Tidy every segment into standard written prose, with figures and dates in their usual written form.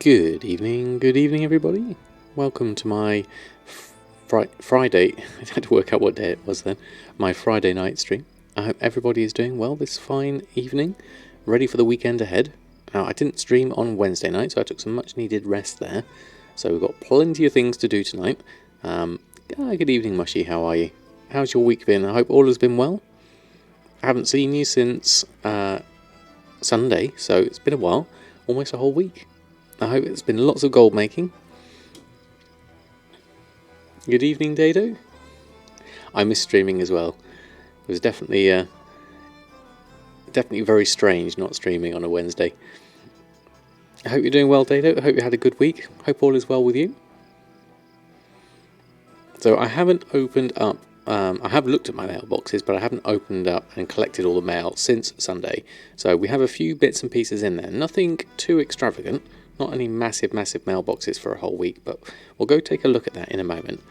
Good evening everybody. Welcome to my Friday, I had to work out what day it was then, my Friday night stream. I hope everybody is doing well this fine evening, ready for the weekend ahead. Now, I didn't stream on Wednesday night, so I took some much needed rest there. So we've got plenty of things to do tonight. Good evening Mushy, how are you? How's your week been? I hope all has been well. I haven't seen you since Sunday, so it's been a while, almost a whole week. I hope it's been lots of gold making. Good evening, Dado. I miss streaming as well. It was definitely very strange not streaming on a Wednesday. I hope you're doing well, Dado. I hope you had a good week. Hope all is well with you. So I haven't opened up. I have looked at my mailboxes, but I haven't opened up and collected all the mail since Sunday. So we have a few bits and pieces in there. Nothing too extravagant. Not any massive mailboxes for a whole week, but we'll go take a look at that in a moment.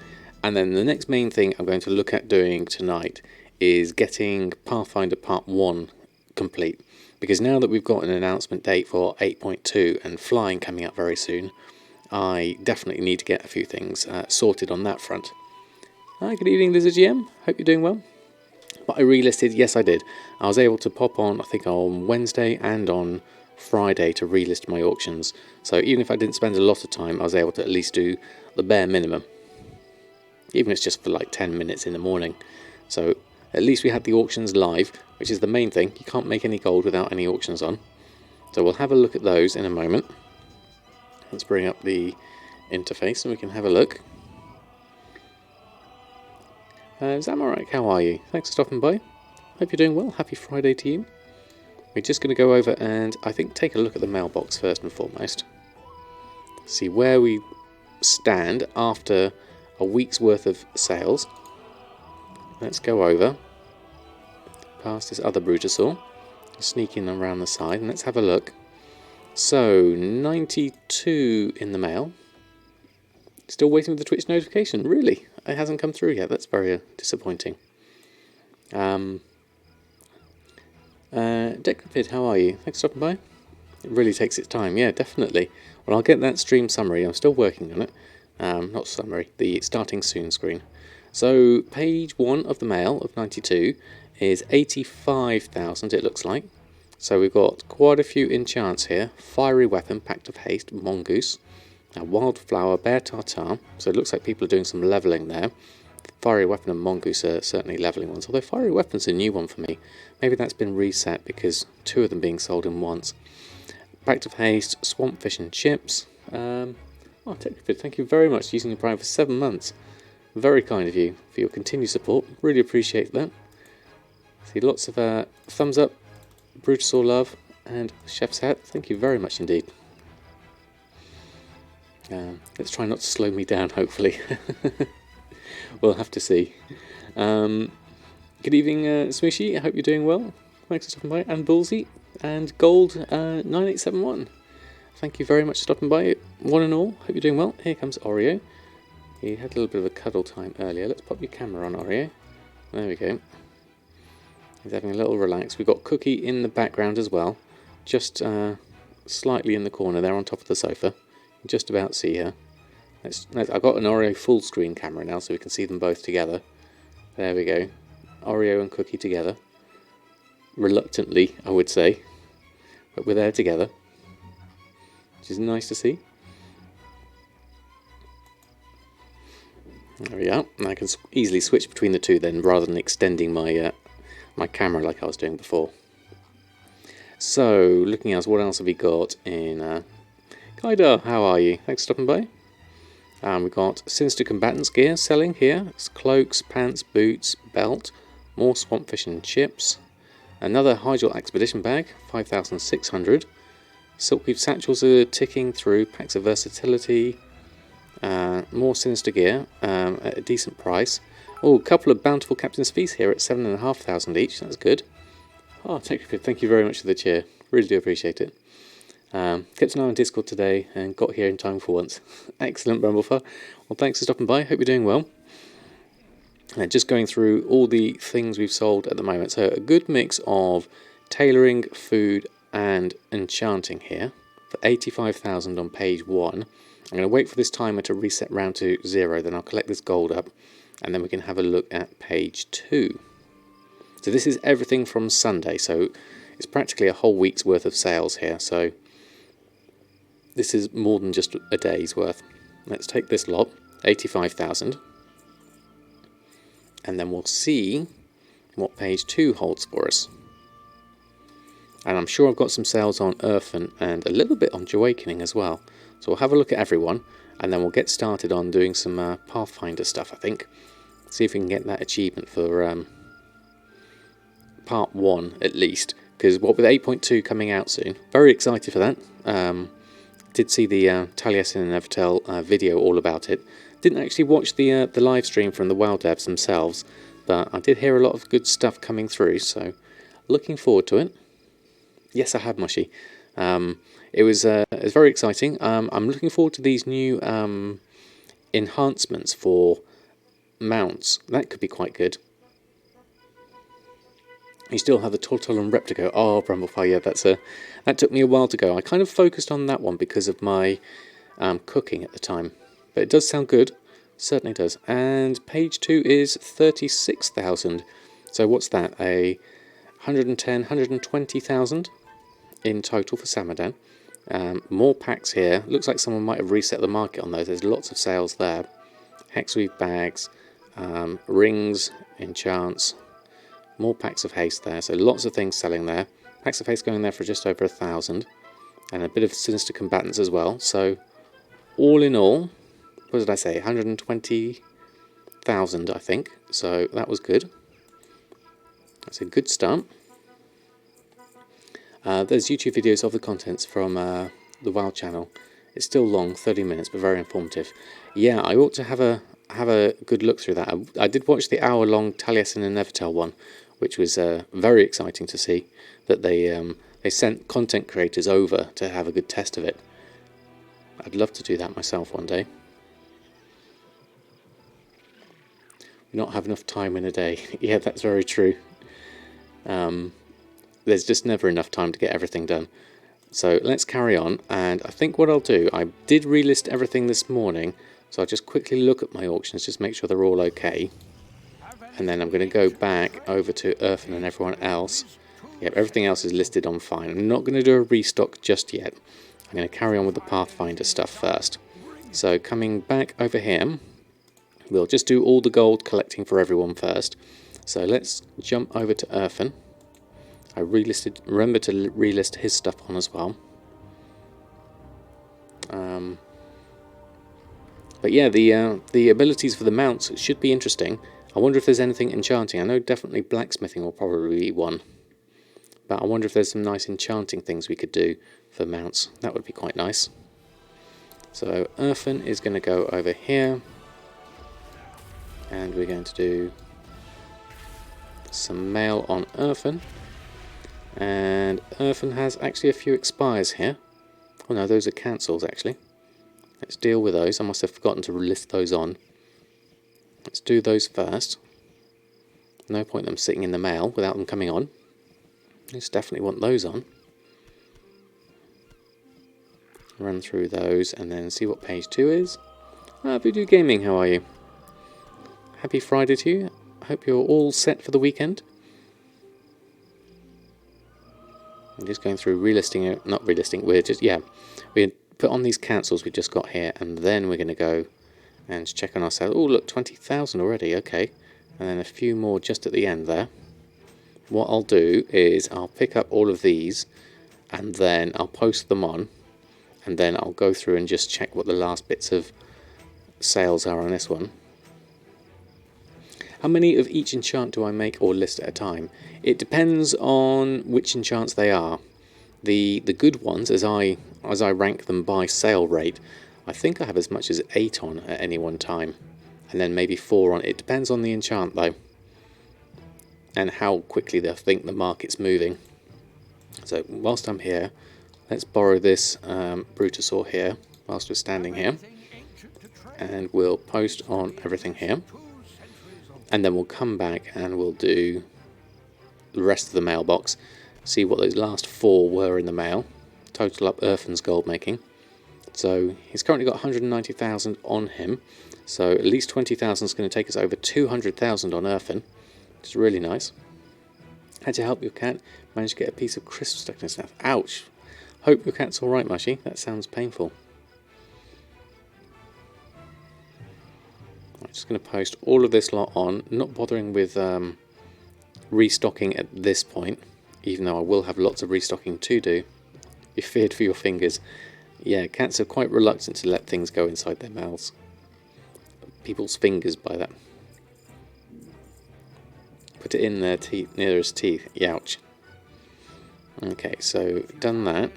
And then the next main thing I'm going to look at doing tonight is getting Pathfinder Part 1 complete. Because now that we've got an announcement date for 8.2 and flying coming up very soon, I definitely need to get a few things sorted on that front. Hi, good evening, Lizard GM. Hope you're doing well. But I relisted, yes I did. I was able to pop on, I think on Wednesday and on Friday to relist my auctions. So even if I didn't spend a lot of time, I was able to at least do the bare minimum. Even if it's just for like 10 minutes in the morning. So at least we had the auctions live, which is the main thing. You can't make any gold without any auctions on. So we'll have a look at those in a moment. Let's bring up the interface and we can have a look. Zamorak, how are you? Thanks for stopping by. Hope you're doing well. Happy Friday to you. We're just going to go over and I think take a look at the mailbox first and foremost. See where we stand after a week's worth of sales. Let's go over past this other Brutasaur, sneak in around the side, and let's have a look. So 92 in the mail. Still waiting for the Twitch notification. Really? It hasn't come through yet. That's very disappointing. Decrepid, how are you? Thanks for stopping by. It really takes its time. Yeah, definitely. Well, I'll get that stream summary. I'm still working on it. Not summary, the starting soon screen. So, page 1 of the mail of 92 is 85,000, it looks like. So we've got quite a few enchants here. Fiery Weapon, Pact of Haste, Mongoose. Wildflower, Bear Tartar. So it looks like people are doing some levelling there. Fiery Weapon and Mongoose are certainly levelling ones, although Fiery Weapon's a new one for me. Maybe that's been reset because 2 of them being sold in once. Pact of Haste, Swampfish and Chips. Thank you very much for using your Prime for 7 months. Very kind of you for your continued support. Really appreciate that. See lots of thumbs up, Brutasaur love, and Chef's Hat. Thank you very much indeed. Let's try not to slow me down, hopefully. We'll have to see. Good evening, Smooshy. I hope you're doing well. Thanks for stopping by. And Bullsy and Gold 9871. Thank you very much for stopping by, one and all. Hope you're doing well. Here comes Oreo. He had a little bit of a cuddle time earlier. Let's pop your camera on, Oreo. There we go. He's having a little relax. We've got Cookie in the background as well. Just slightly in the corner there on top of the sofa. You can just about see her. I've got an Oreo full screen camera now so we can see them both together. There we go. Oreo and Cookie together. Reluctantly, I would say. But we're there together. Which is nice to see. There we are. And I can easily switch between the two then rather than extending my my camera like I was doing before. So, looking at what else have we got in... Kaida, how are you? Thanks for stopping by. We've got Sinister Combatants gear selling here. It's cloaks, pants, boots, belt, more Swampfish and Chips. Another Hydral Expedition bag, 5,600. Silkweave satchels are ticking through, packs of versatility. More Sinister gear at a decent price. Oh, a couple of Bountiful Captain's Feast here at 7,500 each, that's good. Oh, thank you very much for the cheer, really do appreciate it. Kept an eye on Discord today and got here in time for once. Excellent, Brumblefur. Well, thanks for stopping by. Hope you're doing well. Just going through all the things we've sold at the moment. So a good mix of tailoring, food and enchanting here. for 85,000 on page 1. I'm going to wait for this timer to reset round to 0, then I'll collect this gold up, and then we can have a look at page 2. So this is everything from Sunday, so it's practically a whole week's worth of sales here, so this is more than just a day's worth. Let's take this lot, 85,000, and then we'll see what page 2 holds for us. And I'm sure I've got some sales on Earthen and a little bit on Awakening as well. So we'll have a look at everyone, and then we'll get started on doing some Pathfinder stuff, I think. See if we can get that achievement for part 1 at least. Because what with 8.2 coming out soon, very excited for that. Did see the Taliesin and Evertel video all about it. Didn't actually watch the live stream from the WoW devs themselves, but I did hear a lot of good stuff coming through, so looking forward to it. Yes, I have, Mushy. It was very exciting. I'm looking forward to these new enhancements for mounts. That could be quite good. You still have the Tortola and Reptico. Oh, Bramblefire, yeah, that took me a while to go. I kind of focused on that one because of my cooking at the time. But it does sound good. Certainly does. And page 2 is 36,000. So what's that? A 110, 120,000 in total for Samadan. More packs here. Looks like someone might have reset the market on those. There's lots of sales there. Hexweave bags, rings, enchants, more packs of haste there. So lots of things selling there. Packs of haste going there for just over 1,000. And a bit of sinister combatants as well. So all in all, what did I say? 120,000, I think. So that was good. That's a good start. There's YouTube videos of the contents from the WoW channel. It's still long, 30 minutes, but very informative. Yeah, I ought to have a good look through that. I did watch the hour-long Taliesin and Evertel one, which was very exciting to see that they sent content creators over to have a good test of it. I'd love to do that myself one day. We not have enough time in a day. Yeah, that's very true. There's just never enough time to get everything done. So let's carry on, and I think what I'll do, I did relist everything this morning, so I'll just quickly look at my auctions, just make sure they're all okay. And then I'm going to go back over to Earthen and everyone else. Yep, everything else is listed on fine. I'm not going to do a restock just yet. I'm going to carry on with the Pathfinder stuff first. So coming back over here, we'll just do all the gold collecting for everyone first. So let's jump over to Earthen. I remember to relist his stuff on as well. But yeah, the abilities for the mounts should be interesting. I wonder if there's anything enchanting. I know definitely blacksmithing will probably be one. But I wonder if there's some nice enchanting things we could do for mounts. That would be quite nice. So Earthen is going to go over here. And we're going to do some mail on Earthen. And Earthen has actually a few expires here. Oh no, those are cancels actually. Let's deal with those. I must have forgotten to list those on. Let's do those first. No point them sitting in the mail without them coming on. Let's definitely want those on. Run through those and then see what page 2 is. Voodoo Gaming, how are you? Happy Friday to you. I hope you're all set for the weekend. I'm just going through relisting, not relisting, we're just, yeah, we put on these cancels we just got here, and then we're going to go and check on ourselves. Oh, look, 20,000 already, okay. And then a few more just at the end there. What I'll do is I'll pick up all of these, and then I'll post them on, and then I'll go through and just check what the last bits of sales are on this one. How many of each enchant do I make or list at a time? It depends on which enchants they are. The good ones, as I rank them by sale rate, I think I have as much as 8 on at any one time, and then maybe 4 on. It depends on the enchant though, and how quickly they think the market's moving. So whilst I'm here, let's borrow this Brutosaur here whilst we're standing here, and we'll post on everything here. And then we'll come back and we'll do the rest of the mailbox, see what those last 4 were in the mail, total up Earthen's gold making. So he's currently got 190,000 on him, so at least 20,000 is going to take us over 200,000 on Earthen, which is really nice. Had to help your cat, managed to get a piece of crisp stuck in his mouth. Ouch! Hope your cat's alright, Mushy, that sounds painful. I'm just going to post all of this lot on, not bothering with restocking at this point, even though I will have lots of restocking to do. Be feared for your fingers. Yeah, cats are quite reluctant to let things go inside their mouths. People's fingers, by that. Put it in their teeth, nearest teeth. Youch. Okay, so done that.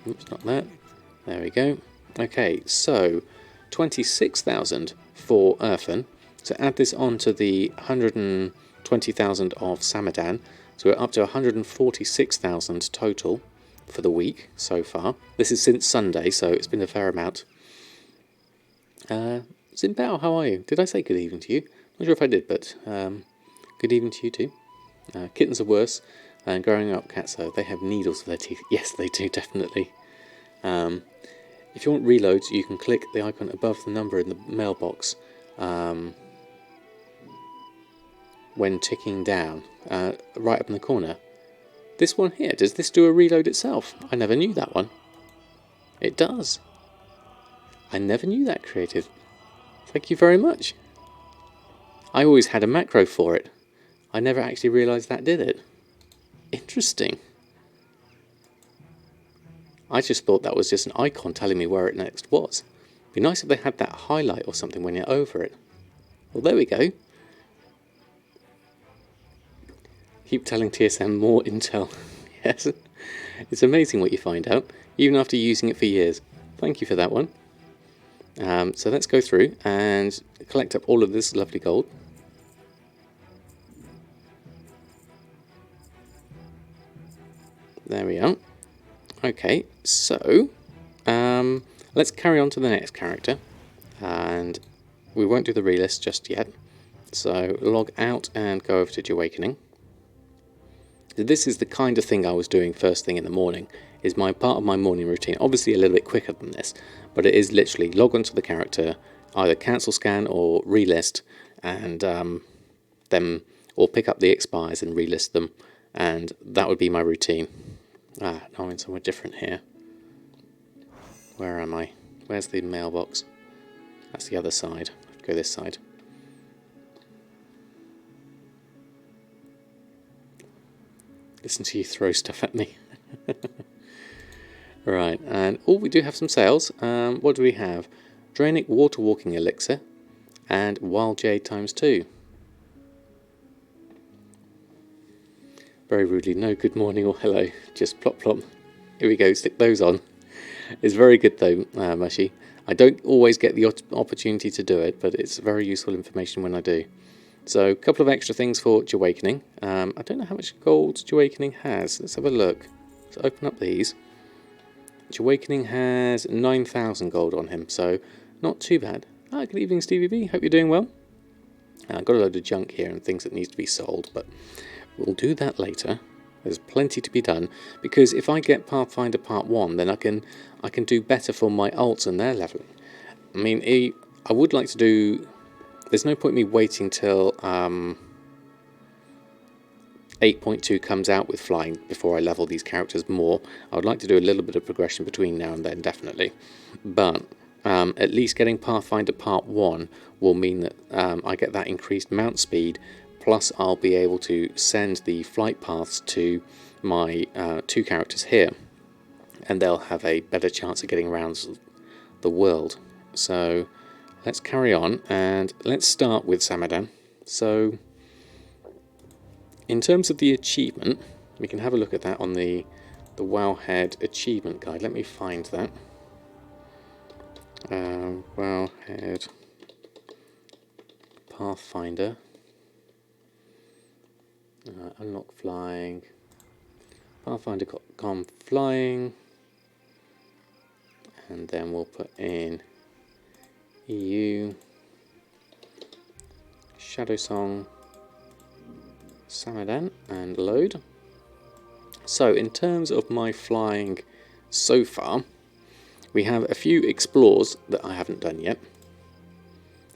Oops, not that. There we go. Okay, so 26,000 for Earthen. So add this on to the 120,000 of Samadan. So we're up to 146,000 total for the week so far. This is since Sunday, so it's been a fair amount. Zimbao, how are you? Did I say good evening to you? Not sure if I did, but good evening to you too. Kittens are worse, and growing up cats, though, they have needles for their teeth. Yes, they do, definitely. If you want reloads, you can click the icon above the number in the mailbox when ticking down, right up in the corner. This one here, does this do a reload itself? I never knew that one. It does. I never knew that, Creative. Thank you very much. I always had a macro for it. I never actually realised that did it. Interesting. I just thought that was just an icon telling me where it next was. Be nice if they had that highlight or something when you're over it. Well, there we go. Keep telling TSM more intel. Yes. It's amazing what you find out, even after using it for years. Thank you for that one. So let's go through and collect up all of this lovely gold. There we are. Okay, so let's carry on to the next character, and we won't do the relist just yet. So log out and go over to Awakening. This is the kind of thing I was doing first thing in the morning, is my part of my morning routine. Obviously a little bit quicker than this, but it is literally log onto the character, either cancel scan or relist, and then or pick up the expires and relist them, and that would be my routine. Now I'm in somewhere different here. Where am I? Where's the mailbox? That's the other side. Go this side. Listen to you throw stuff at me. Right, and we do have some sales. What do we have? Drainic Water Walking Elixir and Wild Jade ×2. Very rudely, no good morning or hello, just plop plop. Here we go, stick those on. It's very good though, Mushy. I don't always get the opportunity to do it, but it's very useful information when I do. So a couple of extra things for Awakening. I don't know how much gold Awakening has. Let's have a look. Let's open up these. Awakening has 9,000 gold on him, so not too bad. Good evening, Stevie B. Hope you're doing well. I've got a load of junk here and things that needs to be sold, but we'll do that later. There's plenty to be done, because if I get Pathfinder Part 1, then I can do better for my alts and their leveling. I mean, I would like to do... There's no point me waiting till 8.2 comes out with flying before I level these characters more. I would like to do a little bit of progression between now and then, definitely. But at least getting Pathfinder Part 1 will mean that I get that increased mount speed, plus I'll be able to send the flight paths to my two characters here, and they'll have a better chance of getting around the world. So let's carry on, and let's start with Samadan. So in terms of the achievement, we can have a look at that on the Wowhead achievement guide. Let me find that. Wowhead Pathfinder. Unlock flying. Pathfinder.com flying. And then we'll put in EU, Shadow Song, Samadan, and load. So in terms of my flying so far, we have a few explores that I haven't done yet.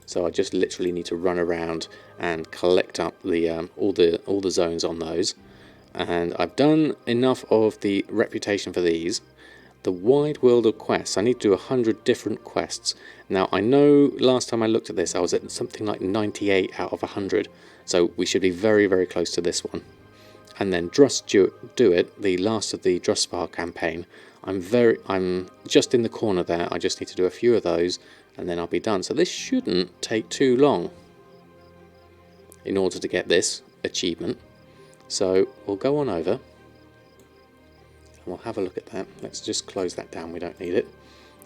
So I just literally need to run around and collect up the all the zones on those. And I've done enough of the reputation for these. The wide world of quests, I need to do 100 different quests. Now I know last time I looked at this I was at something like 98 out of 100, so we should be very, very close to this one. And then Just Do It, the last of the Drustspar campaign, I'm just in the corner there. I just need to do a few of those and then I'll be done. So this shouldn't take too long in order to get this achievement. So we'll go on over. We'll have a look at that. Let's just close that down. We don't need it.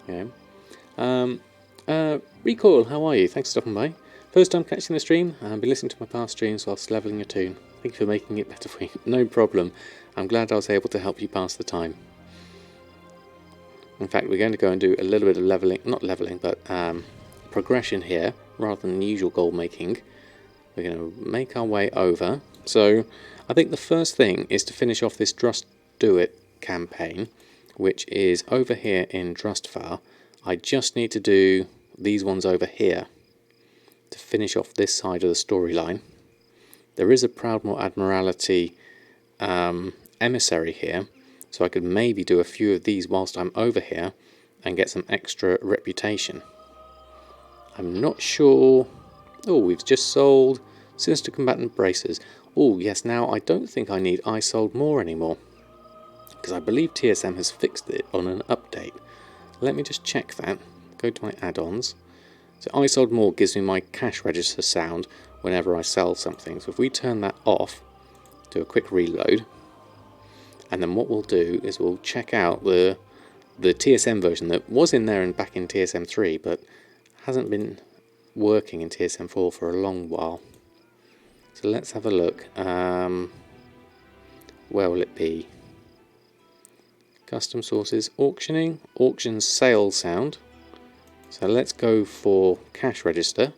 Yeah. Recoil, how are you? Thanks for stopping by. First time catching the stream. I've been listening to my past streams whilst leveling a toon. Thank you for making it better for you. No problem. I'm glad I was able to help you pass the time. In fact, we're going to go and do a little bit of leveling, not leveling, but progression here, rather than the usual gold making. We're going to make our way over. So I think the first thing is to finish off this Just Do It campaign, which is over here in Drustvar. I just need to do these ones over here to finish off this side of the storyline. There is a Proudmoore Admiralty Emissary here, so I could maybe do a few of these whilst I'm over here and get some extra reputation. I'm not sure. Oh, we've just sold Sinister Combatant Braces. Oh yes, now I don't think I need I Sold More anymore, because I believe TSM has fixed it on an update. Let me just check that. Go to my add-ons. So I Sold More gives me my cash register sound whenever I sell something. So if we turn that off, do a quick reload, and then what we'll do is we'll check out the TSM version that was in there and back in TSM 3, but hasn't been working in TSM 4 for a long while. So let's have a look. Where will it be? Custom sources, auctioning, auction sale sound. So let's go for cash register,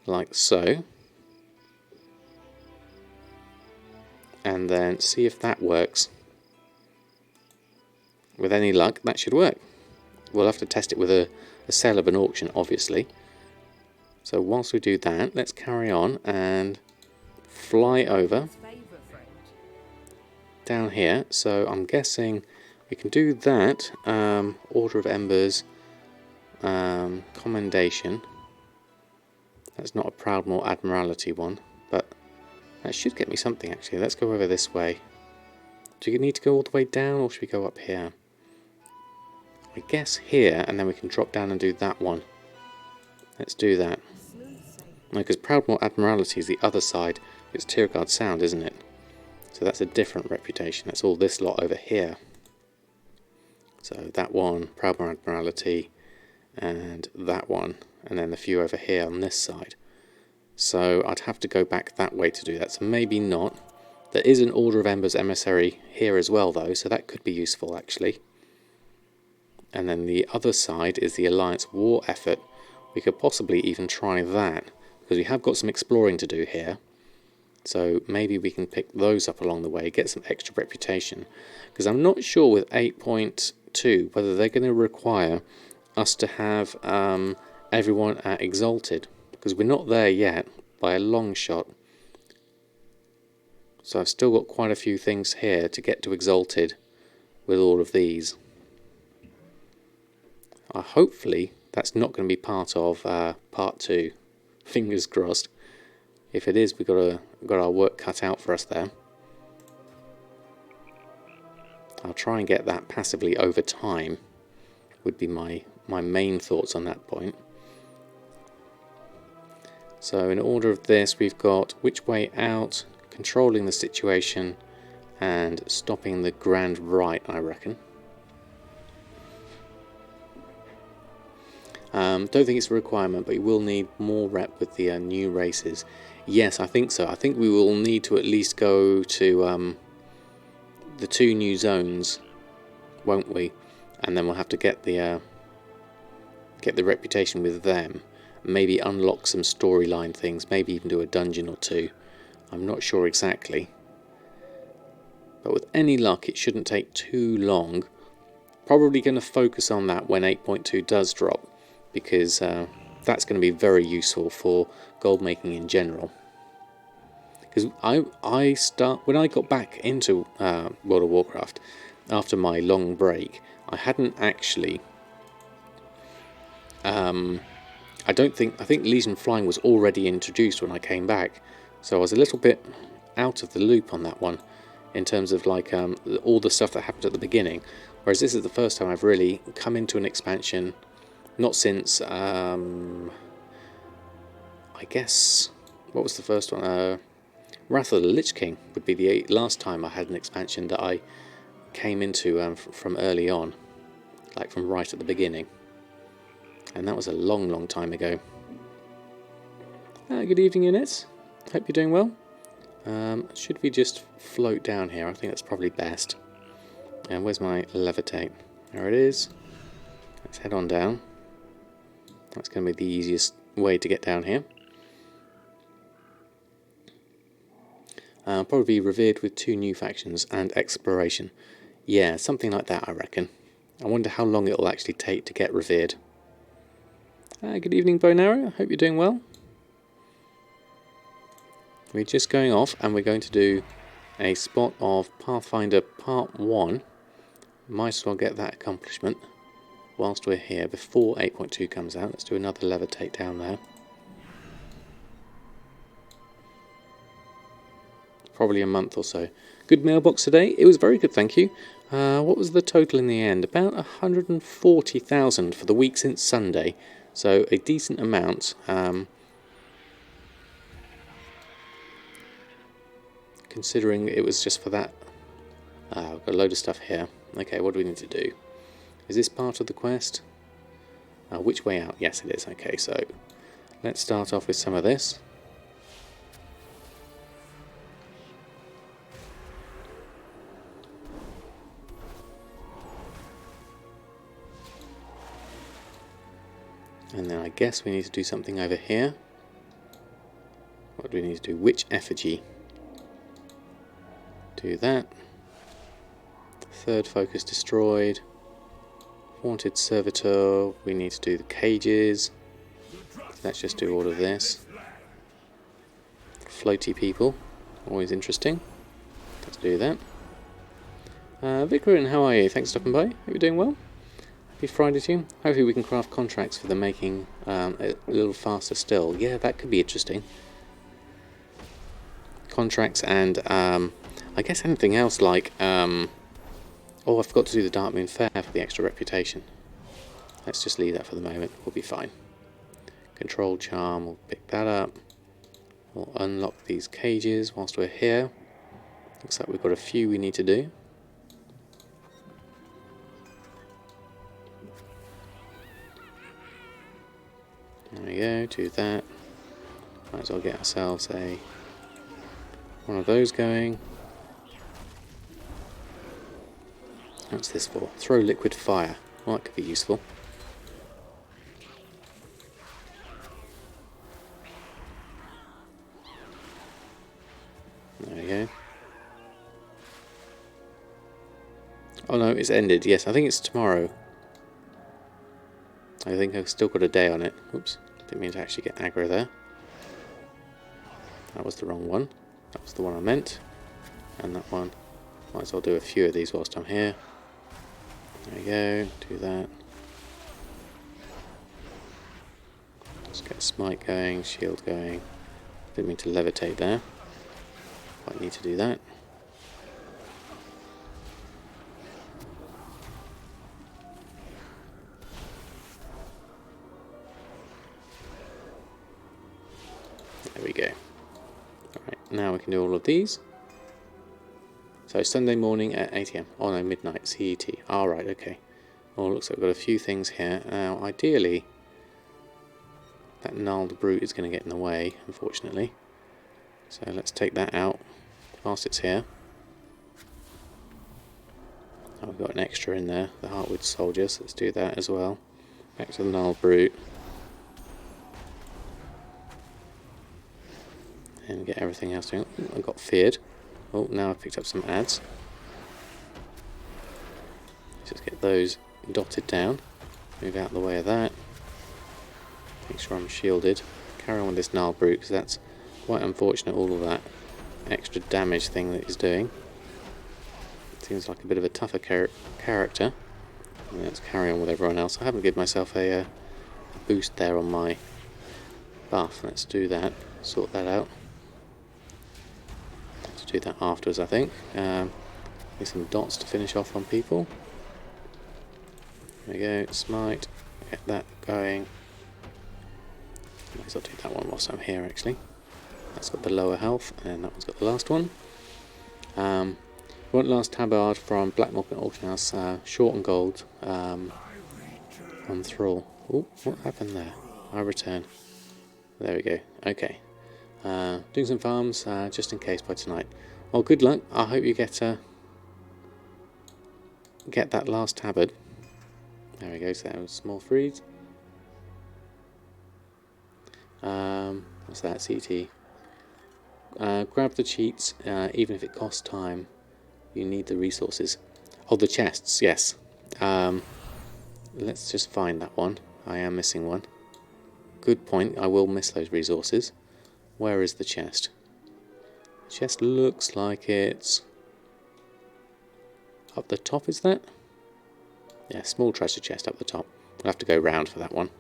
like so. And then see if that works. With any luck, that should work. We'll have to test it with a sale of an auction, obviously. So whilst we do that, let's carry on and fly over down here. So I'm guessing we can do that. Order of Embers, Commendation. That's not a Proudmoore Admiralty one, but that should get me something actually. Let's go over this way. Do you need to go all the way down, or should we go up here? I guess here, and then we can drop down and do that one. Let's do that. No, because Proudmoore Admiralty is the other side. It's Tierguard Sound, isn't it? So that's a different reputation. That's all this lot over here. So that one, Proudmoore Admiralty, and that one, and then the few over here on this side. So I'd have to go back that way to do that. So maybe not. There is an Order of Embers Emissary here as well, though, so that could be useful actually. And then the other side is the Alliance War Effort. We could possibly even try that, because we have got some exploring to do here. So maybe we can pick those up along the way, get some extra reputation. Because I'm not sure with 8.2 whether they're going to require us to have everyone at Exalted, because we're not there yet by a long shot. So I've still got quite a few things here to get to Exalted with all of these. Hopefully that's not going to be part of part 2. Fingers crossed. If it is, we've got our work cut out for us there. I'll try and get that passively over time, would be my main thoughts on that point. So in order of this, we've got which way out, controlling the situation, and stopping the grand right, I reckon. Don't think it's a requirement, but you will need more rep with the new races. Yes, I think so. I think we will need to at least go to the 2 new zones, won't we? And then we'll have to get the reputation with them. Maybe unlock some storyline things. Maybe even do a dungeon or 2. I'm not sure exactly. But with any luck, it shouldn't take too long Probably going to focus on that when 8.2 does drop, because that's going to be very useful for gold making in general. Because when I got back into World of Warcraft after my long break, I hadn't actually. I think Legion Flying was already introduced when I came back, so I was a little bit out of the loop on that one, in terms of like all the stuff that happened at the beginning. Whereas this is the first time I've really come into an expansion, not since I guess, what was the first one? Wrath of the Lich King would be the last time I had an expansion that I came into from early on, like from right at the beginning. And that was a long, long time ago. Good evening, Unit. Hope you're doing well. Should we just float down here? I think that's probably best. And where's my levitate? There it is. Let's head on down. That's going to be the easiest way to get down here. Probably be revered with 2 new factions and exploration. Yeah, something like that, I reckon. I wonder how long it'll actually take to get revered. Good evening, Bow and Arrow. Hope you're doing well. We're just going off and we're going to do a spot of Pathfinder Part 1. Might as well get that accomplishment whilst we're here before 8.2 comes out. Let's do another levitate down there. Probably a month or so. Good mailbox today. It was very good, thank you. What was the total in the end? About 140,000 for the week since Sunday. So a decent amount. Considering it was just for that. I've got a load of stuff here. Okay, what do we need to do? Is this part of the quest? Which way out? Yes, it is. Okay, so let's start off with some of this. And then I guess we need to do something over here. What do we need to do? Which effigy? Do that. Third focus destroyed. Haunted servitor. We need to do the cages. Let's just do all of this. Floaty people. Always interesting. Let's do that. Vicarin, how are you? Thanks for stopping by. Hope you're doing well. Happy Friday to you. Hopefully we can craft contracts for the making a little faster still. Yeah, that could be interesting. Contracts and I guess anything else like oh, I forgot to do the Dark Moon Fair for the extra reputation. Let's just leave that for the moment. We'll be fine. Control charm, we'll pick that up. We'll unlock these cages whilst we're here. Looks like we've got a few we need to do. There we go, do that. Might as well get ourselves one of those going. What's this for? Throw liquid fire. Well, that could be useful. There we go. Oh no, it's ended. Yes, I think it's tomorrow. I think I've still got a day on it. Oops, didn't mean to actually get aggro there. That was the wrong one. That was the one I meant. And that one. Might as well do a few of these whilst I'm here. There we go, do that. Let's get smite going, shield going. Didn't mean to levitate there. Quite need to do that. There we go. Alright, now we can do all of these. So Sunday morning at 8 AM. Oh no, midnight, CET. Alright, okay. Well, looks like we've got a few things here. Now, ideally, that gnarled brute is going to get in the way, unfortunately. So let's take that out whilst it's here. Oh, we've got an extra in there, the Heartwood soldiers. Let's do that as well. Back to the gnarled brute. And get everything else doing. Ooh, I got feared. Oh, now I've picked up some ads. Just get those dotted down. Move out of the way of that. Make sure I'm shielded. Carry on with this Gnarl Brute, because that's quite unfortunate, all of that extra damage thing that he's doing. Seems like a bit of a tougher character. Let's carry on with everyone else. I haven't given myself a boost there on my buff. Let's do that. Sort that out. Let's do that afterwards, I think. Need some dots to finish off on people. There we go. Smite. Get that going. Might as well do that one whilst I'm here, actually. That's got the lower health, and that one's got the last one. One last tabard from Black Market Auction House, short and gold, on Thrall. Oh, what happened there? I return. There we go. Okay. Doing some farms, just in case by tonight. Well, good luck. I hope you get that last tabard. There we go. So that was small freeze. What's that? CT. Grab the cheats, even if it costs time. You need the resources. Oh, the chests, yes. Let's just find that one. I am missing one. Good point, I will miss those resources. Where is the chest? The chest looks like it's up the top, is that? Yeah, small treasure chest up the top. We'll have to go round for that one.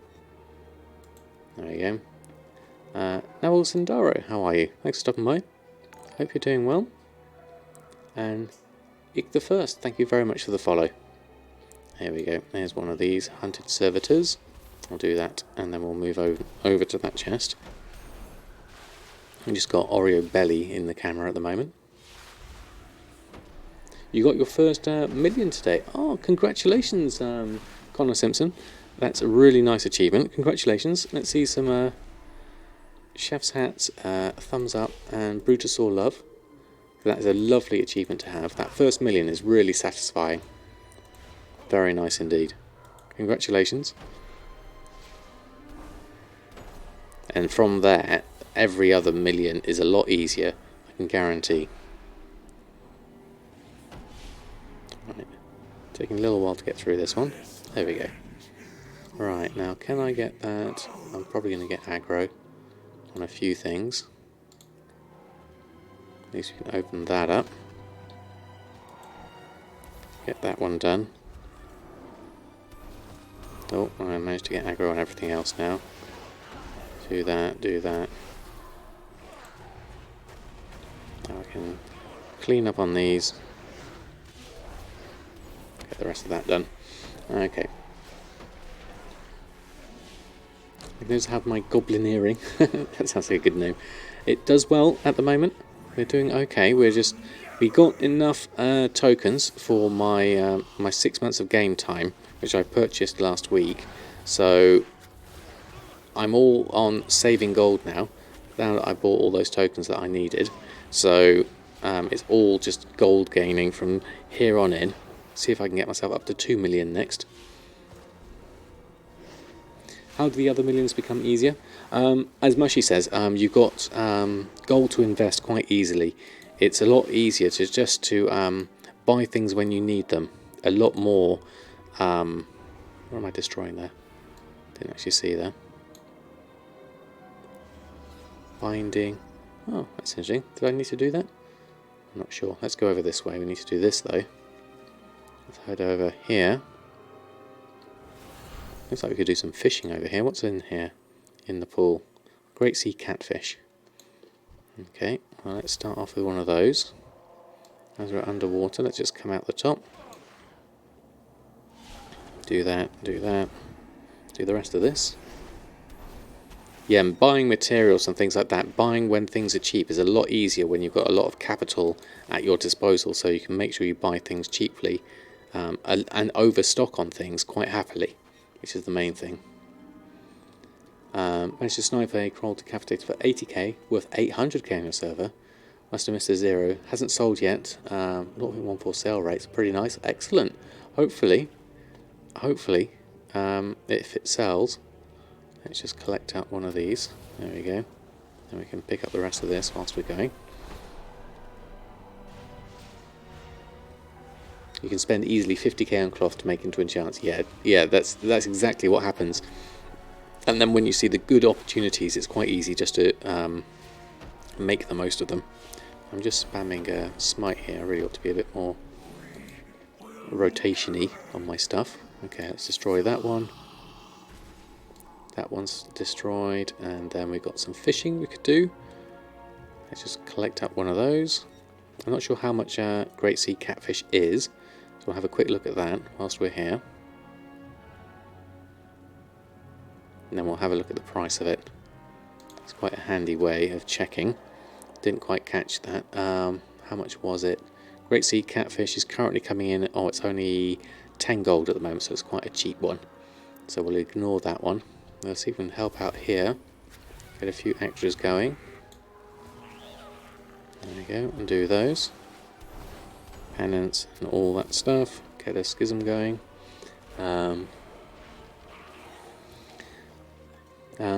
There we go. Nawal Sindaro, how are you? Thanks for stopping by. Hope you're doing well. And Ik the First, thank you very much for the follow. There we go. There's one of these hunted servitors. I'll do that, and then we'll move over to that chest. We just got Oreo Belly in the camera at the moment. You got your first million today. Oh, congratulations, Connor Simpson. That's a really nice achievement. Congratulations. Let's see some chef's hats, thumbs up, and Brutosaur love. That is a lovely achievement to have. That first million is really satisfying. Very nice indeed. Congratulations. And from there, every other million is a lot easier, I can guarantee. Right. Taking a little while to get through this one. There we go. Right, now can I get that? I'm probably going to get aggro on a few things. At least we can open that up. Get that one done. Oh, I managed to get aggro on everything else now. Do that, do that. Now I can clean up on these. Get the rest of that done. Okay. I can just have my goblin earring. That sounds like a good name. It does well at the moment. We're doing okay. We got enough tokens for my my 6 months of game time, which I purchased last week. So I'm all on saving gold now. Now that I bought all those tokens that I needed, so it's all just gold gaining from here on in. See if I can get myself up to 2 million next. How do the other millions become easier? As Mushy says, you've got gold to invest quite easily. It's a lot easier to buy things when you need them. A lot more. What am I destroying there? Didn't actually see there. Binding. Oh, that's interesting. Did I need to do that? I'm not sure. Let's go over this way. We need to do this though. Let's head over here. Looks like we could do some fishing over here. What's in here? In the pool. Great sea catfish. Okay, well, let's start off with one of those. As we're underwater, let's just come out the top. Do that, do that. Do the rest of this. Yeah, and buying materials and things like that, buying when things are cheap is a lot easier when you've got a lot of capital at your disposal, so you can make sure you buy things cheaply and overstock on things quite happily, which is the main thing. Managed to snipe a Kroll Decapitator for 80k, worth 800k on your server. Must have missed a zero. Hasn't sold yet. 0.14 sale rate's pretty nice. Excellent. Hopefully, if it sells, let's just collect out one of these. There we go. Then we can pick up the rest of this whilst we're going. You can spend easily 50k on cloth to make into enchants. Yeah, that's exactly what happens. And then when you see the good opportunities, it's quite easy just to make the most of them. I'm just spamming a smite here. I really ought to be a bit more rotation-y on my stuff. Okay, let's destroy that one. That one's destroyed, and then we've got some fishing we could do. Let's just collect up one of those. I'm not sure how much Great Sea Catfish is, so we'll have a quick look at that whilst we're here. And then we'll have a look at the price of it. It's quite a handy way of checking. Didn't quite catch that. How much was it? Great Sea Catfish is currently coming in. Oh, it's only 10 gold at the moment, so it's quite a cheap one. So we'll ignore that one. Let's see if we can help out here. Get a few extras going. There we go, and do those. Penance and all that stuff. Get a schism going.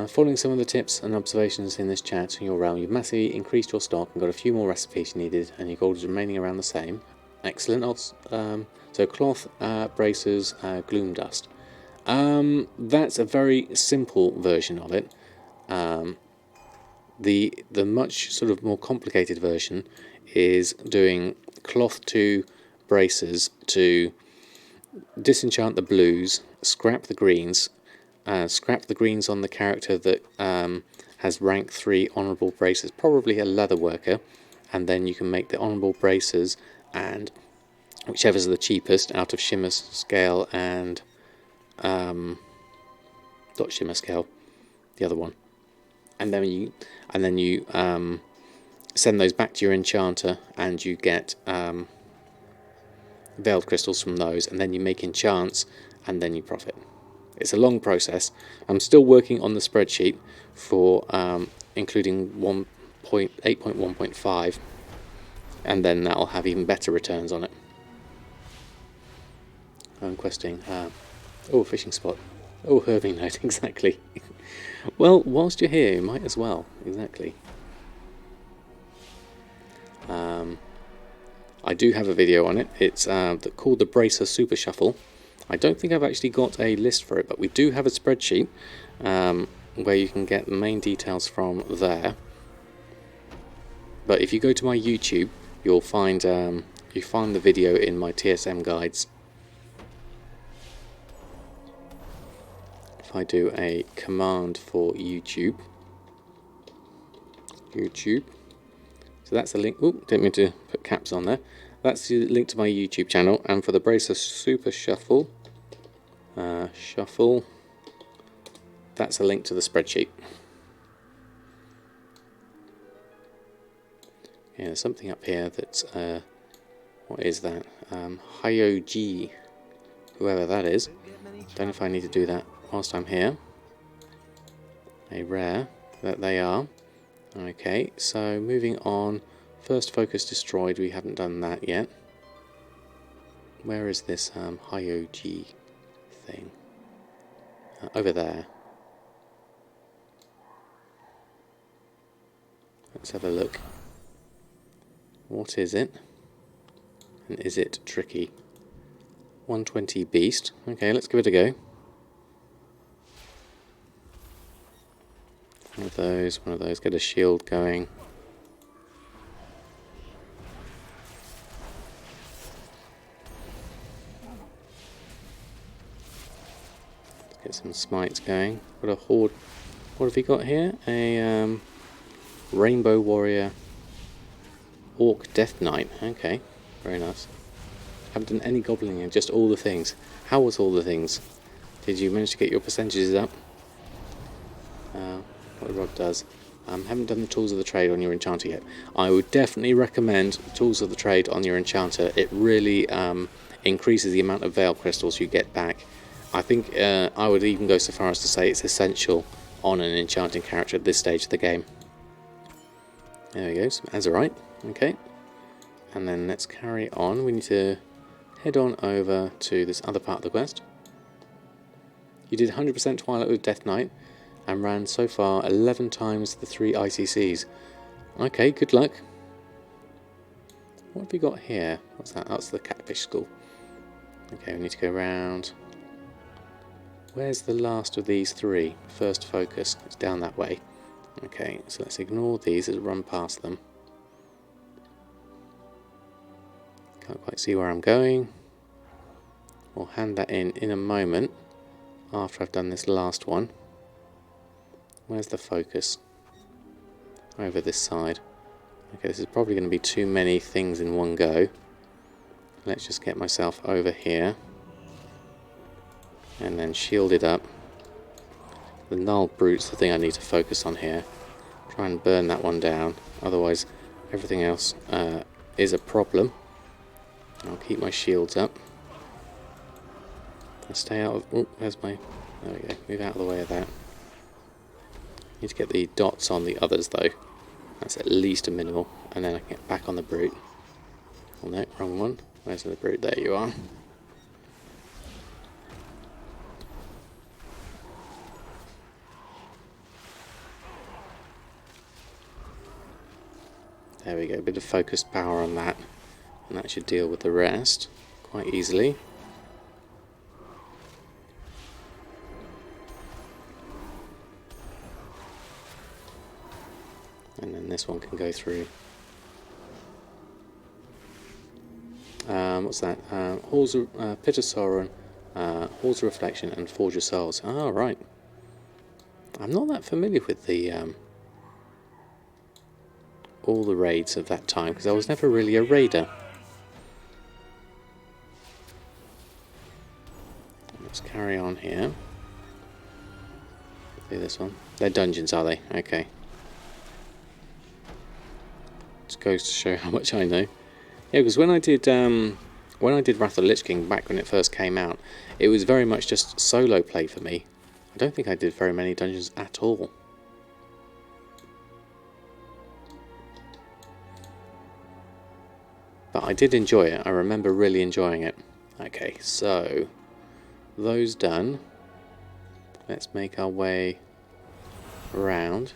Following some of the tips and observations in this chat in your realm, you've massively increased your stock and got a few more recipes you needed, and your gold is remaining around the same. Excellent. So cloth, bracers, gloom dust. That's a very simple version of it. The much sort of more complicated version is doing cloth to bracers to disenchant the blues, scrap the greens on the character that has rank 3 honourable bracers, probably a leather worker, and then you can make the honourable bracers and whichever's the cheapest out of shimmer scale and dot shimmer scale, the other one, and then you send those back to your enchanter and you get veiled crystals from those, and then you make enchants and then you profit. It's a long process. I'm still working on the spreadsheet for including 8.1.5, and then that'll have even better returns on it. I'm questing. Oh, fishing spot. Oh, Herving note, exactly. Well, whilst you're here, you might as well. Exactly. I do have a video on it. It's called the Bracer Super Shuffle. I don't think I've actually got a list for it, but we do have a spreadsheet where you can get the main details from there. But if you go to my YouTube, you'll find the video in my TSM guides. If I do a command for YouTube, so that's the link. Oh, didn't mean to put caps on there. That's the link to my YouTube channel, and for the Bracer Super Shuffle, that's a link to the spreadsheet. Yeah, there's something up here that's what is that? Hyoji, whoever that is. Don't know if I need to do that whilst I'm here. A rare that they are. Okay, so moving on. First focus destroyed. We haven't done that yet. Where is this Hyoji thing? Over there. Let's have a look. What is it? And is it tricky? 120 beast. Okay, let's give it a go. One of those, get a shield going. Let's get some smites going. Got a horde. What have we got here? A Rainbow Warrior Orc Death Knight. Okay, very nice. Haven't done any gobbling, just all the things. How was all the things? Did you manage to get your percentages up? What Rod does. Haven't done the Tools of the Trade on your enchanter yet. I would definitely recommend Tools of the Trade on your enchanter. It really increases the amount of Veil Crystals you get back. I think I would even go so far as to say it's essential on an enchanting character at this stage of the game. There we go, some Azerite. Okay, and then let's carry on. We need to head on over to this other part of the quest. You did 100% Twilight with Death Knight and ran so far 11 times the 3 ICCs. Okay, good luck. What have we got here? What's that? That's the Catfish School. Okay, we need to go around. Where's the last of these three? First focus. It's down that way. Okay, so let's ignore these as we run past them. Can't quite see where I'm going. We'll hand that in a moment after I've done this last one. Where's the focus? Over this side. Okay, this is probably going to be too many things in one go. Let's just get myself over here. And then shield it up. The gnarled brute's the thing I need to focus on here. Try and burn that one down. Otherwise, everything else is a problem. I'll keep my shields up. I'll stay out of... Oh, there's my... There we go. Move out of the way of that. Need to get the dots on the others though. That's at least a minimal. And then I can get back on the brute. Oh no, wrong one. Where's the brute? There you are. There we go, a bit of focused power on that. And that should deal with the rest quite easily. And then this one can go through. What's that? Halls of Pit of Sorrow, Halls of Reflection, and Forge of Souls. Ah, right. I'm not that familiar with the all the raids of that time because I was never really a raider. Let's carry on here. Do this one. They're dungeons, are they? Okay. Just goes to show how much I know. Yeah, because when I did Wrath of the Lich King back when it first came out, it was very much just solo play for me. I don't think I did very many dungeons at all. But I did enjoy it. I remember really enjoying it. Okay, so those done. Let's make our way around.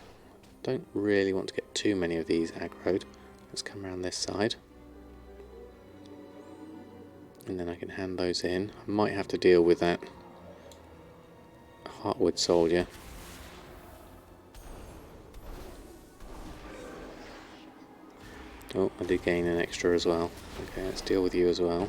Don't really want to get too many of these aggroed. Let's come around this side. And then I can hand those in. I might have to deal with that Heartwood soldier. Oh, I did gain an extra as well. Okay, let's deal with you as well.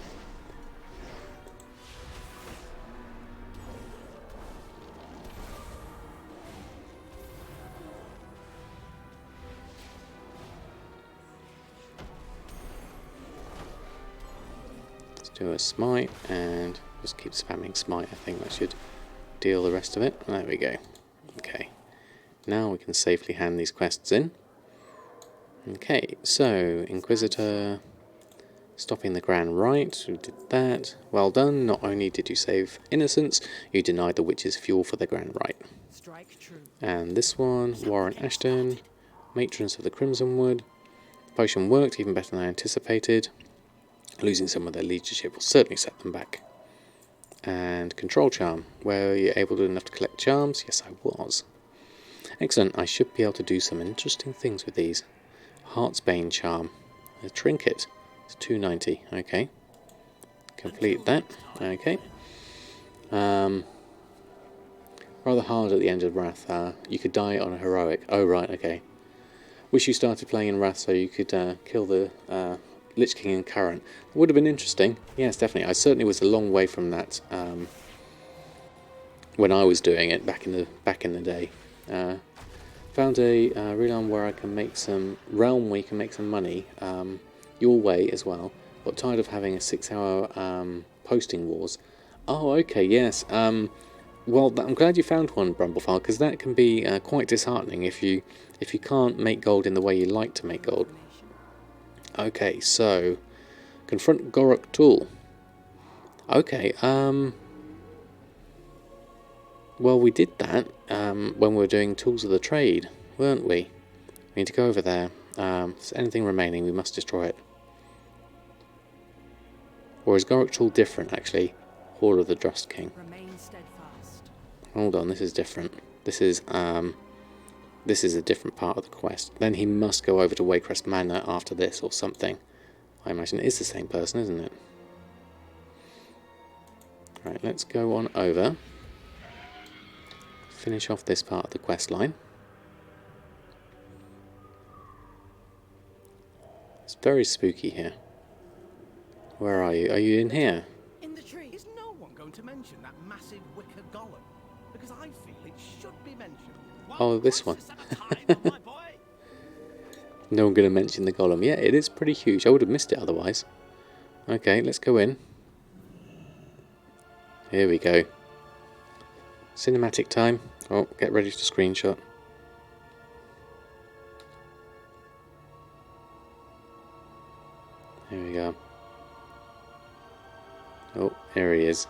Let's do a smite and just keep spamming smite. I think that should deal the rest of it. There we go. Okay, now we can safely hand these quests in. Okay, so Inquisitor, stopping the Grand Rite, we did that. Well done, not only did you save innocence, you denied the witch's fuel for the Grand Rite. And this one, Warren Ashton, Matrons of the Crimson Wood. Potion worked even better than I anticipated. Losing some of their leadership will certainly set them back. And Control Charm, were you able to do enough to collect charms? Yes, I was. Excellent, I should be able to do some interesting things with these. Heartsbane Charm, a trinket, it's 290, okay. Complete that, okay. Rather hard at the end of Wrath, you could die on a heroic, oh right, okay. Wish you started playing in Wrath so you could kill the Lich King in current. Would have been interesting, yes definitely, I certainly was a long way from that when I was doing it back in the day. Found a realm where I can make some money your way as well. Got tired of having a 6-hour posting wars. Oh, okay, yes. Well, I'm glad you found one, Brumblefile, because that can be quite disheartening if you can't make gold in the way you like to make gold. Okay, so confront Gorok Tool. Okay. Well, we did that when we were doing Tools of the Trade, weren't we? We need to go over there. If there's anything remaining, we must destroy it. Or is Gorok Tool different, actually? Hall of the Dust King. Hold on, this is different. This is a different part of the quest. Then he must go over to Waycrest Manor after this, or something. I imagine it is the same person, isn't it? Right, let's go on over. Finish off this part of the quest line. It's very spooky here. Where are you? Are you in here? In the tree. Is no one going to mention that massive wicker golem? Because I feel it should be mentioned. Oh, this one. No one going to mention the golem. Yeah, it is pretty huge. I would have missed it otherwise. Okay, let's go in. Here we go. Cinematic time. Oh, get ready to screenshot. Here we go. Oh, here he is.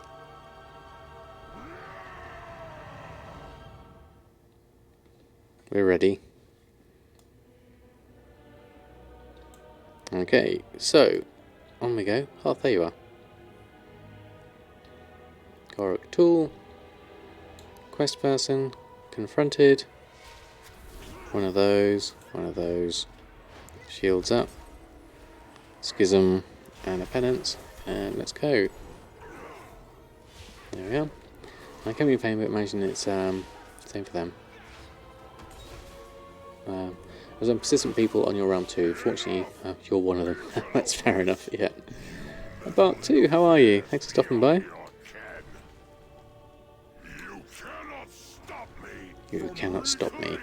We're ready. Okay, so on we go. Oh, there you are. Goric tool. Quest person. Confronted. One of those. One of those. Shields up. Schism and a penance. And let's go. There we are. I can be playing, but imagine it's same for them. There's some persistent people on your realm too. Fortunately, you're one of them. That's fair enough, yeah. Bark 2, how are you? Thanks for stopping by. You cannot stop me.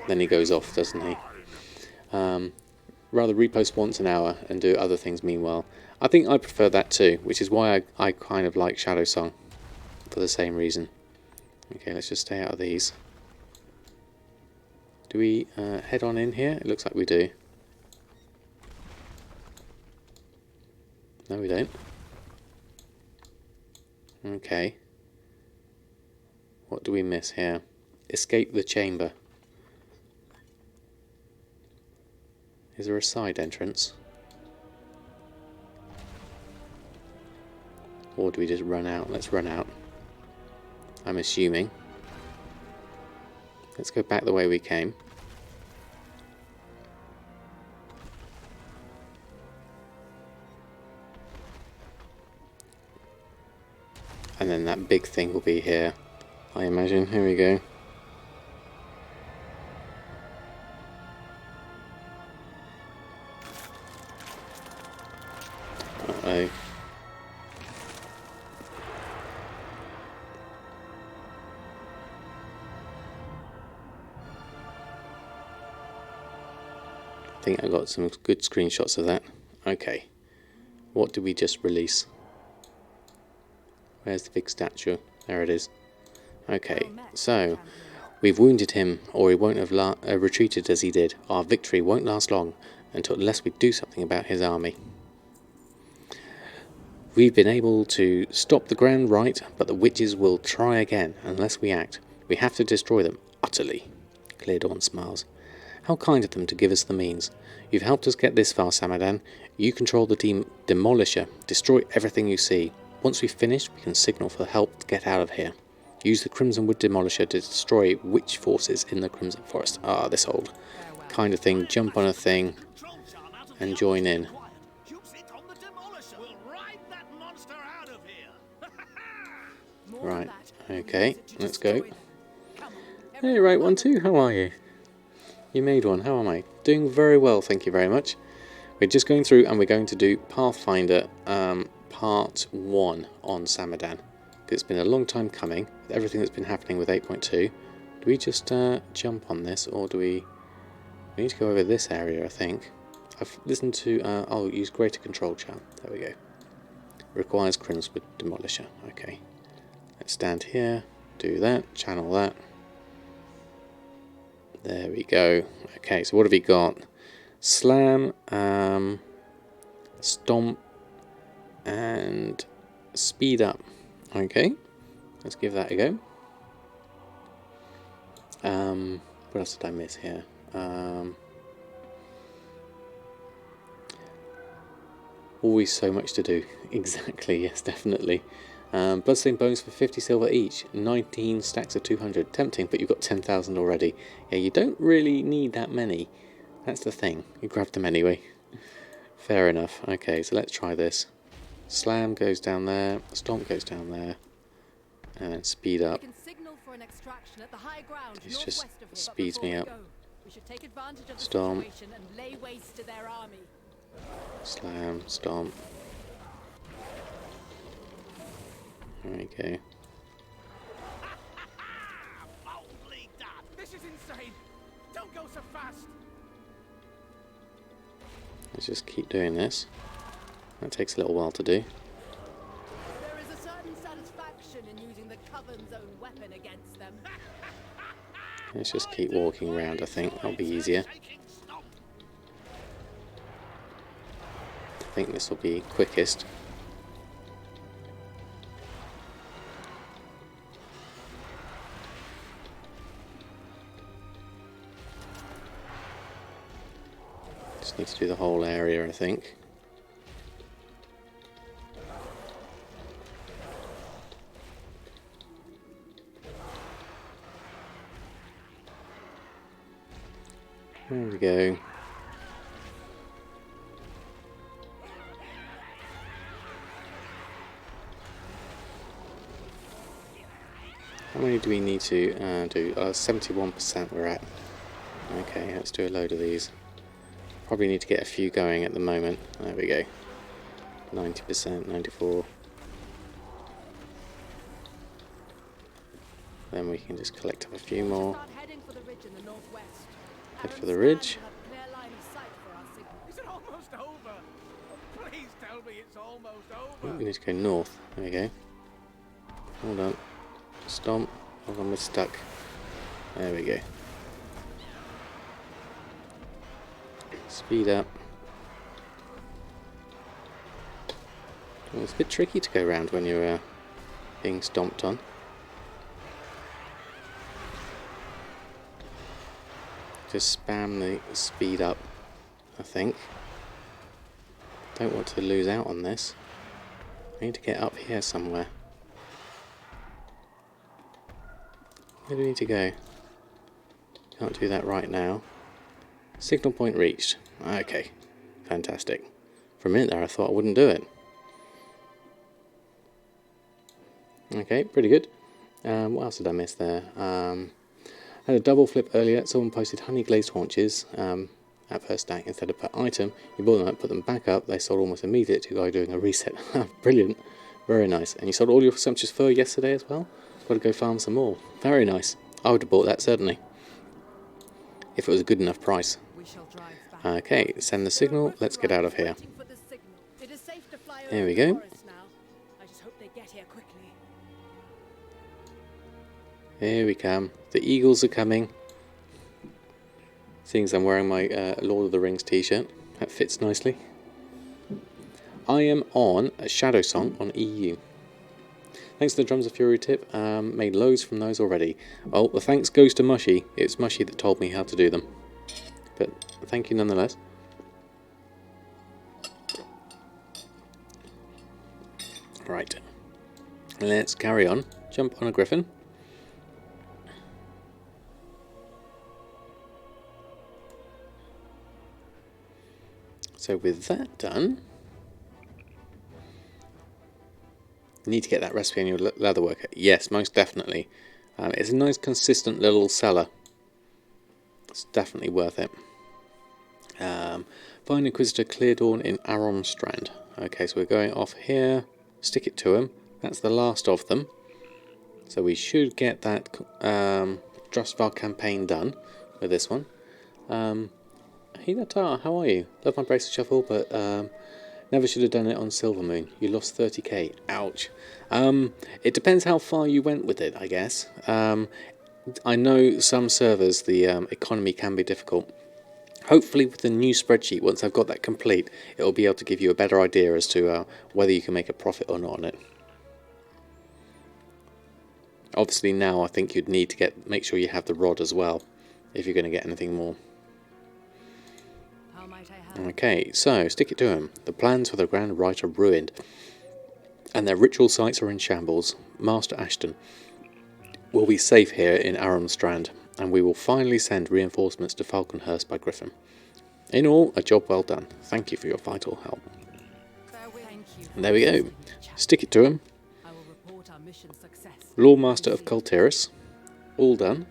Then he goes off, doesn't he? Rather repost once an hour and do other things meanwhile. I think I prefer that too, which is why I kind of like Shadow Song. For the same reason. Okay, let's just stay out of these. Do we head on in here? It looks like we do. No, we don't. Okay. What do we miss here? Escape the chamber. Is there a side entrance? Or do we just run out? Let's run out. I'm assuming. Let's go back the way we came. And then that big thing will be here, I imagine. Here we go. Uh-oh. I think I got some good screenshots of that. Okay. What did we just release? Where's the big statue? There it is. Okay, so we've wounded him, or he won't have retreated as he did. Our victory won't last long unless we do something about his army. We've been able to stop the Grand Rite, but the witches will try again unless we act. We have to destroy them utterly. Clear Dawn smiles. How kind of them to give us the means. You've helped us get this far, Samadan. You control the Demolisher. Destroy everything you see. Once we've finished, we can signal for help to get out of here. Use the Crimson Wood Demolisher to destroy witch forces in the Crimson Forest. Ah, this old kind of thing. Jump on a thing and join in. Right, okay, let's go. Hey, right one too, how are you? You made one, how am I? Doing very well, thank you very much. We're just going through and we're going to do Pathfinder Part 1 on Samadan. It's been a long time coming, with everything that's been happening with 8.2. Do we just jump on this, or do we need to go over this area, I think. I've listened to, I'll use greater control chart. There we go. Requires Crimson with Demolisher, okay. Let's stand here, do that, channel that. There we go. Okay, so what have we got? Slam, Stomp, and Speed Up. Okay, let's give that a go. What else did I miss here? Always so much to do. Exactly, yes, definitely. Bloodstained bones for 50 silver each. 19 stacks of 200. Tempting, but you've got 10,000 already. Yeah, you don't really need that many. That's the thing. You grab them anyway. Fair enough. Okay, so let's try this. Slam goes down there. Stomp goes down there. and then speed up. We can signal for an extraction at the high ground This just northwest of here, but speeds before me we up. go, we should take advantage of the Stomp. situation and lay waste to their army. Slam, stomp. There we go. Boldly done. This is insane. Don't go so fast. Let's just keep doing this. That takes a little while to do. There is a certain satisfaction in using the Coven's own weapon against them. Let's just keep walking around, I think. That'll be easier. I think this will be quickest. Just need to do the whole area, I think. There we go. How many do we need to do? 71% we're at. Okay, let's do a load of these. Probably need to get a few going at the moment. There we go. 90%, 94. Then we can just collect up a few more. Start heading for the ridge in the northwest. Head for the ridge. Have a clear line of sight for our signal. Is it almost over? Please tell me it's almost Oh, over. we need to go north. There we go. Hold on. Stomp. Hold on, we're stuck. There we go. Speed up. Well, it's a bit tricky to go around when you're being stomped on. Just spam the speed up, I think. Don't want to lose out on this. I need to get up here somewhere. Where do we need to go? Can't do that right now. Signal point reached. Okay, fantastic. For a minute there I thought I wouldn't do it. Okay, pretty good. What else did I miss there? Had a double flip earlier. Someone posted honey glazed haunches at first stack instead of per item. You bought them up, put them back up. They sold almost immediately to a guy doing a reset. Brilliant. Very nice. And you sold all your sumptuous fur yesterday as well? Got to go farm some more. Very nice. I would have bought that certainly. If it was a good enough price. We shall drive back. Okay, send the signal. Let's get out of here. Waiting for the signal. It is safe to fly There over we the go. forest now. I just hope they get here quickly. Here we come. The eagles are coming. Seeing as I'm wearing my Lord of the Rings t-shirt, that fits nicely. I am on a Shadow Song on EU. Thanks to the Drums of Fury tip, made loads from those already. Well, the thanks goes to Mushy. It's Mushy that told me how to do them. But thank you nonetheless. Right. Let's carry on. Jump on a griffin. So with that done, you need to get that recipe on your leatherworker. Yes, most definitely. It's a nice consistent little seller. It's definitely worth it. Find Inquisitor Cleardawn in Aronstrand. Okay, so we're going off here. Stick it to him. That's the last of them. So we should get that Drustvar campaign done with this one. Hey Natar, how are you? Love my bracelet shuffle, but never should have done it on Silvermoon. You lost 30k. Ouch. It depends how far you went with it, I guess. I know some servers, the economy can be difficult. Hopefully with the new spreadsheet, once I've got that complete, it'll be able to give you a better idea as to whether you can make a profit or not on it. Obviously now I think you'd need to make sure you have the rod as well, if you're going to get anything more. How might I help? Okay, so stick it to him. The plans for the Grand Rite are ruined, and their ritual sites are in shambles. Master Ashton will be safe here in Aronstrand, and we will finally send reinforcements to Falconhurst by Griffin. In all, a job well done. Thank you for your vital help. Thank you. And there we go. Stick it to him. I will report our mission success. Lawmaster of Kultiris. All done.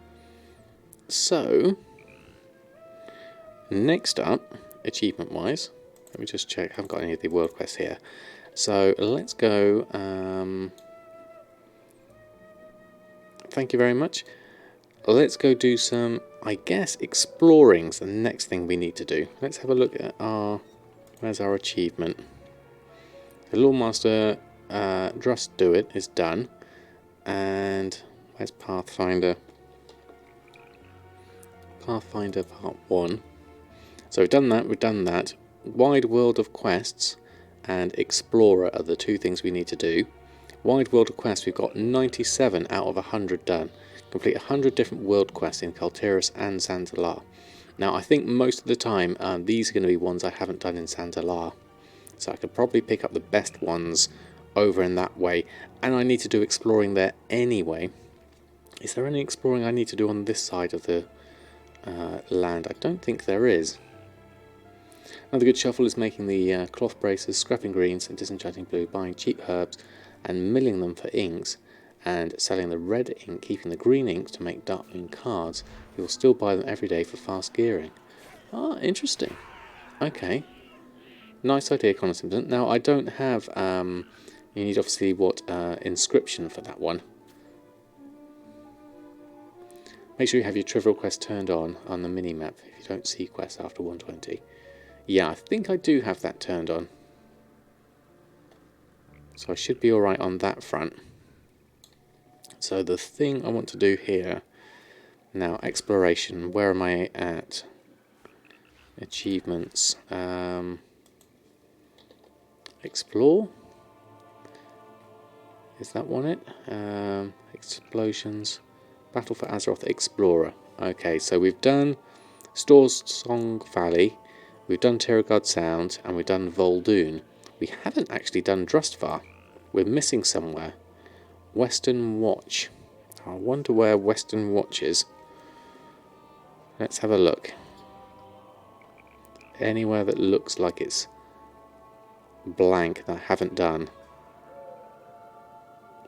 So, next up, achievement-wise, let me just check. I haven't got any of the world quests here. So, let's go... thank you very much. Let's go do some, I guess, exploring's the next thing we need to do. Let's have a look at our... Where's our achievement? The Lawmaster Just Do It is done. And where's Pathfinder? Pathfinder Part 1. So we've done that. Wide World of Quests and Explorer are the two things we need to do. Wide World of Quests, we've got 97 out of 100 done. Complete 100 different world quests in Kultiris and Zanzilar. Now I think most of the time these are going to be ones I haven't done in Zanzilar. So I could probably pick up the best ones over in that way. And I need to do exploring there anyway. Is there any exploring I need to do on this side of the land? I don't think there is. Another good shuffle is making the cloth braces, scrapping greens and disenchanting blue, buying cheap herbs and milling them for inks, and selling the red ink, keeping the green inks to make darkling cards. You will still buy them every day for fast gearing. Ah, interesting. Okay. Nice idea, Connor Simpson. Now, I don't have... you need, obviously, inscription for that one. Make sure you have your trivial quest turned on the mini-map if you don't see quests after 120. Yeah, I think I do have that turned on. So I should be alright on that front. So the thing I want to do here... Now, exploration. Where am I at? Achievements. Explore? Is that one it? Explosions. Battle for Azeroth Explorer. Okay, so we've done Stor's Song Valley, we've done Tiragard Sound, and we've done Voldoon. We haven't actually done Drustvar. We're missing somewhere. Western Watch. I wonder where Western Watch is. Let's have a look. Anywhere that looks like it's blank that I haven't done.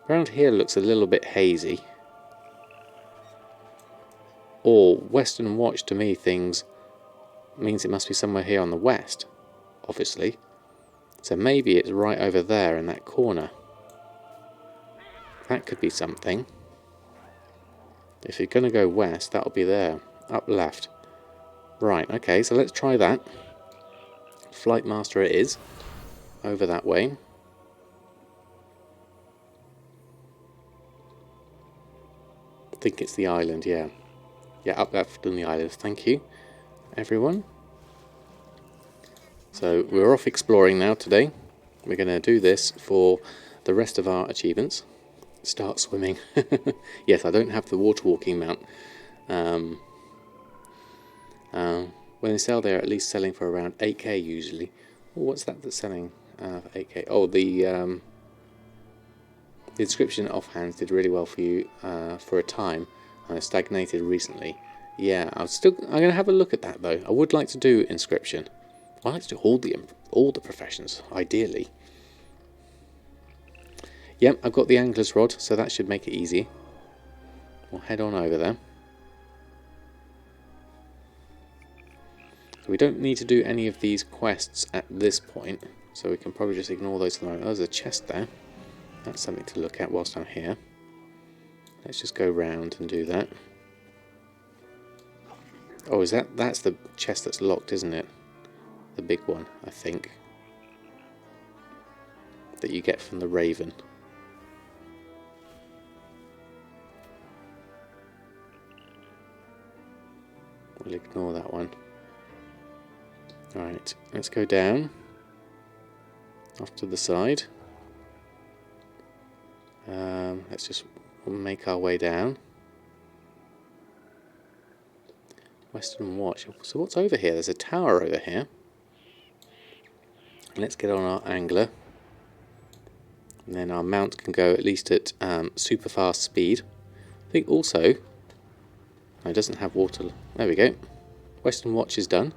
Around here looks a little bit hazy. Or Western Watch to me means it must be somewhere here on the west, obviously. So maybe it's right over there in that corner. That could be something. If you're going to go west, that'll be there. Up left. Right, okay, so let's try that. Flight Master it is. Over that way. I think it's the island, yeah. Yeah, up left on the island. Thank you, everyone. So we're off exploring now today. We're going to do this for the rest of our achievements. Start swimming. Yes, I don't have the water walking mount. When they sell, they're at least selling for around 8k usually. Oh, what's that that's selling for 8k? Oh, the inscription offhand did really well for you for a time. Stagnated recently. Yeah, I'm going to have a look at that though. I would like to do inscription. I like to do all the professions, ideally. Yep, I've got the angler's rod, so that should make it easy. We'll head on over there. So we don't need to do any of these quests at this point, so we can probably just ignore those for the moment. Oh, there's a chest there. That's something to look at whilst I'm here. Let's just go round and do that. Oh, that's the chest that's locked, isn't it? The big one, I think. That you get from the Raven. We'll ignore that one. Alright, let's go down. Off to the side. Let's just make our way down. Western Watch. So what's over here? There's a tower over here. Let's get on our angler. And then our mount can go at least at super fast speed. I think also... it doesn't have water... There we go. Western Watch is done.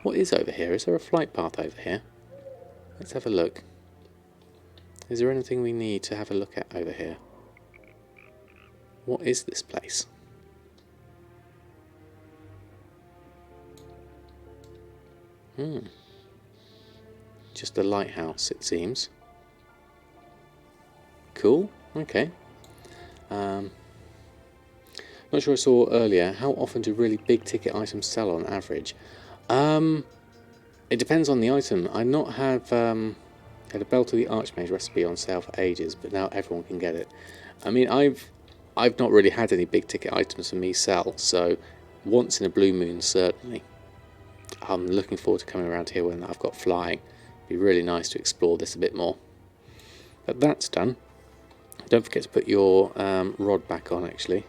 What is over here? Is there a flight path over here? Let's have a look. Is there anything we need to have a look at over here? What is this place? Just a lighthouse, it seems. Cool. Okay. Not sure I saw earlier. How often do really big ticket items sell on average? It depends on the item. I not have had a Belt of the Archmage recipe on sale for ages, but now everyone can get it. I mean, I've not really had any big ticket items for me sell, so once in a blue moon certainly. I'm looking forward to coming around here when I've got flying. It'd be really nice to explore this a bit more. But that's done. Don't forget to put your rod back on, actually.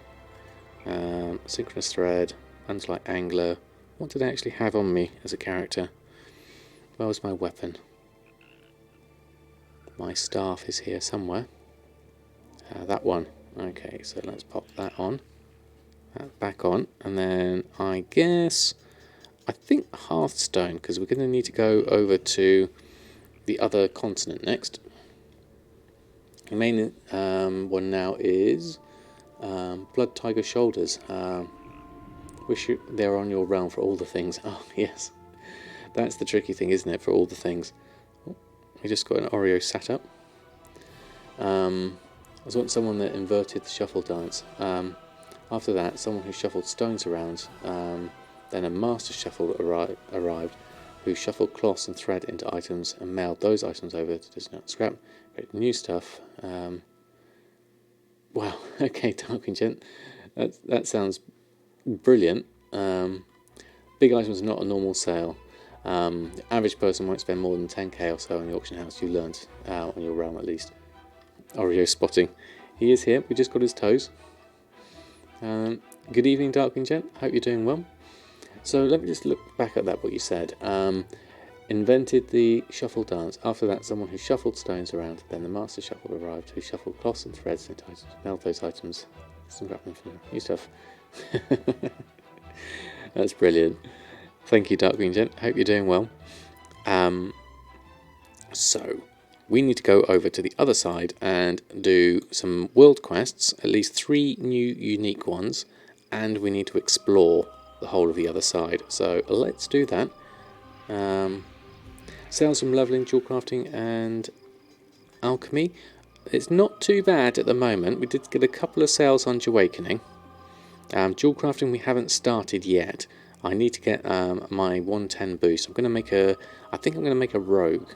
Synchronous thread, Unlight angler. What did I actually have on me as a character? Where was my weapon? My staff is here somewhere. That one. Okay, so let's pop that on. That back on. And then I think Hearthstone, because we're going to need to go over to the other continent next. The main one now is Blood Tiger Shoulders. Wish they're on your realm for all the things. Oh, yes. That's the tricky thing, isn't it, for all the things. Oh, we just got an Oreo sat up. I just want someone that inverted the shuffle dance. After that, someone who shuffled stones around. Then a master shuffle arrived, who shuffled cloths and thread into items and mailed those items over to Discount Scrap. Great new stuff. Wow, okay, Darkwing Gent. That sounds brilliant. Big items are not a normal sale. The average person won't spend more than 10k or so in the auction house. You learned on your realm at least. Oreo spotting. He is here. We just got his toes. Good evening, Darkwing Gent. Hope you're doing well. So let me just look back at that, what you said. Invented the shuffle dance. After that, someone who shuffled stones around. Then the master shuffle arrived, who shuffled cloths and threads into items, mailed those items. Some grappling for new stuff. That's brilliant. Thank you, Darkwing Gent. Hope you're doing well. So we need to go over to the other side and do some world quests, at least 3 new unique ones, and we need to explore the whole of the other side. So let's do that. Sales from leveling, jewel crafting, and alchemy. It's not too bad at the moment. We did get a couple of sales on Awakening. Jewel crafting we haven't started yet. I need to get my 110 boost. I think I'm going to make a rogue.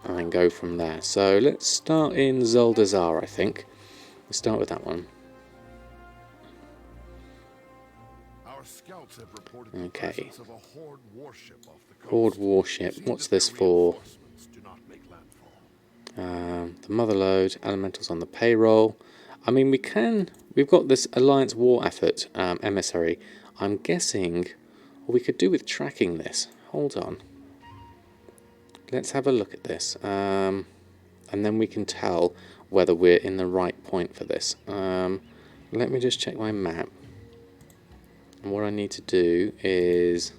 And then go from there. So let's start in Zuldazar, I think. Let's start with that one. Our scouts have reported Okay. the presence of a Horde warship off the coast. Horde warship. What's this for? Do not make landfall. The Motherlode, elementals on the payroll. I mean, we've got this Alliance war effort, Emissary. I'm guessing what we could do with tracking this. Hold on. Let's have a look at this. And then we can tell whether we're in the right point for this. Let me just check my map. And what I need to do is,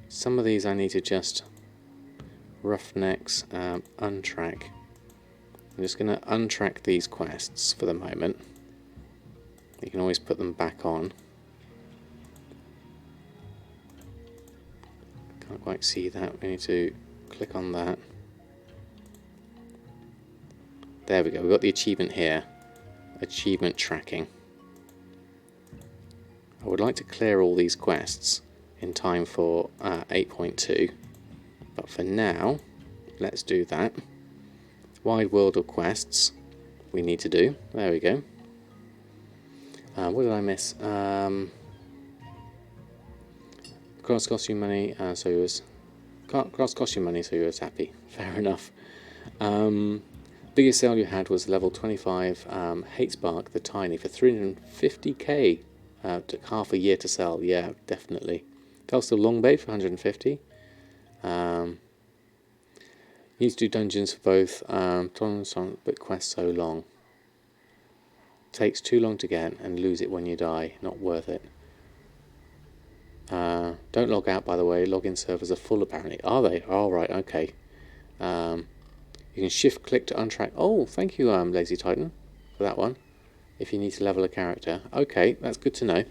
some of these I need to just roughnecks, untrack. I'm just going to untrack these quests for the moment. You can always put them back on. Can't quite see that. We need to click on that. There we go. We've got the achievement here. Achievement tracking. I would like to clear all these quests in time for 8.2. But for now, let's do that. Wide world of quests we need to do. There we go. What did I miss? Cross costume money, so you was cross costume money, so you was happy. Fair enough. Biggest sale you had was level 25 Hatesbark the Tiny for 350k. Took half a year to sell. Yeah, definitely. Felstal Longbait for 150. Need to do dungeons for both. Tolerance on, but quest so long. Takes too long to get and lose it when you die. Not worth it. Don't log out, by the way. Login servers are full apparently. Are they? Oh, right, okay. You can shift click to untrack. Oh, thank you, Lazy Titan, for for that one. If you need to level a character. Okay, that's good to know.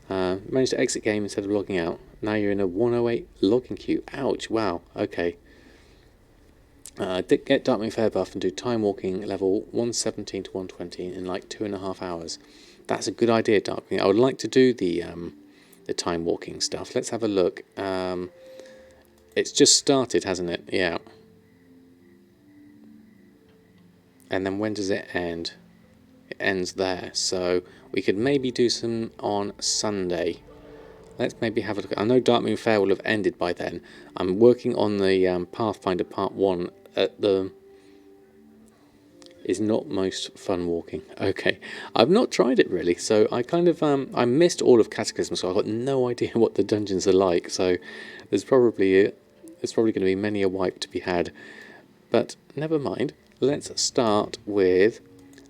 Managed to exit game instead of logging out. Now you're in a 108 logging queue. Ouch, wow, okay. Get Darkmoon Fair buff and do time walking level 117 to 120 in like 2.5 hours. That's a good idea, Darkmoon. I would like to do the time walking stuff. Let's have a look. It's just started, hasn't it? Yeah. And then when does it end? It ends there. So we could maybe do some on Sunday. Let's maybe have a look. I know Darkmoon Fair will have ended by then. I'm working on the Pathfinder Part 1 at the... is not most fun walking. Okay, I've not tried it really, so I kind of I missed all of Cataclysm, so I've got no idea what the dungeons are like. So there's probably going to be many a wipe to be had, but never mind. Let's start with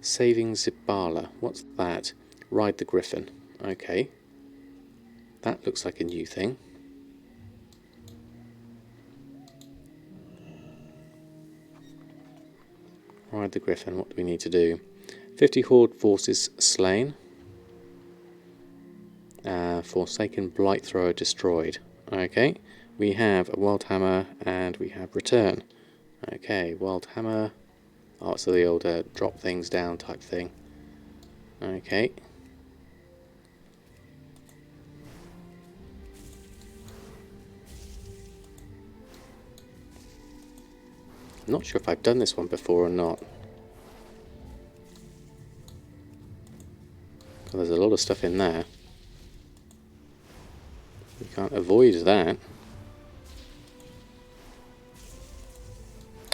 saving Zibala. What's that? Ride the Griffin. Okay, that looks like a new thing. Ride the Griffin, what do we need to do? 50 Horde forces slain. Forsaken Blight Thrower destroyed. Okay, we have a Wild Hammer and we have Return. Okay, Wild Hammer. Oh, so the old drop things down type thing. Okay. I'm not sure if I've done this one before or not. Well, there's a lot of stuff in there. You can't avoid that.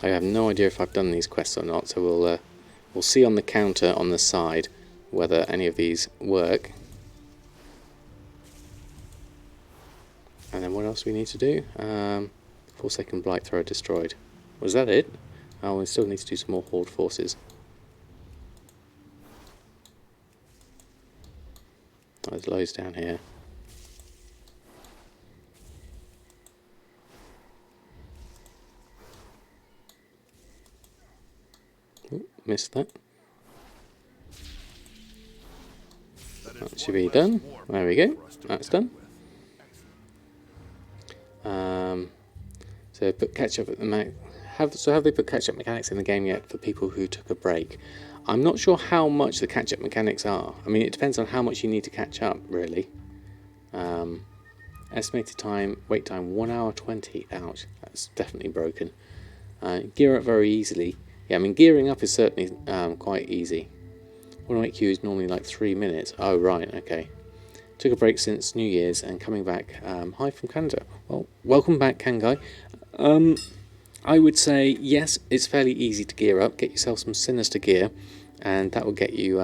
I have no idea if I've done these quests or not, so we'll see on the counter on the side whether any of these work. And then what else we need to do? Forsaken Blight Thrower destroyed. Was that it? Oh, we still need to do some more Horde forces. Oh, there's loads down here. Ooh, missed that. That should be done. There we go. That's done. So put catch-up at the have they put catch-up mechanics in the game yet for people who took a break? I'm not sure how much the catch-up mechanics are. I mean, it depends on how much you need to catch up, really. Estimated time, wait time, 1 hour 20. Ouch, that's definitely broken. Gear up very easily. Yeah, I mean, gearing up is certainly quite easy. 108 queue is normally like 3 minutes. Oh, right, okay. Took a break since New Year's and coming back. Hi from Canada. Well, welcome back, Kangai. I would say, yes, it's fairly easy to gear up. Get yourself some Sinister gear, and that will get you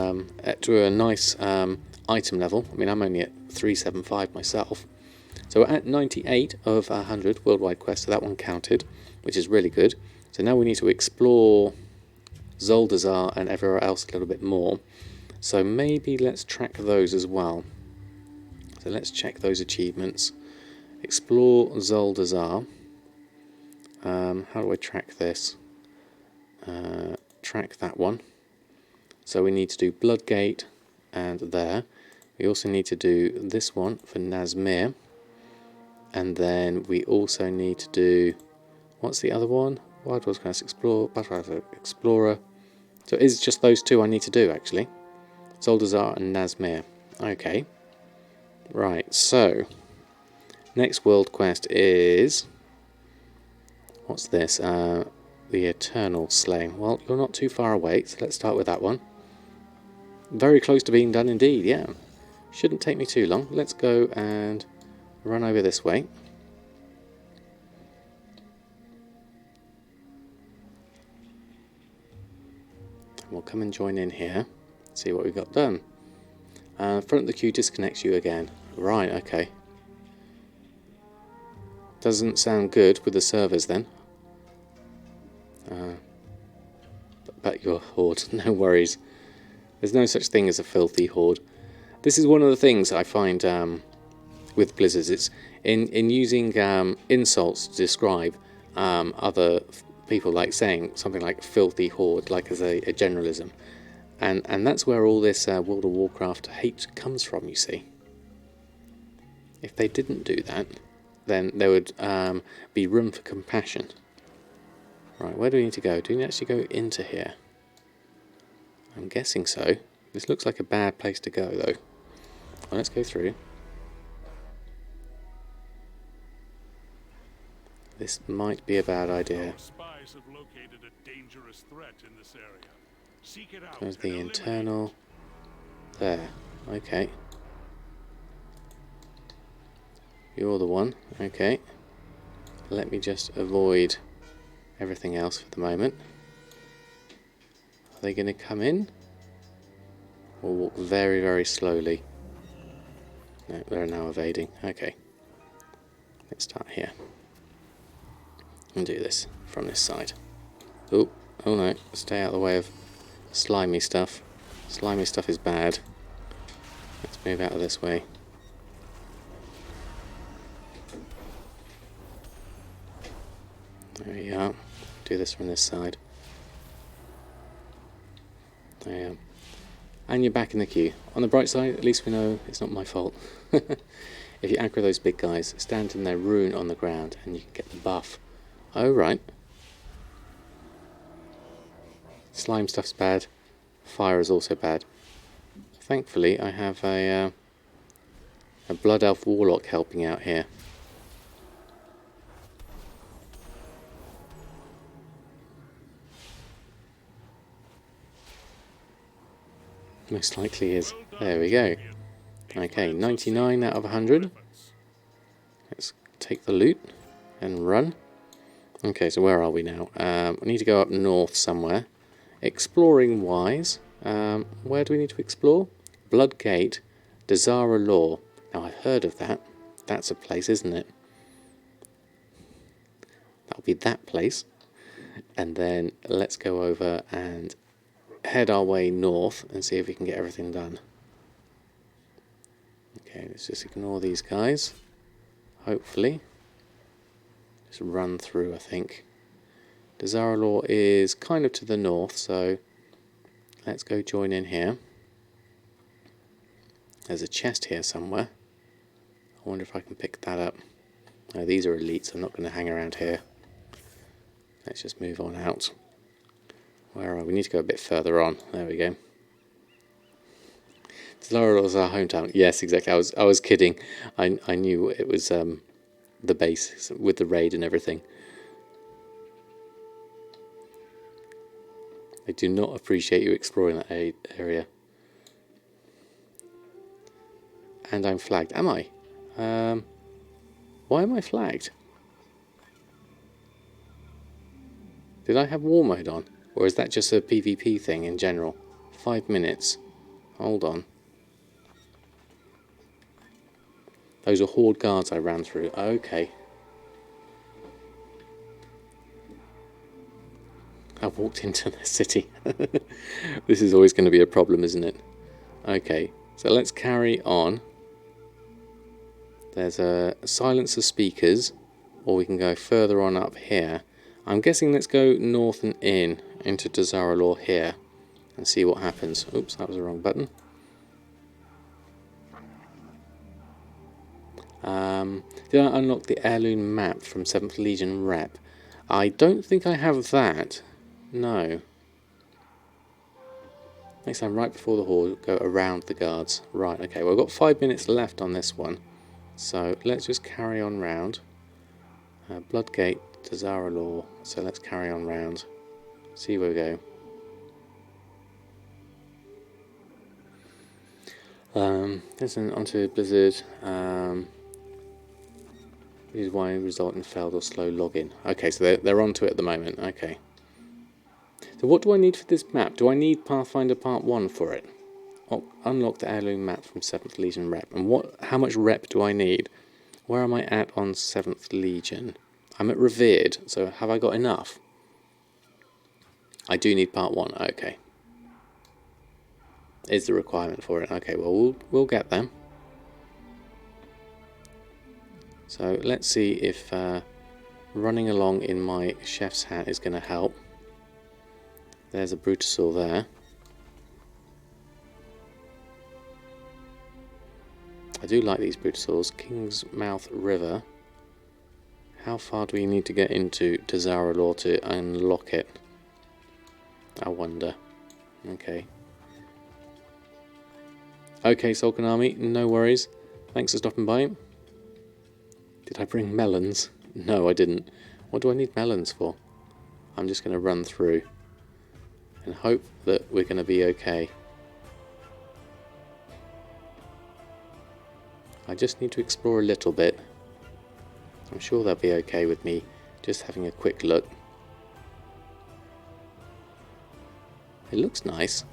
to a nice item level. I mean, I'm only at 375 myself. So we're at 98 of 100 worldwide quests, so that one counted, which is really good. So now we need to explore Zuldazar and everywhere else a little bit more. So maybe let's track those as well. So let's check those achievements. Explore Zuldazar. How do I track this? Track that one. So we need to do Bloodgate and there. We also need to do this one for Nazmir. And then we also need to do... what's the other one? Wild Wars Class Explorer, Battle Explorer. So it is just those two I need to do, actually. Zuldazar and Nazmir. Okay. Right, so... next world quest is... what's this? The Eternal Slaying. Well, you're not too far away, so let's start with that one. Very close to being done indeed, yeah. Shouldn't take me too long. Let's go and run over this way. We'll come and join in here. See what we've got done. Front of the queue disconnects you again. Right, okay. Doesn't sound good with the servers then. But you're a horde, no worries. There's no such thing as a filthy horde. This is one of the things I find with Blizzards. It's in using insults to describe other people, like saying something like filthy horde, like as a generalism. And that's where all this World of Warcraft hate comes from, you see. If they didn't do that, then there would be room for compassion. Right, where do we need to go? Do we actually go into here? I'm guessing so. This looks like a bad place to go, though. Well, let's go through. This might be a bad idea. Our spies have located a dangerous threat in this area. Seek it out. There's the and eliminate internal. There. Okay. You're the one. Okay. Let me just avoid everything else for the moment. Are they going to come in? Or walk very, very slowly? No, they're now evading. Okay. Let's start here. And do this from this side. Oh no. Stay out of the way of slimy stuff. Slimy stuff is bad. Let's move out of this way. There we are. Do this from this side. There you are. And you're back in the queue. On the bright side, at least we know it's not my fault. If you aggro those big guys, stand in their rune on the ground and you can get the buff. Oh, right. Slime stuff's bad. Fire is also bad. Thankfully, I have a Blood Elf Warlock helping out here. Most likely is. There we go. Okay, 99 out of 100. Let's take the loot and run. Okay, so where are we now? We need to go up north somewhere. Exploring wise, where do we need to explore? Bloodgate, Desara Law. Now I've heard of that. That's a place, isn't it? That'll be that place. And then let's go over and head our way north and see if we can get everything done. Okay, let's just ignore these guys. Hopefully. Just run through, I think. Desara Law is kind of to the north, so let's go join in here. There's a chest here somewhere. I wonder if I can pick that up. No, these are elites, I'm not going to hang around here. Let's just move on out. Where are we? We need to go a bit further on. There we go. Desara Law is our hometown. Yes, exactly. I was kidding. I knew it was the base with the raid and everything. I do not appreciate you exploring that area. And I'm flagged. Am I? Why am I flagged? Did I have war mode on? Or is that just a PvP thing in general? 5 minutes. Hold on. Those are horde guards I ran through. Okay. I've walked into the city. This is always going to be a problem, isn't it? Okay, so let's carry on. There's a silence of speakers, or we can go further on up here. I'm guessing let's go north and into Desara Law here and see what happens. Oops, that was the wrong button. Did I unlock the heirloom map from 7th Legion Rep? I don't think I have that. No. Next time, right before the horde, go around the guards. Right, okay, well, we've got 5 minutes left on this one. So let's just carry on round. Bloodgate, Desara Law. So let's carry on round. See where we go. This is onto Blizzard. This is why result in failed or slow login. Okay, so they're onto it at the moment. Okay. So what do I need for this map? Do I need Pathfinder Part 1 for it? Oh, unlock the heirloom map from 7th Legion Rep. And how much rep do I need? Where am I at on 7th Legion? I'm at Revered, so have I got enough? I do need Part 1, okay. Is the requirement for it? Okay, well, we'll get them. So let's see if running along in my chef's hat is going to help. There's a Brutosaur there. I do like these Brutosaurs. King's Mouth River. How far do we need to get into to Zaralor to unlock it? I wonder. Okay. Okay, Solkanami, no worries. Thanks for stopping by. Did I bring melons? No, I didn't. What do I need melons for? I'm just going to run through and hope that we're going to be okay. I just need to explore a little bit. I'm sure they'll be okay with me just having a quick look. It looks nice.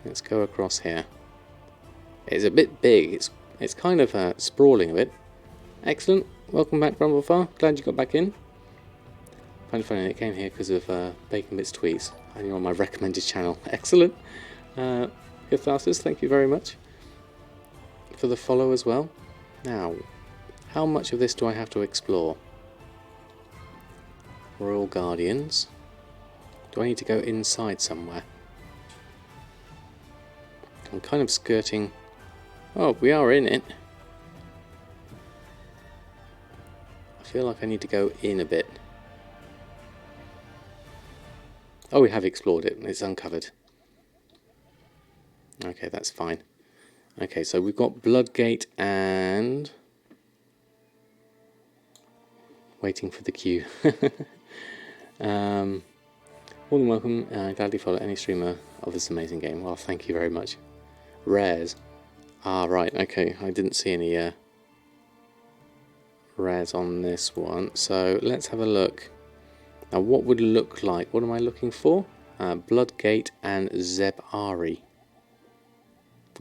Let's go across here. It's a bit big. It's kind of sprawling a bit. Excellent. Welcome back, Brumblefar. Glad you got back in. Kind of funny, it came here because of Bacon Bits tweets, and you're on my recommended channel. Excellent. Hiphthasis, thank you very much for the follow as well. Now, how much of this do I have to explore? Royal Guardians. Do I need to go inside somewhere? I'm kind of skirting... Oh, we are in it. I feel like I need to go in a bit. Oh, we have explored it. It's uncovered. Okay, that's fine. Okay, so we've got Bloodgate and... Waiting for the queue. More than welcome. Gladly follow any streamer of this amazing game. Well, thank you very much. Rares. Ah, right, okay. I didn't see any rares on this one. So let's have a look. Now, what would it look like? What am I looking for? Bloodgate and Zeb-Ari.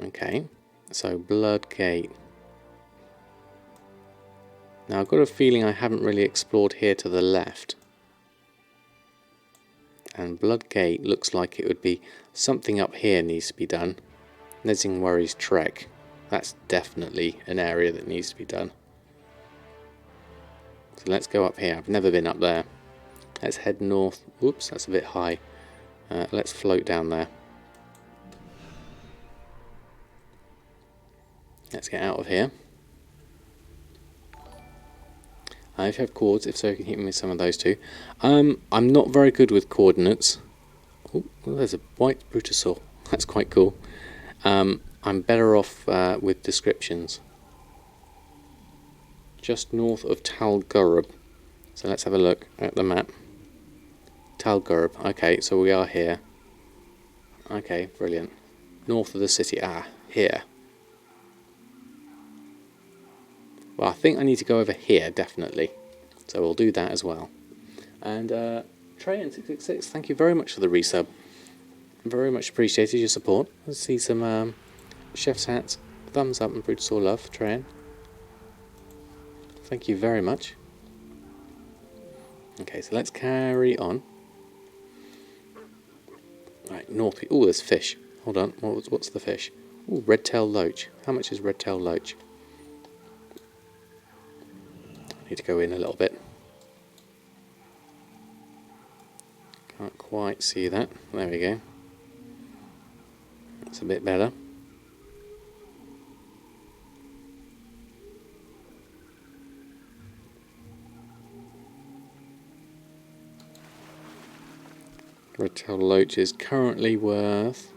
Okay, so Bloodgate. Now, I've got a feeling I haven't really explored here to the left. And Bloodgate looks like it would be something up here needs to be done. Nezingwari's Trek. That's definitely an area that needs to be done. So let's go up here. I've never been up there. Let's head north. Whoops, that's a bit high. Let's float down there. Let's get out of here. If you have chords, if so, you can hit me with some of those too. I'm not very good with coordinates. Oh, there's a white Brutosaur. That's quite cool. I'm better off with descriptions. Just north of Tal Ghurub. So let's have a look at the map. Tal Ghurub. Okay, so we are here. Okay, brilliant. North of the city. Ah, here. Well, I think I need to go over here, definitely. So we'll do that as well. And Trayan666, thank you very much for the resub. Very much appreciated your support. Let's see some chef's hats. Thumbs up and Brutosaur love, Trayan. Thank you very much. Okay, so let's carry on. Right, north. Oh, there's fish. Hold on, what's the fish? Oh, red-tailed loach. How much is red-tailed loach? Need to go in a little bit. Can't quite see that. There we go. That's a bit better. Red-tailed loach is currently worth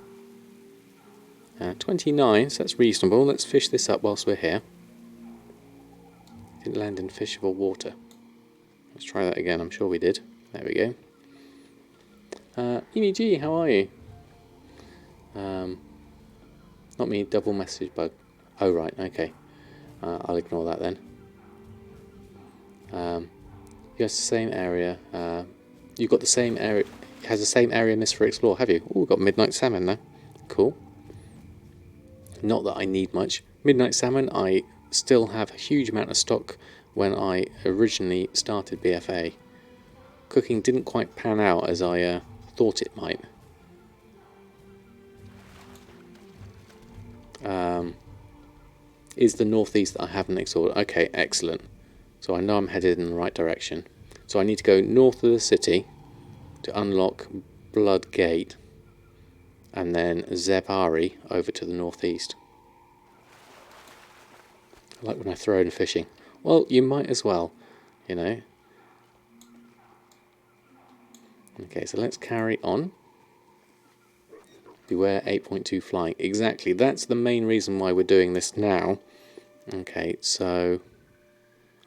29, so that's reasonable. Let's fish this up whilst we're here. Didn't land in fishable water. Let's try that again. I'm sure we did. There we go. EMG, how are you? Not me, double message bug. Oh, right, okay. I'll ignore that then. You have the same area. You've got the same area. It has the same area missed for explore, have you? Oh, we've got midnight salmon now. Cool. Not that I need much. Midnight salmon, I still have a huge amount of stock when I originally started BfA. Cooking didn't quite pan out as I thought it might. Is the northeast that I haven't explored. Okay, excellent. So I know I'm headed in the right direction. So I need to go north of the city to unlock Bloodgate. and then Zebari over to the northeast. I like when I throw in fishing. Well, you might as well, you know. Okay, so let's carry on. Beware 8.2 flying. Exactly, that's the main reason why we're doing this now. Okay, so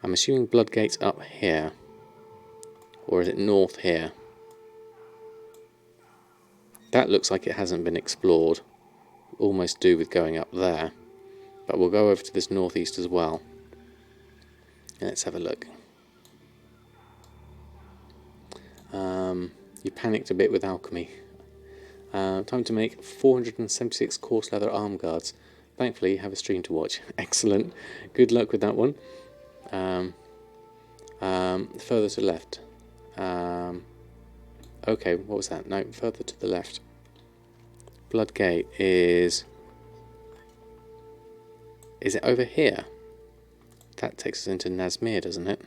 I'm assuming Bloodgate's up here. Or is it north here? That looks like it hasn't been explored. Almost do with going up there. But we'll go over to this northeast as well. Let's have a look. You panicked a bit with alchemy. Time to make 476 coarse leather arm guards. Thankfully, you have a stream to watch. Excellent. Good luck with that one. Further to the left. Okay, what was that? No, further to the left. Bloodgate is... Is it over here? That takes us into Nazmir, doesn't it?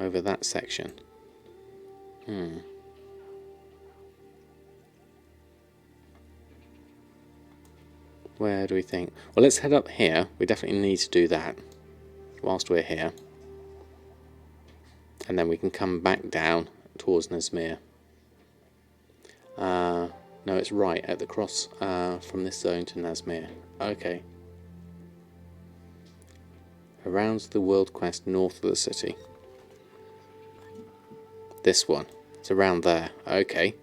Over that section. Where do we think? Well, let's head up here. We definitely need to do that whilst we're here. And then we can come back down towards Nazmir. No, it's right at the cross from this zone to Nazmir. Okay. Around the world quest north of the city. This one. It's around there. Okay.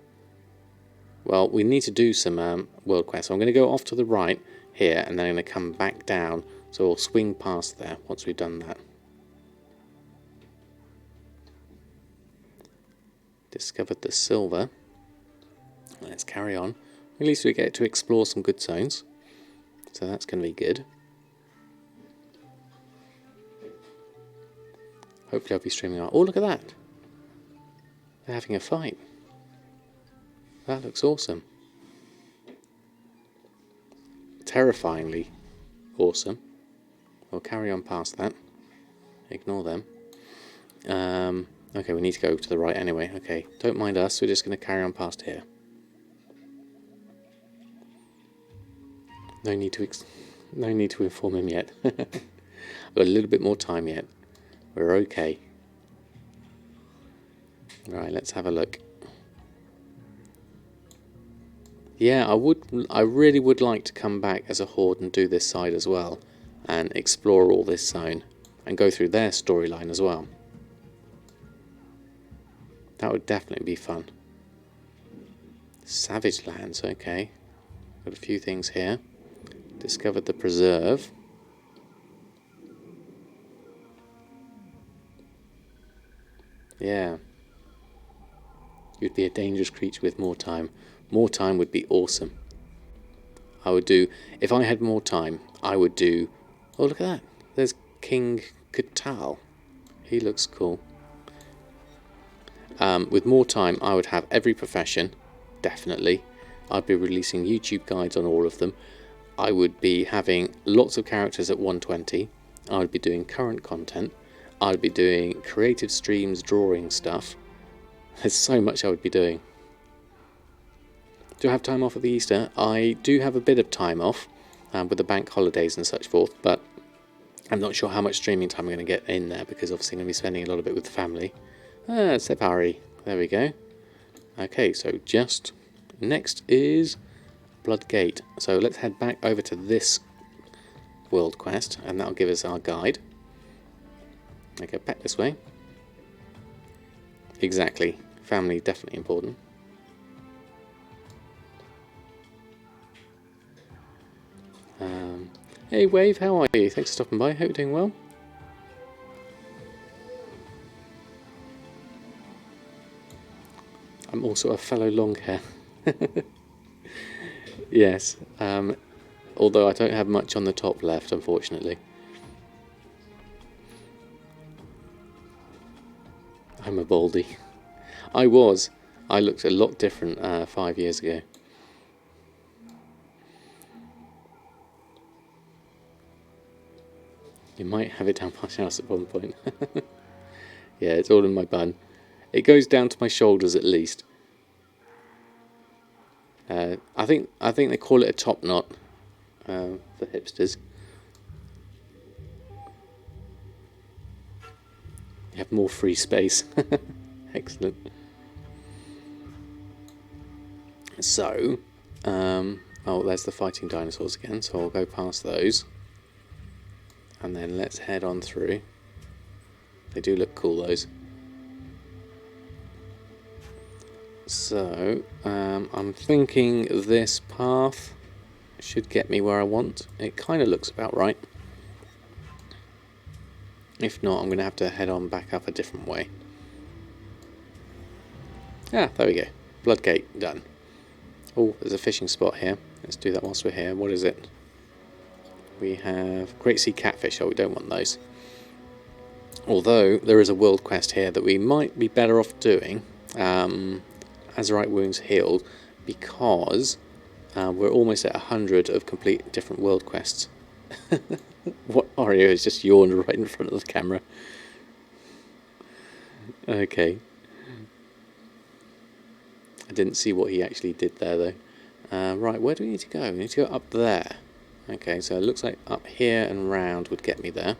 Well, we need to do some world quests. So I'm going to go off to the right here, and then I'm going to come back down. So we'll swing past there once we've done that. Discovered the silver. Let's carry on. At least we get to explore some good zones. So that's going to be good. Hopefully I'll be streaming out. Oh, look at that. They're having a fight. That looks awesome. Terrifyingly awesome. We'll carry on past that. Ignore them. Okay, we need to go to the right anyway. Okay, don't mind us. We're just going to carry on past here. No need to inform him yet. I've got a little bit more time yet. We're okay. Right, let's have a look. Yeah, I really would like to come back as a horde and do this side as well, and explore all this zone and go through their storyline as well. That would definitely be fun. Savage lands, okay. Got a few things here. Discovered the preserve. Yeah. You'd be a dangerous creature with more time. More time would be awesome. I would do... If I had more time, I would do... Oh, look at that. There's King Katal. He looks cool. With more time, I would have every profession. Definitely. I'd be releasing YouTube guides on all of them. I would be having lots of characters at 120. I would be doing current content. I'd be doing creative streams, drawing stuff. There's so much I would be doing. Do I have time off at the Easter? I do have a bit of time off with the bank holidays and such forth, but I'm not sure how much streaming time I'm going to get in there because obviously I'm going to be spending a lot of it with the family. Separi. There we go. Okay, so just next is Bloodgate. So let's head back over to this world quest, and that'll give us our guide. Okay, back this way. Exactly. Family definitely important. Hey Wave, how are you? Thanks for stopping by. Hope you're doing well. I'm also a fellow long hair. Yes. Although I don't have much on the top left, unfortunately. I'm a baldy. I was. I looked a lot different 5 years ago. You might have it down my house at one point. Yeah, it's all in my bun. It goes down to my shoulders at least. I think they call it a top knot for hipsters. You have more free space. Excellent. So, oh, there's the fighting dinosaurs again, so I'll go past those. And then let's head on through. They do look cool, those. So, I'm thinking this path should get me where I want. It kind of looks about right. If not, I'm going to have to head on back up a different way. Ah, there we go. Bloodgate, done. Oh, there's a fishing spot here. Let's do that whilst we're here. What is it? We have Great Sea Catfish. Oh, we don't want those. Although, there is a world quest here that we might be better off doing. Azerite Wounds Healed. Because we're almost at 100 of complete different world quests. What Ario has just yawned right in front of the camera. Okay. I didn't see what he actually did there though. Right, where do we need to go? We need to go up there. Okay, so it looks like up here and round would get me there.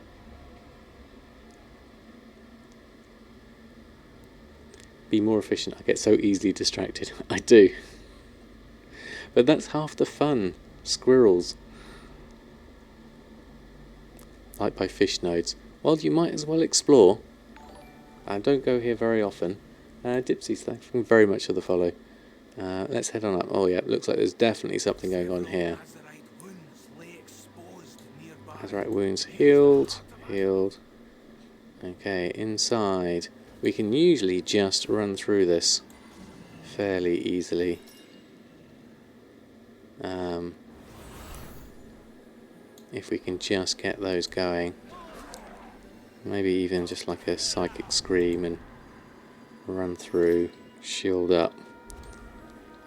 Be more efficient. I get so easily distracted. I do. But that's half the fun. Squirrels. Like by fish nodes. Well, you might as well explore. Don't go here very often. Dipsy, thank you very much for the follow. Let's head on up. Oh yeah, looks like there's definitely something going on here. Azerite Wounds healed. Healed. Okay, inside. We can usually just run through this fairly easily. If we can just get those going. Maybe even just like a psychic scream and run through, shield up,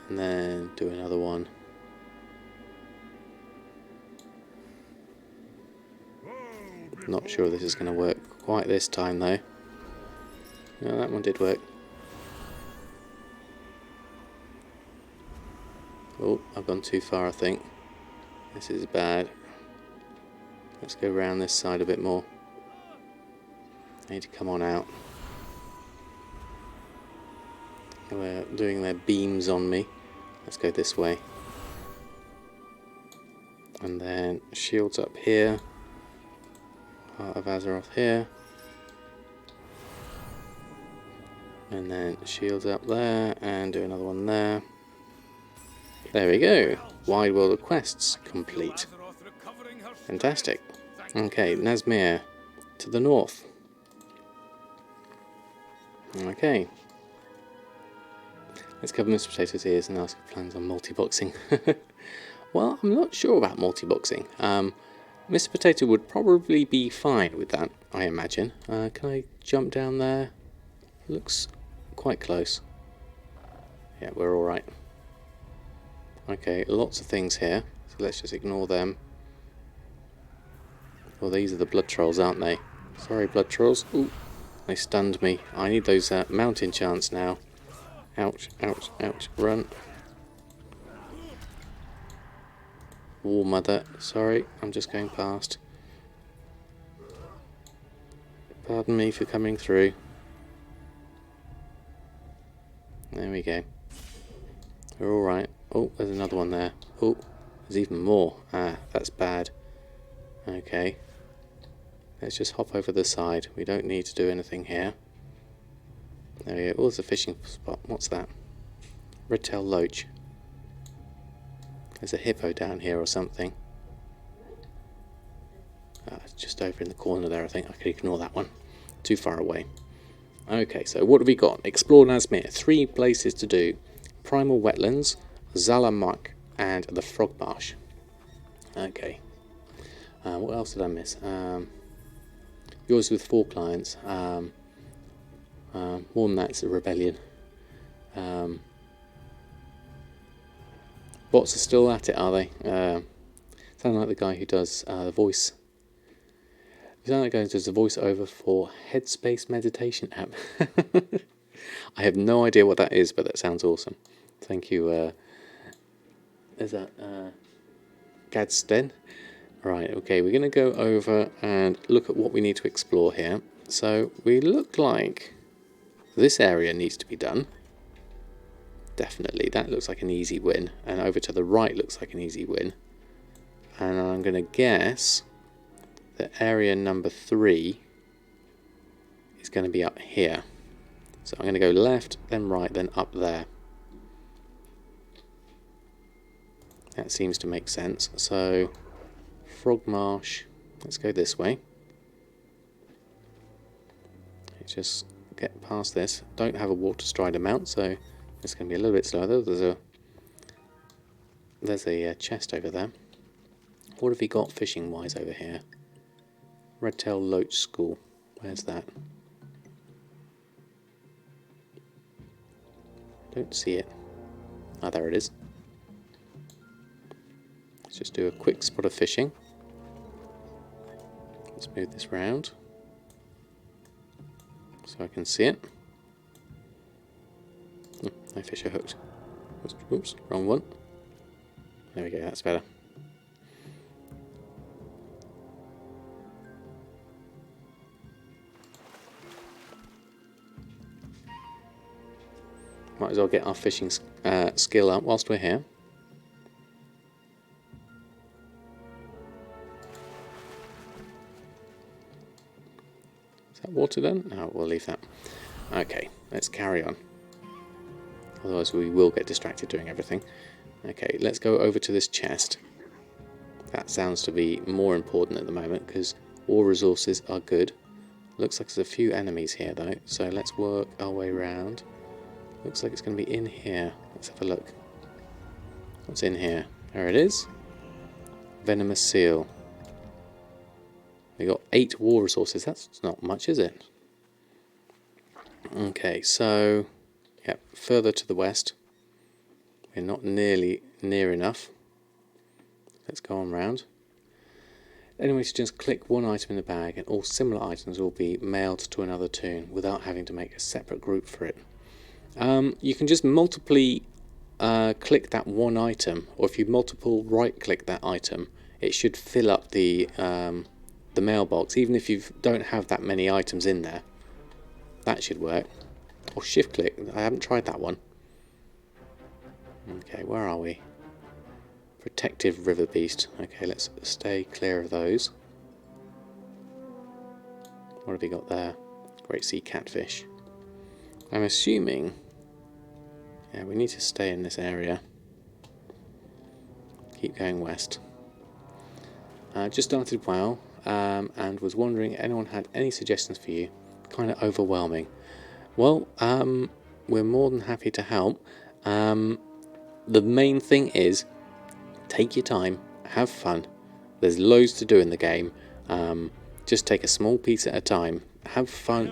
and then do another one. Not sure this is going to work quite this time though. No, that one did work. Oh, I've gone too far I think. This is bad. Let's go around this side a bit more. I need to come on out. They're doing their beams on me. Let's go this way. And then shields up here. Heart of Azeroth here. And then shields up there, and do another one there. There we go. Wide World of Quests complete. Fantastic. Okay, Nazmir to the north. Okay. Let's cover Mr. Potato's ears and ask if plans on multi-boxing. Well, I'm not sure about multi-boxing. Mr. Potato would probably be fine with that, I imagine. Can I jump down there? Looks quite close. Yeah, we're alright. Okay, lots of things here, so let's just ignore them. Well, these are the blood trolls, aren't they? Sorry, blood trolls. Ooh, they stunned me. I need those mountain chants now. Ouch, ouch, ouch. Run. War mother. Sorry, I'm just going past. Pardon me for coming through. There we go. We're alright. Oh, there's another one there. Oh, there's even more. Ah, that's bad. Okay. Let's just hop over the side. We don't need to do anything here. There we go. Oh, there's a fishing spot. What's that? Red-tailed loach. There's a hippo down here or something. It's just over in the corner there, I think. I can ignore that one. Too far away. Okay, so what have we got? Explore Nazmir. 3 places to do. Primal Wetlands, Zalamak, and the Frog Marsh. Okay. What else did I miss? Yours with 4 clients. More than that, it's a rebellion. Bots are still at it, are they? Sound like the guy who does the voice. You sound like the guy who does the voiceover for Headspace meditation app. I have no idea what that is, but that sounds awesome. Thank you, Is that Gadsden? Right, okay, we're going to go over and look at what we need to explore here. So we look like this area needs to be done. Definitely, that looks like an easy win. And over to the right looks like an easy win. And I'm going to guess that area number 3 is going to be up here. So I'm going to go left, then right, then up there. That seems to make sense. So, Frog Marsh, let's go this way. Let's just get past this. Don't have a water strider mount, so it's going to be a little bit slower. There's a chest over there. What have we got fishing wise over here? Redtail Loach School. Where's that? Don't see it. Ah, there it is. Let's just do a quick spot of fishing. Let's move this round so I can see it. Oh, my fish are hooked. Oops, wrong one. There we go, that's better. Might as well get our fishing skill up whilst we're here. Is that water done? No, we'll leave that. Okay, let's carry on. Otherwise we will get distracted doing everything. Okay, let's go over to this chest. That sounds to be more important at the moment because all resources are good. Looks like there's a few enemies here though, so let's work our way around. Looks like it's going to be in here. Let's have a look. What's in here? There it is. Venomous seal. We got 8 war resources. That's not much, is it? Okay, so yeah, further to the west. We're not nearly near enough. Let's go on round. Anyway, to just click one item in the bag and all similar items will be mailed to another toon without having to make a separate group for it. You can just multiply click that one item, or if you multiple right click that item, it should fill up the mailbox, even if you don't have that many items in there. That should work. Or shift click, I haven't tried that one. Okay, where are we? Protective river beast. Okay, let's stay clear of those. What have we got there? Great sea catfish. I'm assuming, yeah, we need to stay in this area. Keep going west. Just started WoW and was wondering if anyone had any suggestions for you. Kind of overwhelming. Well, we're more than happy to help. The main thing is take your time, have fun. There's loads to do in the game. Just take a small piece at a time. Have fun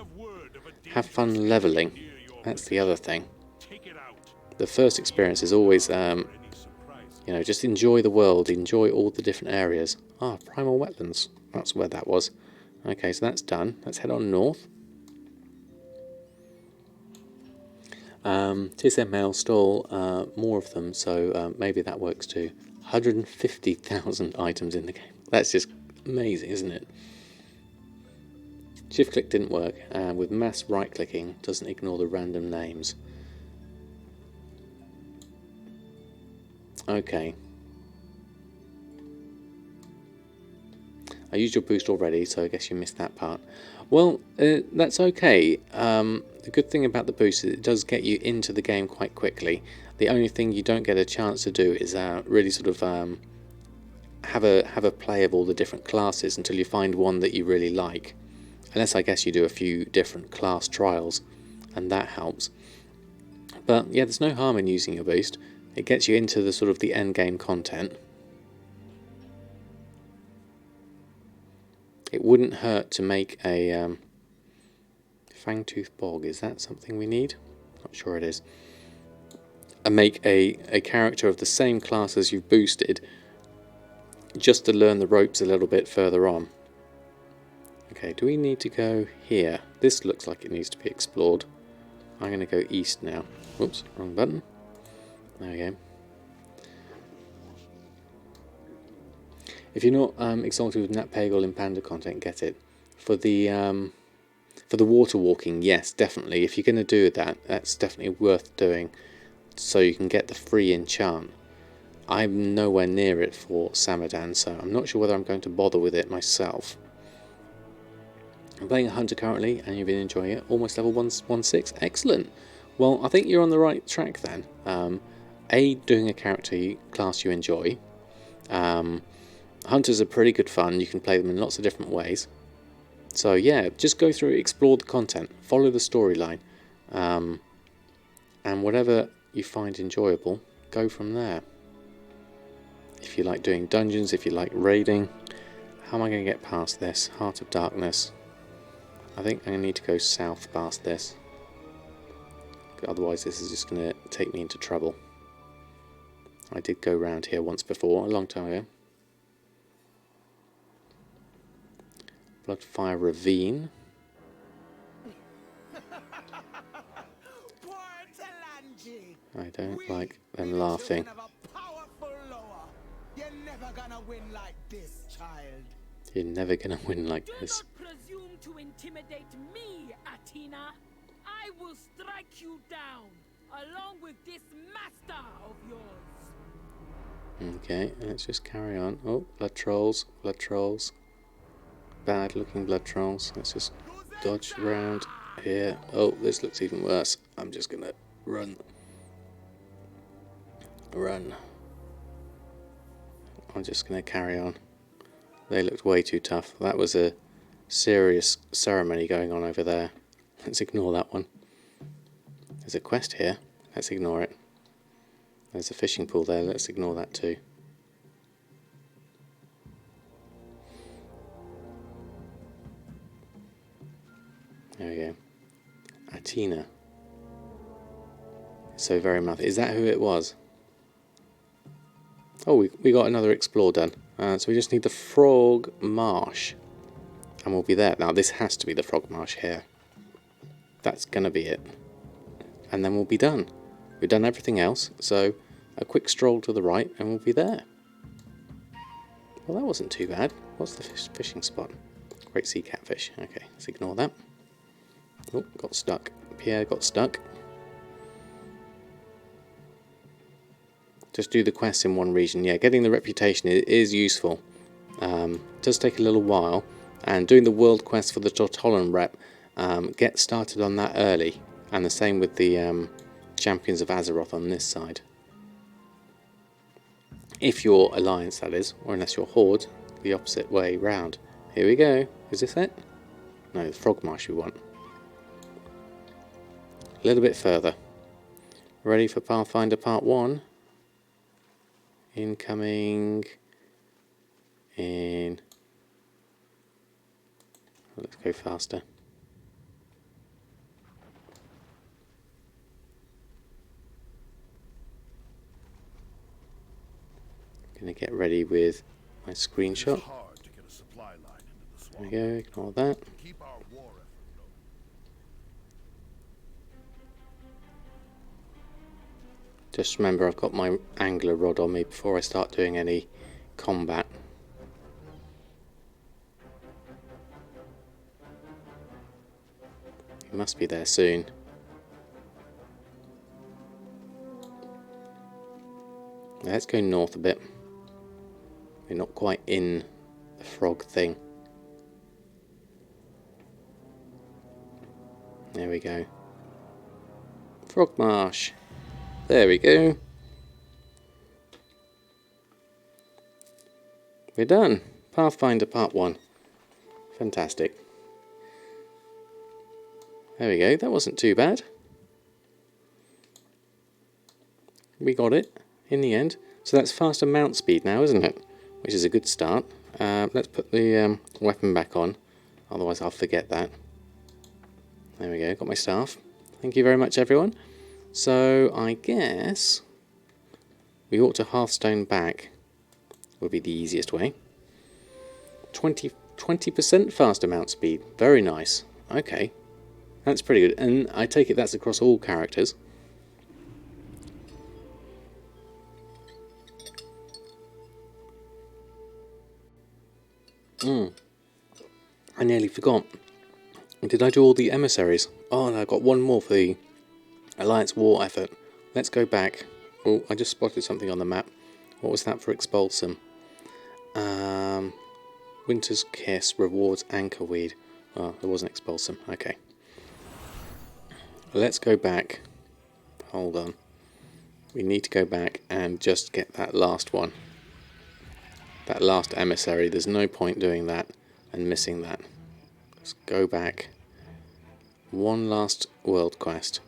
leveling. That's the other thing. The first experience is always, you know, just enjoy the world, enjoy all the different areas. Ah, primal wetlands. That's where that was. Okay, so that's done. Let's head on north. TSM Mail stole more of them, so maybe that works too. 150,000 items in the game. That's just amazing, isn't it? Shift click didn't work, and with mass right clicking doesn't ignore the random names. Okay. I used your boost already, so I guess you missed that part. Well, that's okay. The good thing about the boost is it does get you into the game quite quickly. The only thing you don't get a chance to do is really sort of have a play of all the different classes until you find one that you really like. Unless I guess you do a few different class trials, and that helps. But yeah, there's no harm in using your boost. It gets you into the sort of the end game content. It wouldn't hurt to make a Fangtooth Bog. Is that something we need? Not sure it is. And make a character of the same class as you've boosted, just to learn the ropes a little bit further on. Okay, do we need to go here? This looks like it needs to be explored. I'm going to go east now. Whoops, wrong button. There we go. If you're not exalted with Nat Pagel in Panda content, get it. For the water walking, yes, definitely. If you're going to do that, that's definitely worth doing, so you can get the free enchant. I'm nowhere near it for Samadan, so I'm not sure whether I'm going to bother with it myself. I'm playing a hunter currently, and you've been enjoying it. Almost level 116. Excellent. Well, I think you're on the right track then. Doing a character class you enjoy. Hunters are pretty good fun. You can play them in lots of different ways. So yeah, just go through, explore the content, follow the storyline, and whatever you find enjoyable, go from there. If you like doing dungeons, if you like raiding, how am I going to get past this? Heart of Darkness. I think I'm going to need to go south past this. Otherwise this is just going to take me into trouble. I did go round here once before, a long time ago. Bloodfire Ravine. I don't like them laughing. You're never gonna win like this, child. You're never gonna win like this. Do not presume to intimidate me, Athena. I will strike you down, along with this master of yours. Okay, let's just carry on. Oh, blood trolls, blood trolls. Bad looking blood trolls. Let's just dodge around here. Oh, this looks even worse. I'm just gonna run. Run. I'm just gonna carry on. They looked way too tough. That was a serious ceremony going on over there. Let's ignore that one. There's a quest here. Let's ignore it. There's a fishing pool there. Let's ignore that too. There we go. Athena. So very much. Is that who it was? Oh, we got another explore done. So we just need the Frog Marsh. And we'll be there. Now this has to be the Frog Marsh here. That's going to be it. And then we'll be done. We've done everything else. So a quick stroll to the right and we'll be there. Well, that wasn't too bad. What's the fishing spot? Great sea catfish. Okay, let's ignore that. Oh, got stuck. Pierre got stuck. Just do the quests in one region. Yeah, getting the reputation is useful. Does take a little while. And doing the world quest for the Tortollan rep, get started on that early. And the same with the Champions of Azeroth on this side. If you're Alliance, that is. Or unless you're Horde, the opposite way round. Here we go. Is this it? No, the Frog Marsh we want. A little bit further. Ready for Pathfinder Part 1? Incoming in... Let's go faster. Gonna get ready with my screenshot. There we go, ignore that. Just remember I've got my angler rod on me before I start doing any combat. It must be there soon. Let's go north a bit. We're not quite in the frog thing. There we go. Frog Marsh. There we go. We're done. Pathfinder Part 1. Fantastic. There we go. That wasn't too bad. We got it in the end. So that's faster mount speed now, isn't it? Which is a good start. Let's put the weapon back on. Otherwise I'll forget that. There we go. Got my staff. Thank you very much, everyone. So I guess we ought to Hearthstone back. Would be the easiest way. 20% faster mount speed. Very nice. Okay. That's pretty good. And I take it that's across all characters. I nearly forgot. Did I do all the emissaries? Oh no, I got one more for the Alliance war effort. Let's go back. Oh, I just spotted something on the map. What was that for Expulsum? Winter's Kiss rewards Anchorweed. Oh, it wasn't Expulsum. Okay. Let's go back. Hold on. We need to go back and just get that last one. That last emissary. There's no point doing that and missing that. Let's go back. One last world quest.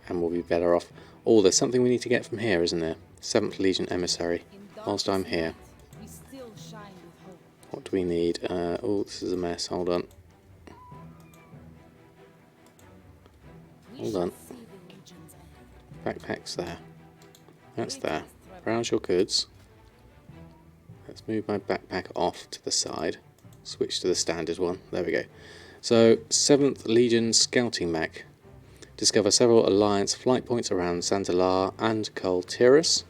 And we'll be better off. Oh, there's something we need to get from here, isn't there? 7th Legion Emissary. Whilst I'm here. What do we need? Oh, this is a mess. Hold on. Hold on. Backpack's there. That's there. Browse your goods. Let's move my backpack off to the side. Switch to the standard one. There we go. So, 7th Legion Scouting Mech. Discover several Alliance flight points around Zanzilar and Kultiris.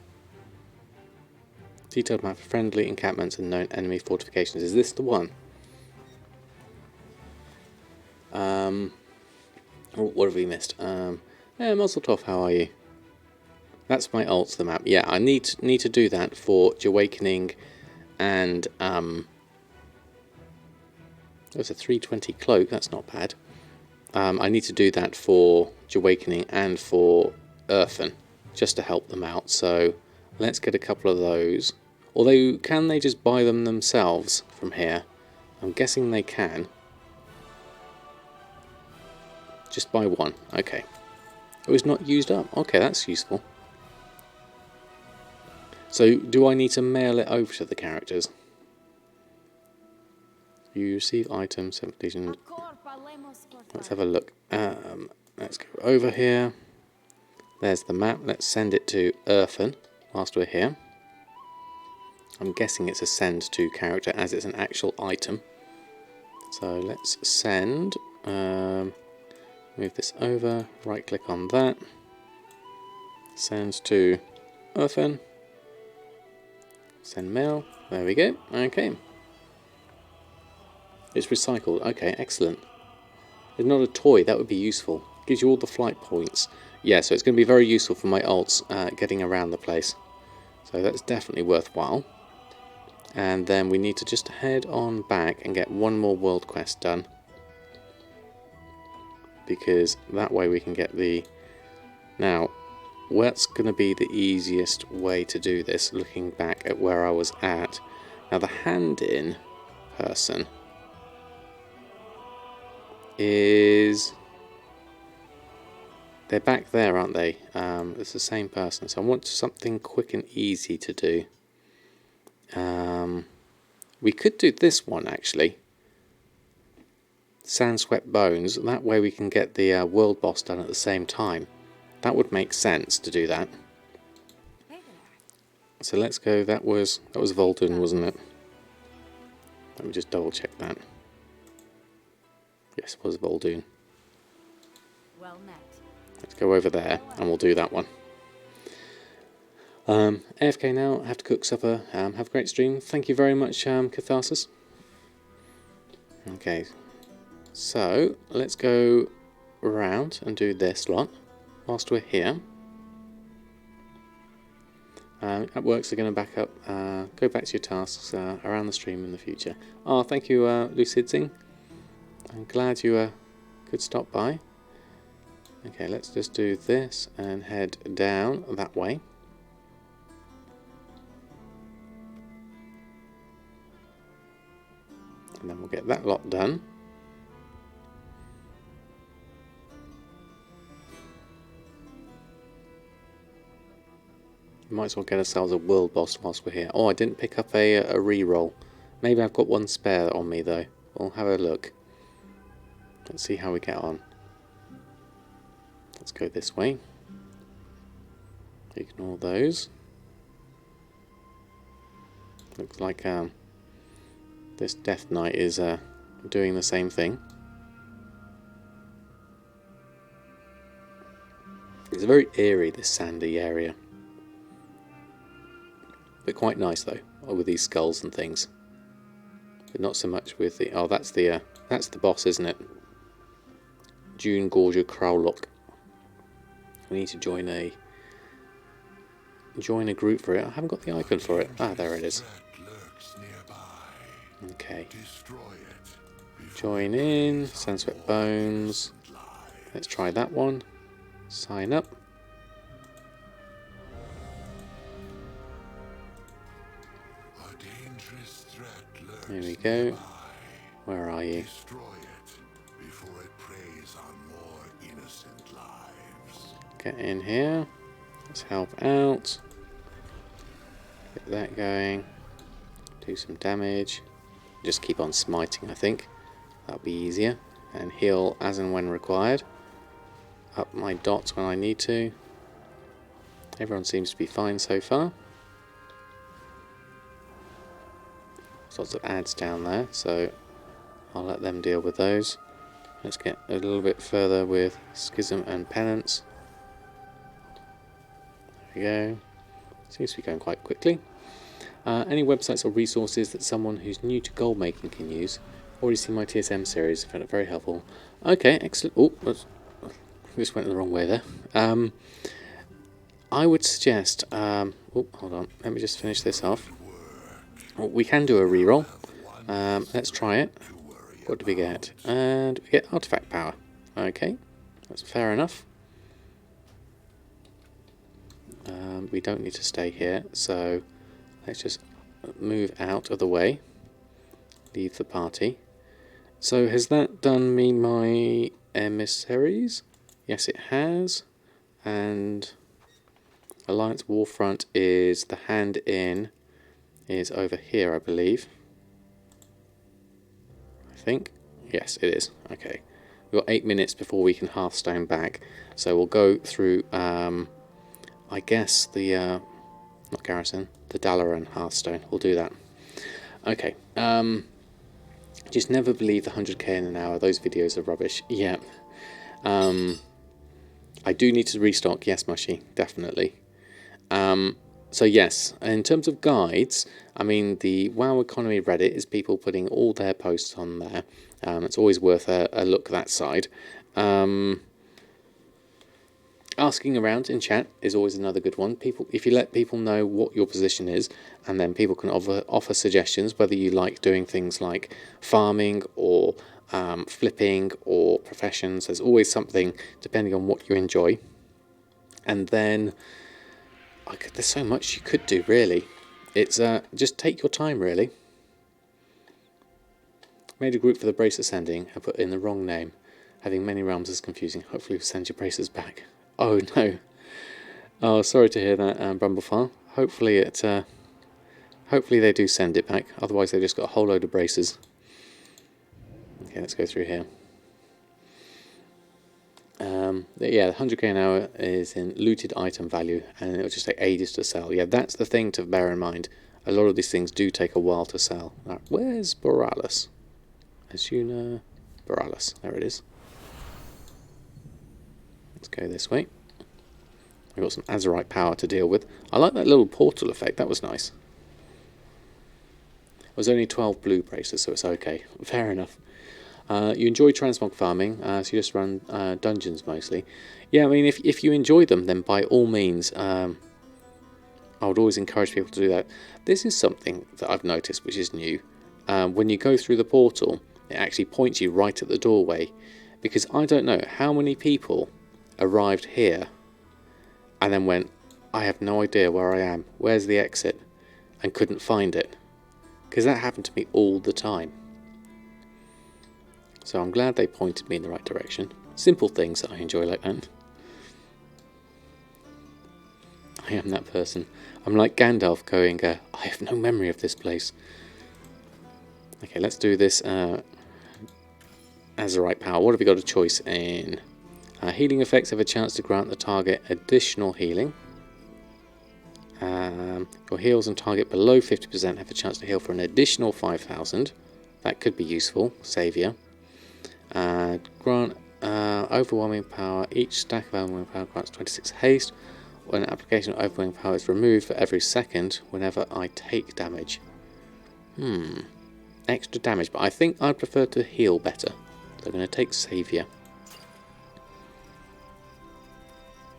Detailed map of friendly encampments and known enemy fortifications. Is this the one? What have we missed? Yeah, Muzzletop, how are you? That's my ult to the map. Yeah, I need to do that for Awakening and there's a 320 cloak. That's not bad. I need to do that for Awakening and for Earthen, just to help them out. So let's get a couple of those. Although, can they just buy them themselves from here? I'm guessing they can. Just buy one. Okay. It was not used up. Okay, that's useful. So, do I need to mail it over to the characters? You receive items, 7th Legion. Let's have a look. Let's go over here. There's the map. Let's send it to Earthen whilst we're here. I'm guessing it's a send to character as it's an actual item. So let's send. Move this over. Right click on that. Send to Earthen. Send mail. There we go. Okay. It's recycled. Okay, excellent. It's not a toy. That would be useful. Gives you all the flight points. Yeah, so it's going to be very useful for my ults getting around the place. So that's definitely worthwhile. And then we need to just head on back and get one more world quest done. Because that way we can get the... Now, what's going to be the easiest way to do this, looking back at where I was at? Now, the hand-in person is... They're back there, aren't they? It's the same person. So I want something quick and easy to do. We could do this one, actually. Sandswept Bones. That way we can get the world boss done at the same time. That would make sense to do that. So let's go. That was Vol'dun, wasn't it? Let me just double check that. Yes, it was Vol'dun. Well met. Let's go over there and we'll do that one. AFK now, have to cook supper. Have a great stream. Thank you very much, Catharsis. Okay, so let's go around and do this lot whilst we're here. At works are going to back up, go back to your tasks around the stream in the future. Oh, thank you, Lucidzing. I'm glad you could stop by. Okay, let's just do this and head down that way. And then we'll get that lot done. Might as well get ourselves a world boss whilst we're here. Oh, I didn't pick up a reroll. Maybe I've got one spare on me though. We'll have a look. Let's see how we get on. Let's go this way. Ignore those. Looks like this Death Knight is doing the same thing. It's very eerie, this sandy area. But quite nice though, with these skulls and things. but not so much with the... Oh, that's the boss, isn't it? June Gorger Crowlock. We need to join a group for it. I haven't got the icon for it. Ah, there it is. Okay. Join in. Sandswept Bones. Let's try that one. Sign up. There we go. Where are you? Get in here. Let's help out. Get that going. Do some damage. Just keep on smiting, I think. That'll be easier. And heal as and when required. Up my dots when I need to. Everyone seems to be fine so far. There's lots of ads down there, so I'll let them deal with those. Let's get a little bit further with Schism and Penance. There we go. Seems to be going quite quickly. Any websites or resources that someone who's new to gold making can use? Already seen my TSM series, found it very helpful. Okay, excellent. Oh, just went the wrong way there. I would suggest... oh, hold on. Let me just finish this off. Well, we can do a reroll. Let's try it. What do we get? And we get artifact power. Okay, that's fair enough. We don't need to stay here, so let's just move out of the way. Leave the party. So has that done me my emissaries? Yes, it has. And Alliance Warfront is the hand in is over here, I believe. I think. Yes, it is. Okay. We've got 8 minutes before we can Hearthstone back. So we'll go through, I guess, the, not Garrison, the Dalaran Hearthstone. We'll do that. Okay. Just never believe the 100k in an hour. Those videos are rubbish. Yeah. I do need to restock. Yes, Mushy. Definitely. So yes, in terms of guides, I mean, the WoW Economy Reddit is people putting all their posts on there. It's always worth a look that side. Asking around in chat is always another good one. If you let people know what your position is, and then people can offer suggestions, whether you like doing things like farming or flipping or professions. There's always something depending on what you enjoy. And then there's so much you could do, really. It's just take your time, really. Made a group for the Brace Ascending and put in the wrong name. Having many realms is confusing. Hopefully we'll send your braces back. Oh no. Oh, sorry to hear that, Brumblefile. Hopefully hopefully they do send it back. Otherwise they've just got a whole load of braces. Okay, let's go through here. Yeah, 100k an hour is in looted item value, and it'll just take ages to sell. Yeah, that's the thing to bear in mind. A lot of these things do take a while to sell. Right, where's Borealis? Asuna Borealis. There it is. Let's go this way. We've got some Azerite power to deal with. I like that little portal effect. That was nice. It was only 12 blue braces, so it's okay. Fair enough. You enjoy transmog farming, so you just run dungeons mostly. Yeah, I mean, if you enjoy them, then by all means, I would always encourage people to do that. This is something that I've noticed, which is new. When you go through the portal, it actually points you right at the doorway. Because I don't know how many people arrived here and then went, I have no idea where I am. Where's the exit? And couldn't find it. Because that happened to me all the time. So I'm glad they pointed me in the right direction. Simple things that I enjoy like that. I am that person. I'm like Gandalf going, I have no memory of this place. Okay, let's do this Azerite power. What have we got a choice in? Healing effects have a chance to grant the target additional healing. Your heals and target below 50% have a chance to heal for an additional 5,000. That could be useful. Saviour. Grant overwhelming power. Each stack of overwhelming power grants 26 haste. When an application of overwhelming power is removed for every second whenever I take damage. extra damage, but I think I'd prefer to heal better. So I'm going to take Saviour.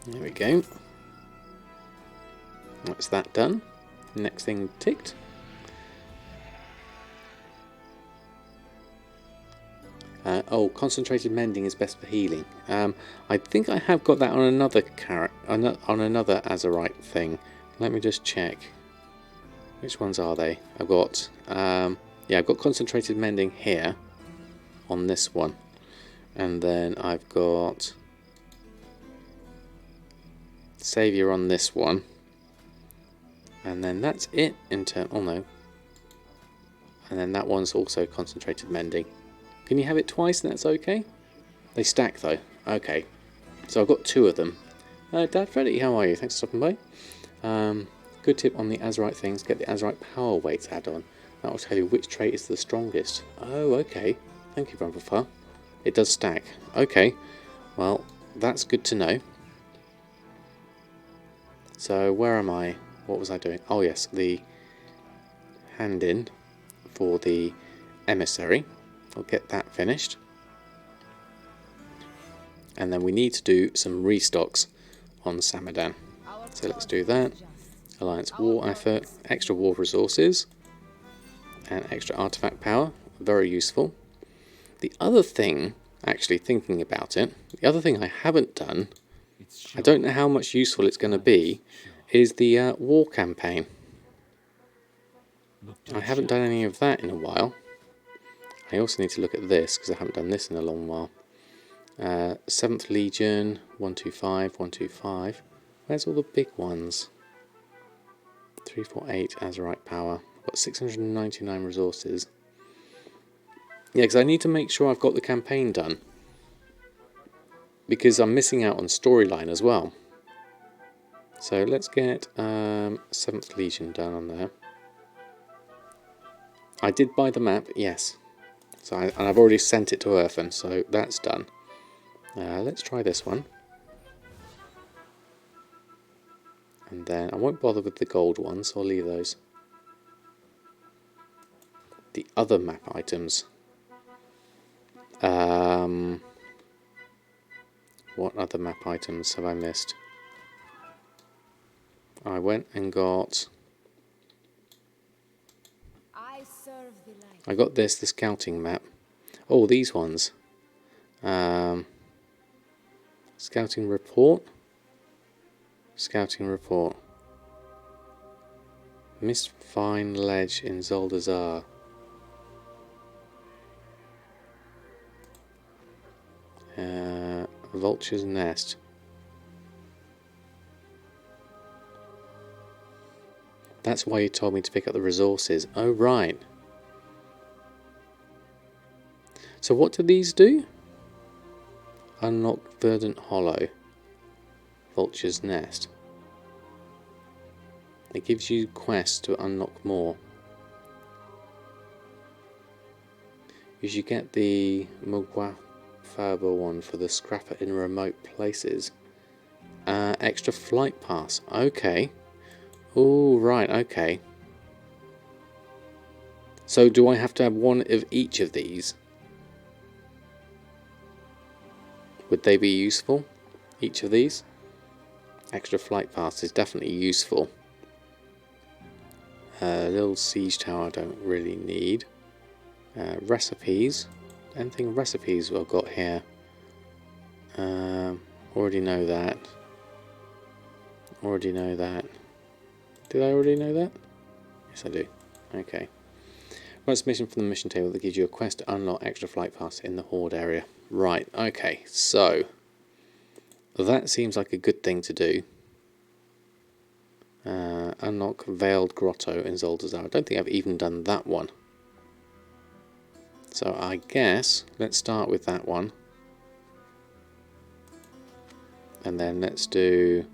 There we go. That's that done. Next thing ticked. Oh, concentrated mending is best for healing. I think I have got that on another on another Azeroth thing. Let me just check. Which ones are they? I've got yeah, I've got concentrated mending here on this one, and then I've got Saviour on this one, and then that's it in turn. Oh no, and then that one's also concentrated mending. Can you have it twice and that's okay? They stack though. Okay, so I've got 2 of them. Dad Freddy, how are you? Thanks for stopping by. Good tip on the Azeroth things, get the Azeroth power weights add-on. That will tell you which trait is the strongest. Oh, okay. Thank you, Brumblefar. It does stack. Okay, well, that's good to know. So, where am I? What was I doing? Oh yes, the hand-in for the Emissary. I'll get that finished. And then we need to do some restocks on Samadan. So let's do that. Alliance war effort, extra war resources, and extra artifact power. Very useful. The other thing, actually thinking about it, the other thing I haven't done, I don't know how much useful it's going to be, is the war campaign. I haven't done any of that in a while. I also need to look at this, because I haven't done this in a long while. 7th Legion, 125, 125. Where's all the big ones? 348 Azeroth power. I've got 699 resources. Yeah, because I need to make sure I've got the campaign done. Because I'm missing out on storyline as well. So let's get 7th Legion done on there. I did buy the map, yes. So and I've already sent it to Earthen, so that's done. Let's try this one. And then I won't bother with the gold ones, so I'll leave those. The other map items. What other map items have I missed? I went and got... I got the scouting map. Oh, these ones. Scouting report. Scouting report. Mistfine Ledge in Zoldazar. Vulture's Nest. That's why you told me to pick up the resources. Oh, right. So what do these do? Unlock Verdant Hollow. Vulture's Nest. It gives you quests to unlock more. You should get the Mugwa Faber one for the Scrapper in remote places. Extra flight pass. Okay. Oh, right, okay. So do I have to have one of each of these? Would they be useful? Each of these? Extra flight pass is definitely useful. Little siege tower I don't really need. Recipes. Anything recipes I've got here? Already know that. Already know that. Did I already know that? Yes, I do. Okay. What's the mission from the mission table that gives you a quest to unlock extra flight pass in the Horde area? Right, okay, so that seems like a good thing to do. Unlock Veiled Grotto in Zoldazar. I don't think I've even done that one. So I guess let's start with that one. And then let's do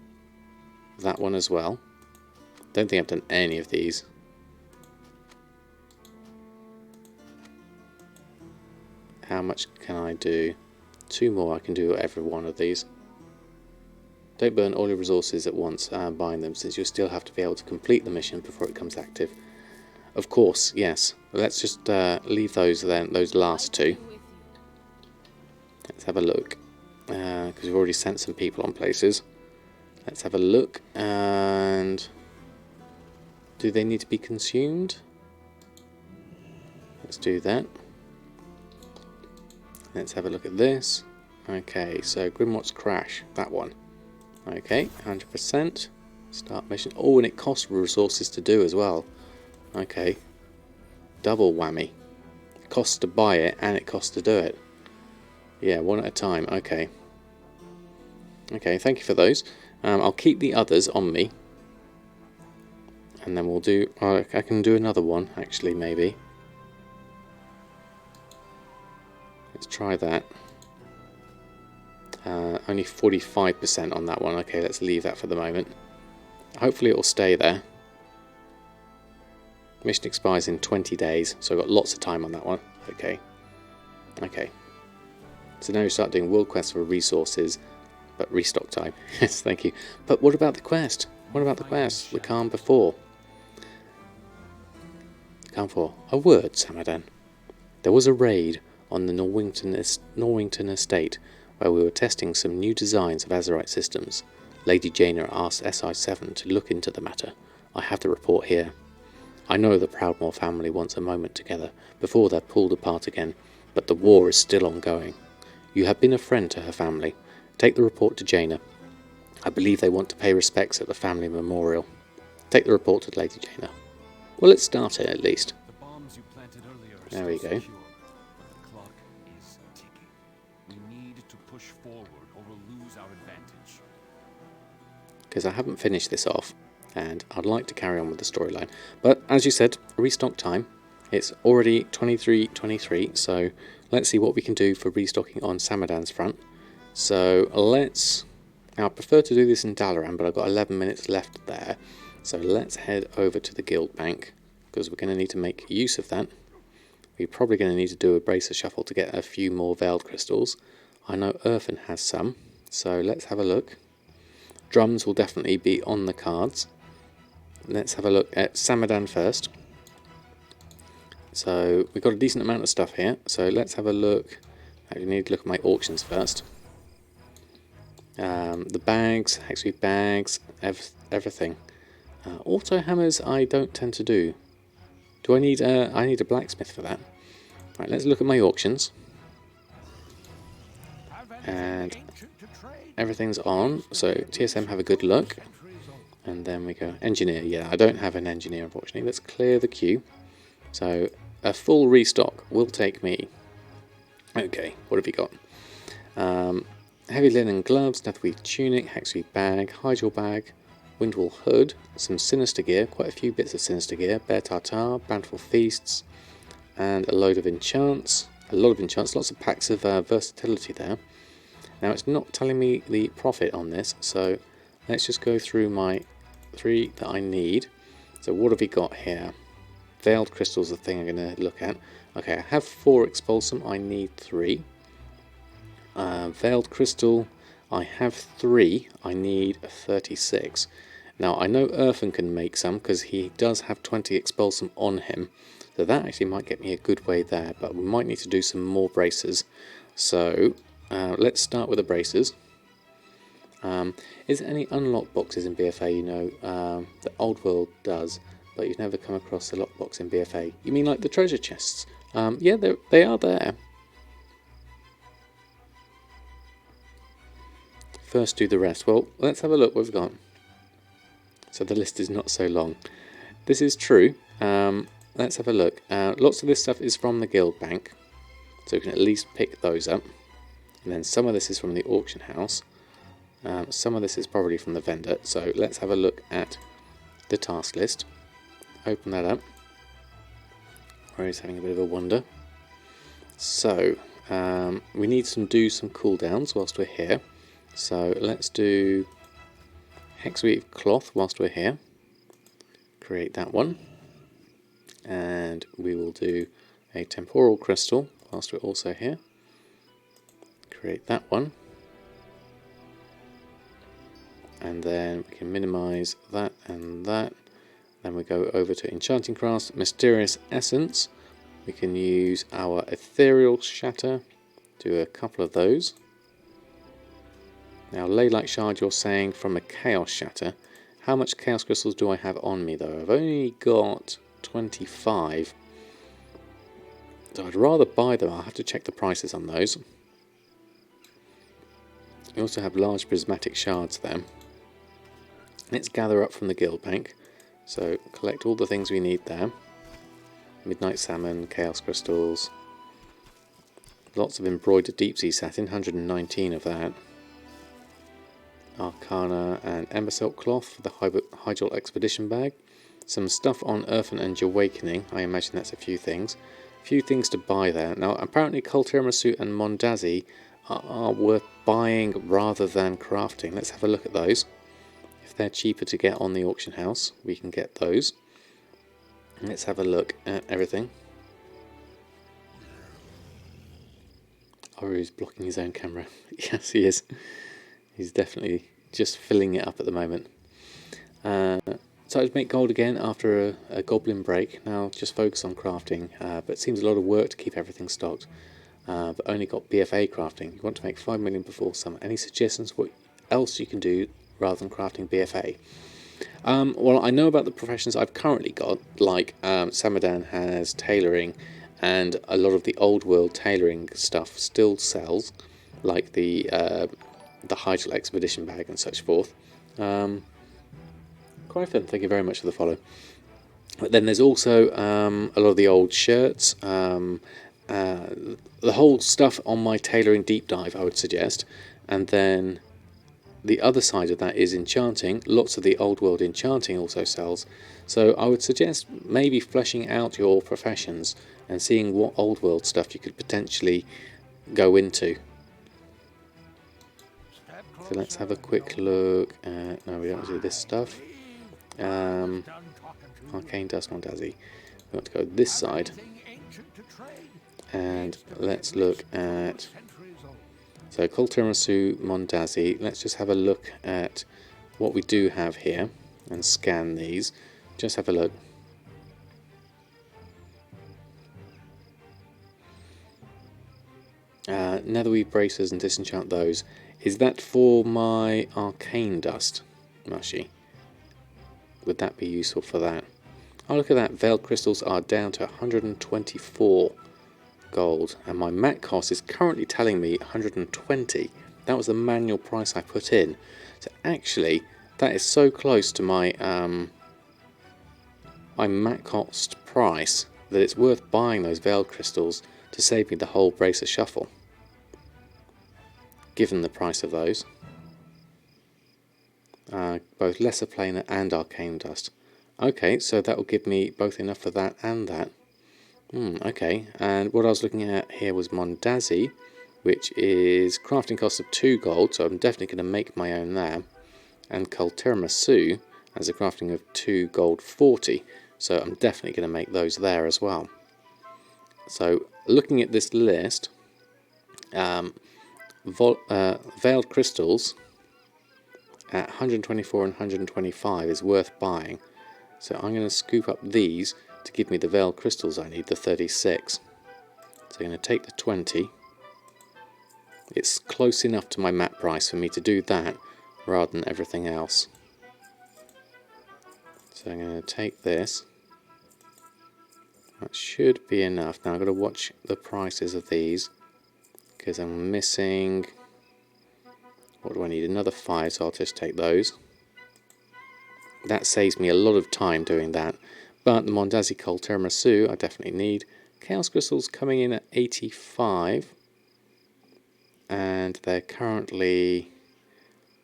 that one as well. Don't think I've done any of these. How much can I do? 2 more I can do every one of these. Don't burn all your resources at once buying them, since you'll still have to be able to complete the mission before it becomes active. Of course, yes. Let's just leave those then, those last two. Let's have a look. Because we've already sent some people on places. Let's have a look. And do they need to be consumed? Let's do that. Let's have a look at this. Okay, so Grimwat's Crash, that one. Okay, 100%. Start mission. Oh, and it costs resources to do as well. Okay. Double whammy. It costs to buy it and it costs to do it. Yeah, one at a time. Okay. Okay, thank you for those. I'll keep the others on me. And then we'll do... I can do another one, actually, maybe. Let's try that. Only 45% on that one. Okay, let's leave that for the moment. Hopefully it will stay there. Mission expires in 20 days, so I've got lots of time on that one. Okay. Okay. So now we start doing world quests for resources, but restock time. Yes, thank you. But what about the quest? What about the quest? The calm before. Calm before. A word, Samadan. There was a raid on the Norwington estate where we were testing some new designs of Azeroth systems. Lady Jaina asked SI7 to look into the matter. I have the report here. I know the Proudmoore family wants a moment together before they're pulled apart again, but the war is still ongoing. You have been a friend to her family. Take the report to Jaina. I believe they want to pay respects at the family memorial. Take the report to Lady Jaina. Well, let's start it at least. The bombs you planted earlier are There we still go. secure, but the clock is ticking. We need to push forward or we'll lose our advantage. Because I haven't finished this off, and I'd like to carry on with the storyline. But as you said, restock time. It's already 23:23, so let's see what we can do for restocking on Samadan's front. So let's... Now I prefer to do this in Dalaran, but I've got 11 minutes left there. So let's head over to the guild bank, because we're going to need to make use of that. We're probably going to need to do a bracer shuffle to get a few more veiled crystals. I know Urfin has some, so let's have a look. Drums will definitely be on the cards. Let's have a look at Samadan first. So we've got a decent amount of stuff here, so let's have a look. I need to look at my auctions first. The bags, Hexweave bags, everything. Auto hammers I don't tend to do. Do I need a blacksmith for that? Right, let's look at my auctions. And everything's on, so TSM have a good look. And then we go engineer. Yeah, I don't have an engineer unfortunately. Let's clear the queue. So a full restock will take me. Okay, what have you got? Heavy linen gloves, Netherweave tunic, Hexweave bag, Hydral bag, Windwall hood, some sinister gear, quite a few bits of sinister gear, Bear Tartar, Bountiful feasts, and a load of enchants. A lot of enchants, lots of packs of versatility there. Now it's not telling me the profit on this, so let's just go through my 3 that I need. So what have we got here? Veiled crystals is the thing I'm going to look at. Okay, I have 4 expulsum, I need 3. Veiled crystal, I have 3, I need 36. Now I know Urfin can make some because he does have 20 expulsum on him, so that actually might get me a good way there, but we might need to do some more bracers. So let's start with the bracers. Is there any unlock boxes in BfA you know that Old World does, but you've never come across the lockbox in BfA? You mean like the treasure chests? Yeah, they are there. First do the rest. Well, let's have a look what we've got. So the list is not so long. This is true. Let's have a look. Lots of this stuff is from the guild bank, so we can at least pick those up. And then some of this is from the auction house. Some of this is probably from the vendor. So let's have a look at the task list. Open that up. Rory's having a bit of a wander. So we need to do some cooldowns whilst we're here. So let's do Hexweave cloth whilst we're here. Create that one. And we will do a temporal crystal whilst we're also here. Create that one. And then we can minimize that and that. Then we go over to Enchanting Crafts, Mysterious Essence. We can use our Ethereal Shatter, do a couple of those. Now, Leylight Shard, you're saying from a Chaos Shatter. How much Chaos Crystals do I have on me, though? I've only got 25. So I'd rather buy them. I'll have to check the prices on those. We also have large prismatic shards there. Let's gather up from the guild bank. So collect all the things we need there. Midnight Salmon, Chaos Crystals. Lots of embroidered deep sea satin, 119 of that. Arcana and Ember Silk Cloth for the Hydral Expedition bag. Some stuff on Earthen and Awakening. I imagine that's a few things. A few things to buy there. Now apparently Kul Tiramisu and Mondazi are worth buying rather than crafting. Let's have a look at those. If they're cheaper to get on the auction house, we can get those. Let's have a look at everything. Oru's blocking his own camera. Yes, he is. He's definitely just filling it up at the moment. So I'd make gold again after a goblin break. Now just focus on crafting, but it seems a lot of work to keep everything stocked. But only got BfA crafting. You want to make 5 million before summer. Any suggestions what else you can do rather than crafting BfA? Well, I know about the professions I've currently got, like Samadan has tailoring, and a lot of the old world tailoring stuff still sells, like the Hydral Expedition bag and such forth. Quite fun, thank you very much for the follow. But then there's also a lot of the old shirts, the whole stuff on my tailoring deep dive I would suggest, and then the other side of that is enchanting. Lots of the old world enchanting also sells, so I would suggest maybe fleshing out your professions and seeing what old world stuff you could potentially go into. So let's have a quick look at, no, we don't want to do this stuff. Arcane Dust Mondazi. We want to go this side. And let's look at, so Kul Tiramisu Mondazi. Let's just have a look at what we do have here and scan these. Just have a look. Netherweave bracers and disenchant those. Is that for my Arcane Dust, Mushy? Would that be useful for that? Oh, look at that. Veiled crystals are down to 124 gold, and my mat cost is currently telling me 120. That was the manual price I put in. So actually, that is so close to my my mat cost price that it's worth buying those veiled crystals to save me the whole bracer shuffle, given the price of those. Both lesser planar and arcane dust. Okay, so that will give me both enough for that and that. Okay, and what I was looking at here was Mondazi, which is crafting cost of 2 gold, so I'm definitely going to make my own there. And Kul Tiramisu has a crafting of 2 gold 40, so I'm definitely going to make those there as well. So looking at this list, veiled crystals at 124 and 125 is worth buying. So I'm going to scoop up these to give me the veiled crystals I need, the 36. So I'm going to take the 20. It's close enough to my mat price for me to do that rather than everything else. So I'm going to take this. That should be enough. Now I've got to watch the prices of these because I'm missing, what do I need? Another 5, so I'll just take those. That saves me a lot of time doing that. But the Mondazi Kul Tiramisu I definitely need. Chaos Crystals coming in at 85. And they're currently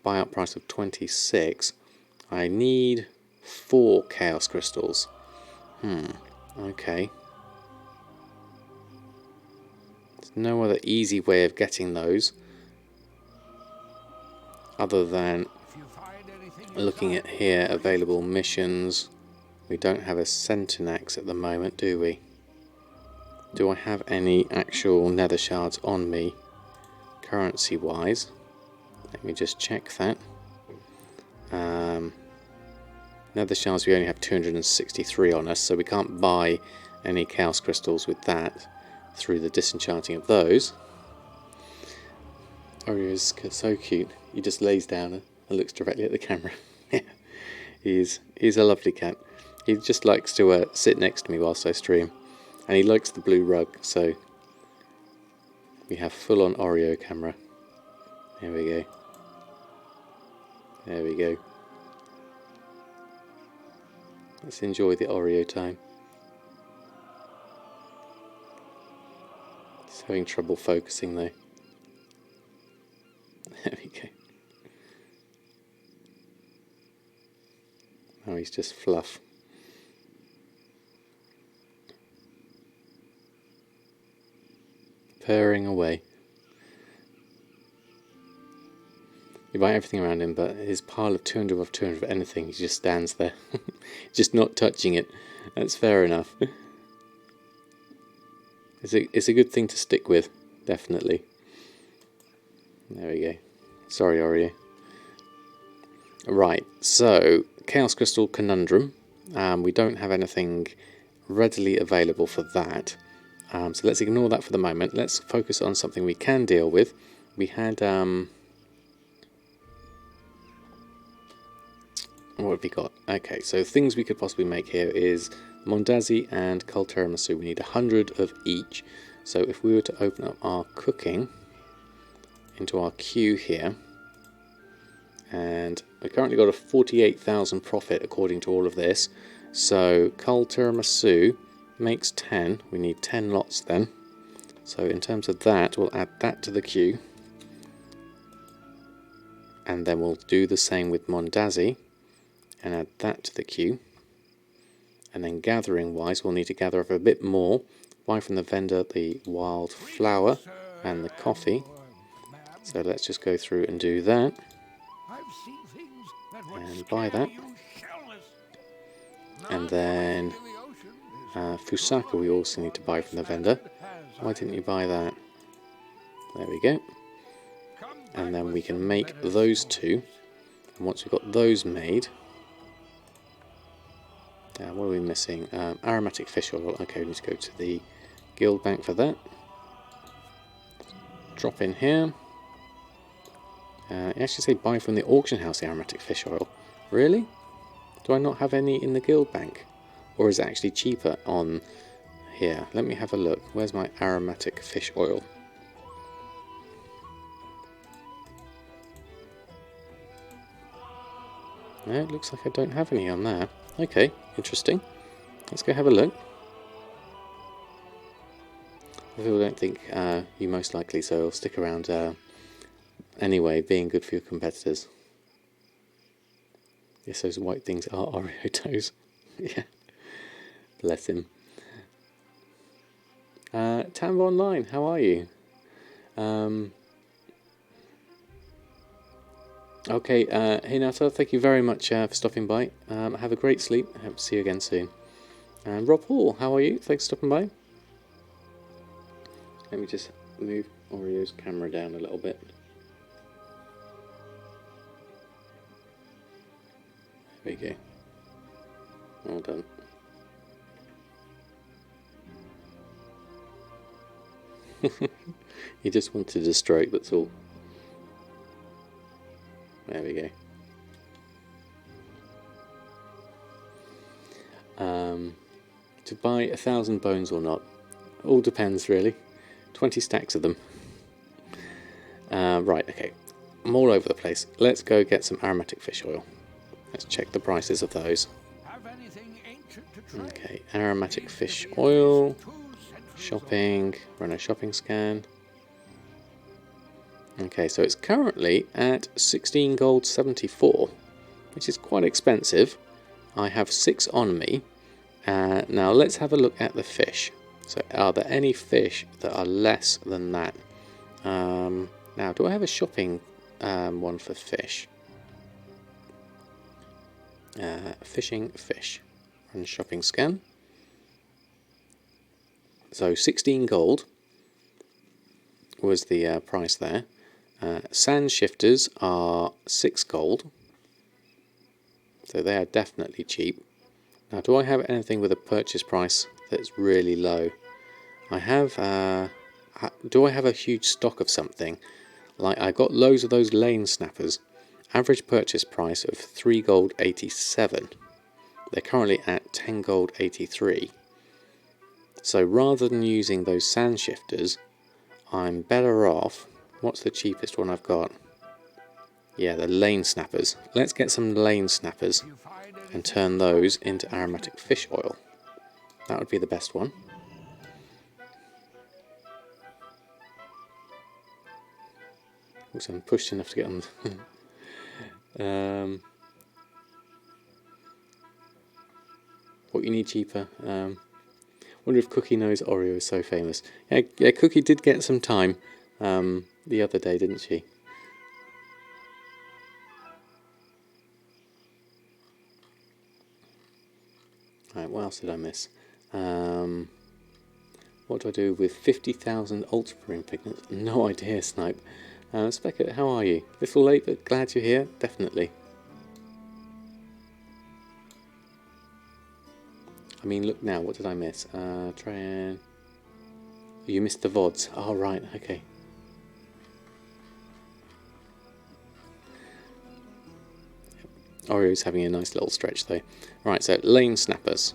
buyout price of 26. I need 4 Chaos Crystals. Okay. There's no other easy way of getting those other than looking at here, available missions. We don't have a Centinax at the moment, do we? Do I have any actual nether shards on me, currency wise? Let me just check that. Nether shards, we only have 263 on us, so we can't buy any chaos crystals with that through the disenchanting of those. Oreo is so cute. He just lays down and looks directly at the camera. he's a lovely cat. He just likes to sit next to me whilst I stream, and he likes the blue rug, so we have full-on Oreo camera. There we go. There we go. Let's enjoy the Oreo time. He's having trouble focusing though. There we go. Now he's just fluff. Purring away. You buy everything around him, but his pile of 200 of 200 of anything, he just stands there. Just not touching it. That's fair enough. It's a good thing to stick with, definitely. There we go. Sorry, Oreo. Right, so Chaos Crystal Conundrum. We don't have anything readily available for that. So let's ignore that for the moment. Let's focus on something we can deal with. We had... what have we got? Okay, so things we could possibly make here is Mondazi and Tiramisu. We need 100 of each. So if we were to open up our cooking into our queue here, and we currently got a 48,000 profit according to all of this. So Tiramisu makes 10. We need 10 lots then. So in terms of that, we'll add that to the queue, and then we'll do the same with Mondazi and add that to the queue. And then gathering wise, we'll need to gather up a bit more. Buy from the vendor the wild flower and the coffee. So let's just go through and do that. And buy that. And then Fusaka we also need to buy from the vendor. Why didn't you buy that? There we go. And then we can make those two. And once we've got those made... what are we missing? Aromatic fish oil. Okay, we need to go to the guild bank for that. Drop in here. You actually say buy from the auction house the aromatic fish oil. Really? Do I not have any in the guild bank? Or is it actually cheaper on here? Let me have a look. Where's my aromatic fish oil? No, it looks like I don't have any on there. Okay, interesting. Let's go have a look. I don't think you most likely, so I'll stick around anyway, being good for your competitors. Yes, those white things are Oreo toes. Yeah, bless him. Tambo Online, how are you? Okay, Hinata, thank you very much for stopping by. Have a great sleep. I hope to see you again soon. And Rob Hall, how are you? Thanks for stopping by. Let me just move Oreo's camera down a little bit. There we go. Well done. You just wanted a stroke, that's all. There we go. To buy 1,000 bones or not? All depends, really. 20 stacks of them. Right, okay. I'm all over the place. Let's go get some aromatic fish oil. Let's check the prices of those. Okay, aromatic fish oil. Shopping. Run a shopping scan. Okay, so it's currently at 16 gold 74, which is quite expensive. I have 6 on me. Now let's have a look at the fish. So are there any fish that are less than that? Now, do I have a shopping one for fish? Fishing fish. Run shopping scan. So 16 gold was the price there. Sand shifters are 6 gold. So they are definitely cheap. Now, do I have anything with a purchase price that's really low? I have, do I have a huge stock of something? Like, I got loads of those lane snappers. Average purchase price of 3 gold 87. They're currently at 10 gold 83. So rather than using those sand shifters, I'm better off. What's the cheapest one I've got? Yeah, the lane snappers. Let's get some lane snappers and turn those into aromatic fish oil. That would be the best one. Also, I'm pushed enough to get on. What you need cheaper? Wonder if Cookie knows Oreo is so famous. Yeah, Cookie did get some time the other day, didn't she? Right, what else did I miss? What do I do with 50,000 ultramarine pigments? No idea, Snipe. Speckett, how are you? Little late, but glad you're here. Definitely. I mean, look now, what did I miss? Try and... You missed the VODs. Oh, right, okay. Oreo's having a nice little stretch, though. Right, so lane snappers.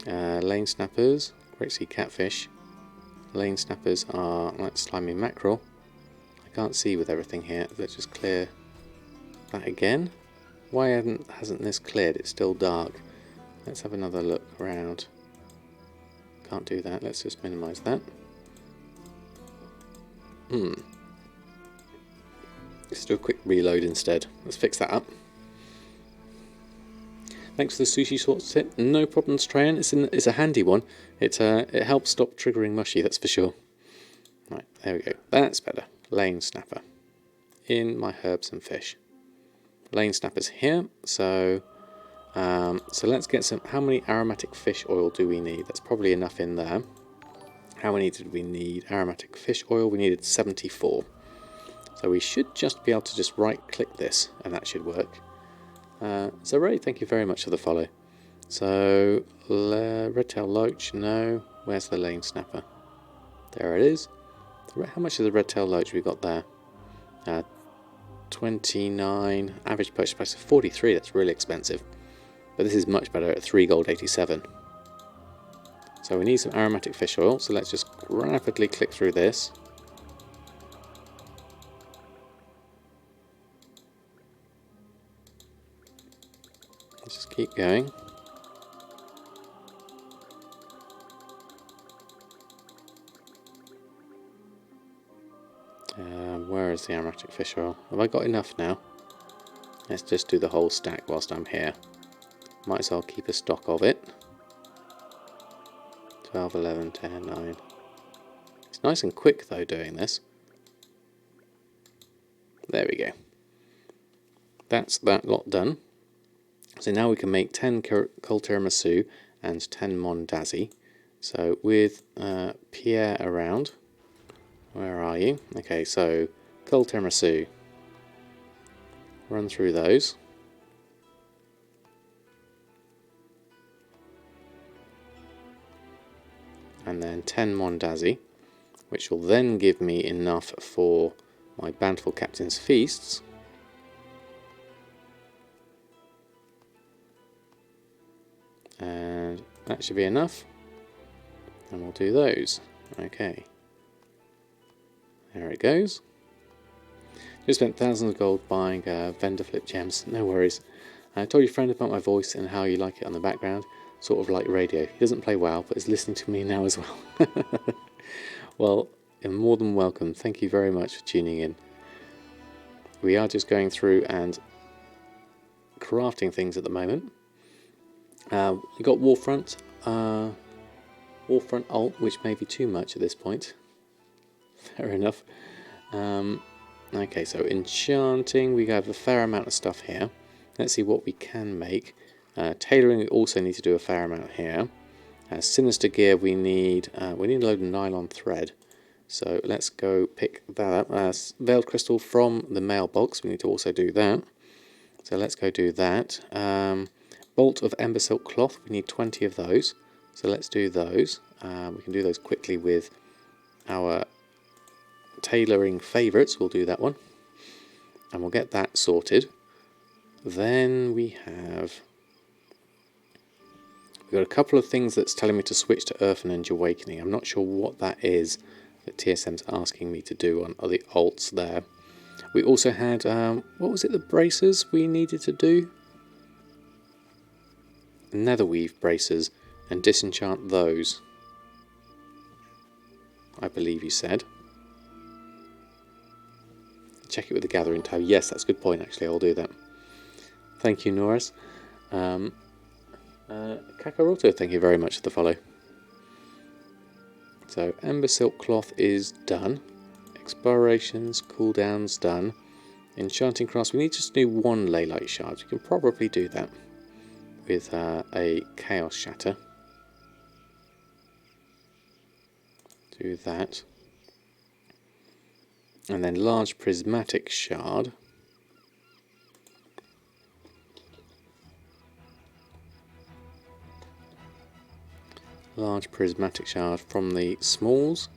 Lane snappers, great sea catfish. Lane snappers are like slimy mackerel. I can't see with everything here. Let's just clear that again. Why hasn't this cleared? It's still dark. Let's have another look around. Can't do that. Let's just minimize that. Let's do a quick reload instead. Let's fix that up. Thanks for the sushi sauce tip. No problems, Trayan. It's a handy one. It helps stop triggering mushy, that's for sure. Right, there we go. That's better. Lane snapper. In my herbs and fish. Lane snapper's here. So let's get some. How many aromatic fish oil do we need? That's probably enough in there. How many did we need? Aromatic fish oil. We needed 74. So we should just be able to just right click this and that should work. So Ray, thank you very much for the follow. So red-tailed loach, no. Where's the lane snapper? There it is. How much is the red-tailed loach we got there? 29. Average purchase price of 43. That's really expensive. But this is much better at 3 gold 87. So we need some aromatic fish oil. So let's just rapidly click through this. Let's just keep going. Where is the aromatic fish oil? Have I got enough now? Let's just do the whole stack whilst I'm here. Might as well keep a stock of it. 12, 11, 10, 9. It's nice and quick though doing this. There we go. That's that lot done. So now we can make 10 cold tiramisu and 10 mondazi. So with Pierre around, where are you? Okay, so cold tiramisu. Run through those. And then 10 mondazi, which will then give me enough for my bountiful captain's feasts. And that should be enough. And we'll do those. Okay. There it goes. Just spent thousands of gold buying vendor flip gems. No worries. I told your friend about my voice and how you like it on the background. Sort of like radio. He doesn't play WoW, but is listening to me now as well. Well, you're more than welcome. Thank you very much for tuning in. We are just going through and crafting things at the moment. We got Warfront alt, which may be too much at this point. Fair enough. Okay, so enchanting, we have a fair amount of stuff here. Let's see what we can make. Tailoring, we also need to do a fair amount here. Sinister gear, we need a load of nylon thread. So let's go pick that up. Veiled crystal from the mailbox, we need to also do that. So let's go do that. Bolt of ember silk cloth, we need 20 of those. So let's do those. We can do those quickly with our tailoring favourites. We'll do that one. And we'll get that sorted. Then we've got a couple of things that's telling me to switch to Earth and Ninja Awakening. I'm not sure what that is that TSM's asking me to do on the alts there. We also had, what was it, the bracers we needed to do? Netherweave bracers, and disenchant those, I believe you said. Check it with the Gathering tab. Yes, that's a good point, actually. I'll do that. Thank you, Norris. Kakaroto, thank you very much for the follow. So, Ember Silk Cloth is done. Explorations, cooldowns done. Enchanting Crafts, we need to just do one Leylight Shard. We can probably do that with a Chaos Shatter. Do that. And then large prismatic shard. Large prismatic shard from the smalls.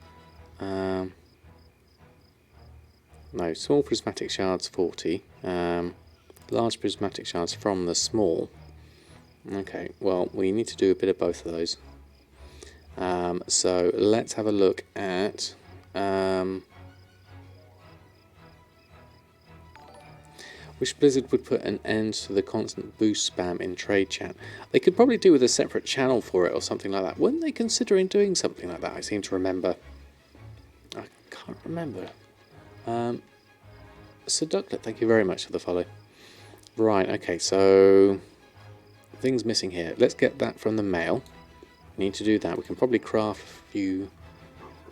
No, small prismatic shards 40. Large prismatic shards from the small. Okay, well, we need to do a bit of both of those. So let's have a look at wish Blizzard would put an end to the constant boost spam in trade chat. They could probably do with a separate channel for it or something like that. Weren't they considering doing something like that? I seem to remember. I can't remember. Sir Ducklet, thank you very much for the follow. Right, okay, so things missing here. Let's get that from the mail. Need to do that. We can probably craft a few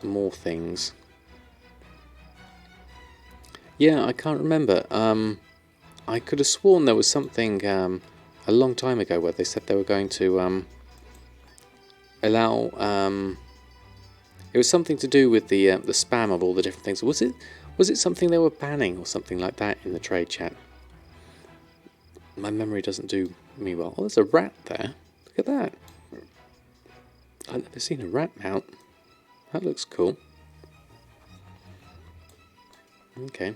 more things. Yeah, I can't remember. I could have sworn there was something a long time ago where they said they were going to allow. It was something to do with the spam of all the different things. Was it something they were banning or something like that in the trade chat? My memory doesn't do me well. Oh, there's a rat there. Look at that. I've never seen a rat mount. That looks cool. Okay.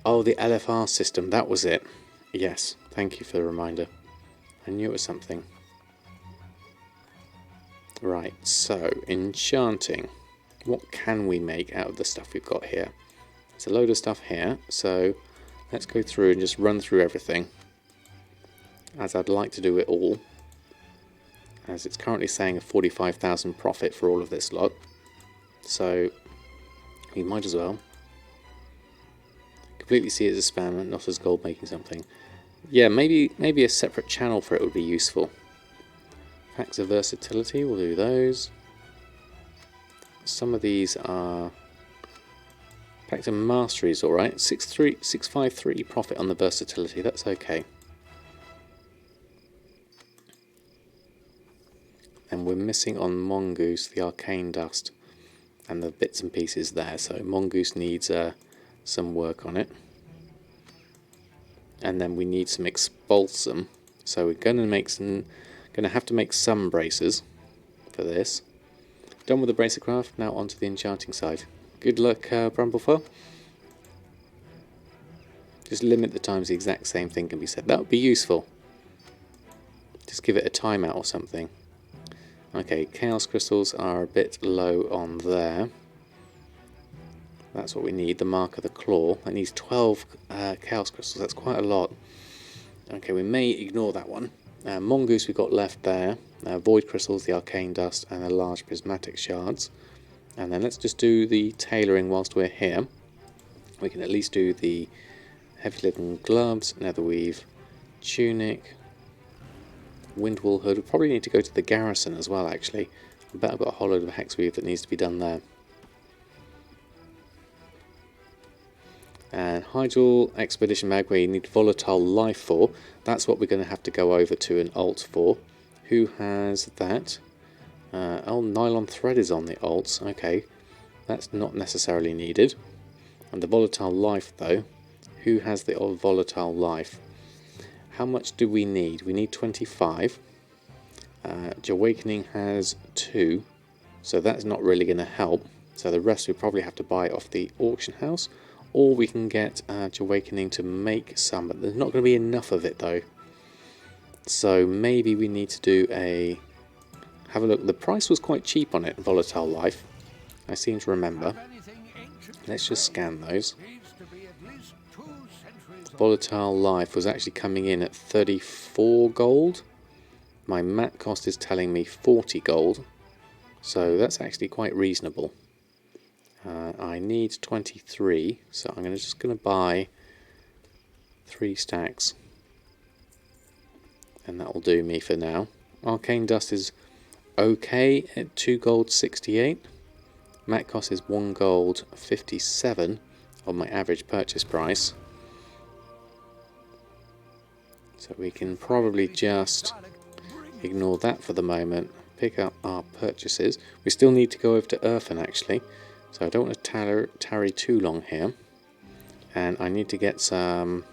Oh, the LFR system, that was it. Yes, thank you for the reminder. I knew it was something. Right, so, enchanting. What can we make out of the stuff we've got here? There's a load of stuff here, so let's go through and just run through everything. As I'd like to do it all. As it's currently saying a 45,000 profit for all of this lot. So, we might as well. Completely see it as a spam, not as gold making something. Yeah, maybe a separate channel for it would be useful. Packs of versatility, we'll do those. Some of these are packs of mastery is alright. 653 profit on the versatility, that's okay. And we're missing on Mongoose the arcane dust and the bits and pieces there, so Mongoose needs some work on it. And then we need some expulsum, so we're going to have to make some bracers for this. Done with the bracer craft, now onto the enchanting side. Good luck, Brumblefell. Just limit the times the exact same thing can be said. That would be useful. Just give it a timeout or something. Okay, chaos crystals are a bit low on there. That's what we need, the mark of the claw. That needs 12 chaos crystals, that's quite a lot. Okay, we may ignore that one. Mongoose we've got left there. Void crystals, the arcane dust, and the large prismatic shards. And then let's just do the tailoring whilst we're here. We can at least do the heavy linen gloves, netherweave, tunic, windwool hood. We probably need to go to the garrison as well, actually. I bet I've got a whole load of hexweave that needs to be done there. And Hydral Expedition Mag, where you need volatile life for. That's what we're going to have to go over to an alt for. Who has that? Oh, nylon thread is on the alts. Okay, that's not necessarily needed. And the volatile life, though. Who has the old volatile life? How much do we need? We need 25. Awakening has 2, so that's not really going to help. So the rest we probably have to buy off the auction house, or we can get Awakening to make some, but there's not going to be enough of it though. So maybe we need to do a... have a look. The price was quite cheap on it, volatile life. I seem to remember. Let's just scan those. Volatile life was actually coming in at 34 gold. My mat cost is telling me 40 gold. So that's actually quite reasonable. I need 23, so I'm just going to buy 3 stacks. And that will do me for now. Arcane Dust is okay at 2 gold 68. Mat cost is 1 gold 57 on my average purchase price. So we can probably just ignore that for the moment. Pick up our purchases. We still need to go over to Earthen actually. So I don't want to tarry too long here. And I need to get some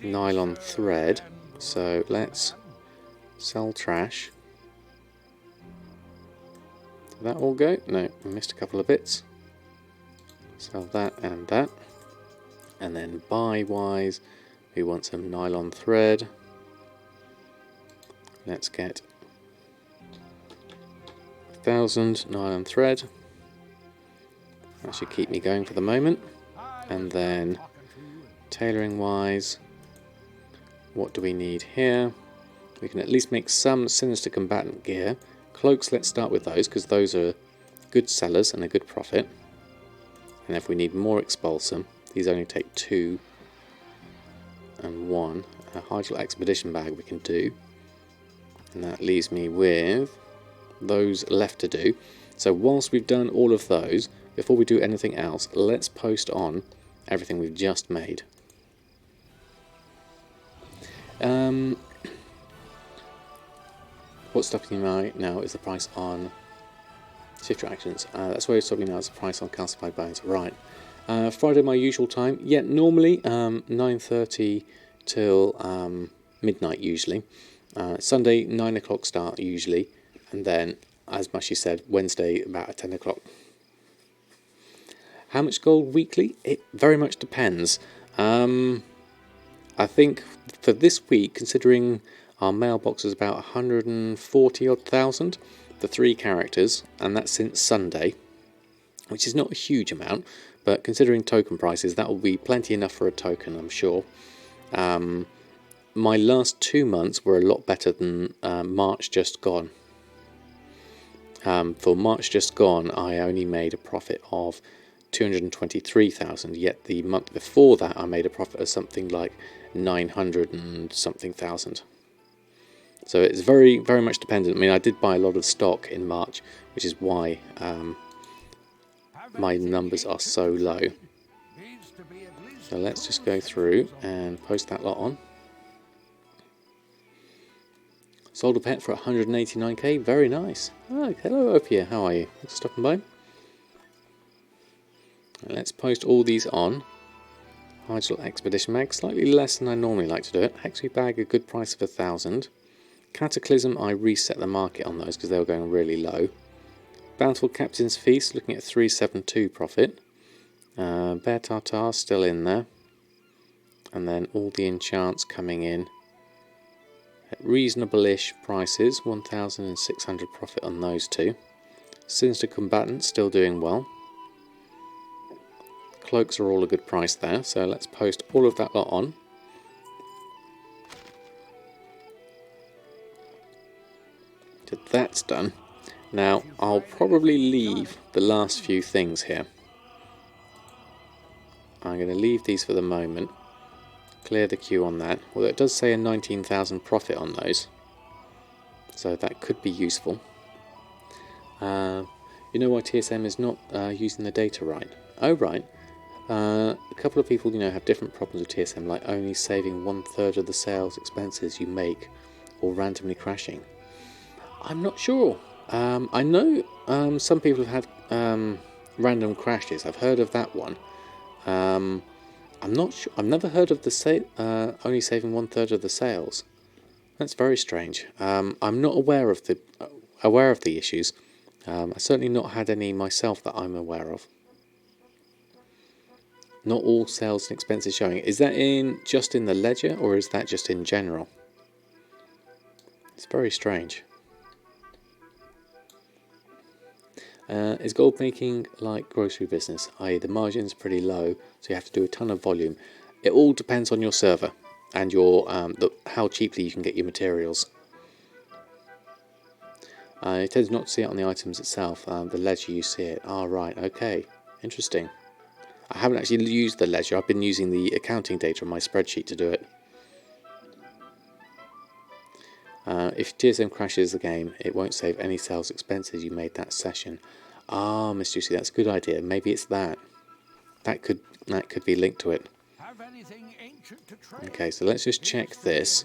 nylon thread. So let's sell trash. Did that all go? No, we missed a couple of bits. Sell that and that. And then buy wise, we want some nylon thread. Let's get 1,000 nylon thread. That should keep me going for the moment. And then tailoring wise, what do we need here? We can at least make some sinister combatant gear. Cloaks, let's start with those because those are good sellers and a good profit. And if we need more expulsum, these only take 2 and 1. A Hydral expedition bag we can do. And that leaves me with those left to do. So whilst we've done all of those, before we do anything else, let's post on everything we've just made. What's stopping me right now is the price on shift reactions. That's why it's stopping me now is the price on calcified bones. Right. Friday my usual time. Yeah, normally 9:30 till midnight usually. Sunday 9 o'clock start usually, and then as Mushy said, Wednesday about 10 o'clock. How much gold weekly? It very much depends. I think for this week, considering our mailbox is about 140 odd thousand, the 3 characters, and that's since Sunday, which is not a huge amount, but considering token prices, that will be plenty enough for a token, I'm sure. My last 2 months were a lot better than March just gone. For March just gone, I only made a profit of 223,000, yet the month before that I made a profit of something like 900 and something thousand. So it's very, very much dependent. I mean, I did buy a lot of stock in March, which is why my numbers are so low. So let's just go through and post that lot on. Sold a pet for 189k, very nice. Oh, hello Opia, how are you? Thanks for stopping by. Let's post all these on. Hydral expedition bag, slightly less than I normally like to do it. Hexury bag, a good price of 1,000. Cataclysm, I reset the market on those because they were going really low. Bountiful Captain's Feast, looking at 372 profit. Bear Tartar still in there. And then all the enchants coming in at reasonable-ish prices, 1,600 profit on those 2. Sinister Combatant still doing well. Cloaks are all a good price there, so let's post all of that lot on. So that's done. Now I'll probably leave the last few things here. I'm going to leave these for the moment. Clear the queue on that, although it does say a 19,000 profit on those, so that could be useful. You know why TSM is not using the data right? Oh right, a couple of people have different problems with TSM, like only saving 1/3 of the sales expenses you make, or randomly crashing. I'm not sure. I know some people have had random crashes. I've heard of that one. I'm not sure. I've never heard of the only saving 1/3 of the sales. That's very strange. I'm not aware of the issues. I've certainly not had any myself that I'm aware of. Not all sales and expenses showing. Is that just in the ledger, or is that just in general? It's very strange. Is gold making like grocery business, i.e. the margin's pretty low, so you have to do a ton of volume? It all depends on your server and your how cheaply you can get your materials. It tends not to see it on the items itself. The ledger you see it. Ah, right, okay, interesting. I haven't actually used the ledger. I've been using the accounting data on my spreadsheet to do it. If TSM crashes the game, it won't save any sales expenses you made that session. Ah, Miss Juicy, that's a good idea. Maybe it's that. That could be linked to it. Okay, so let's just check this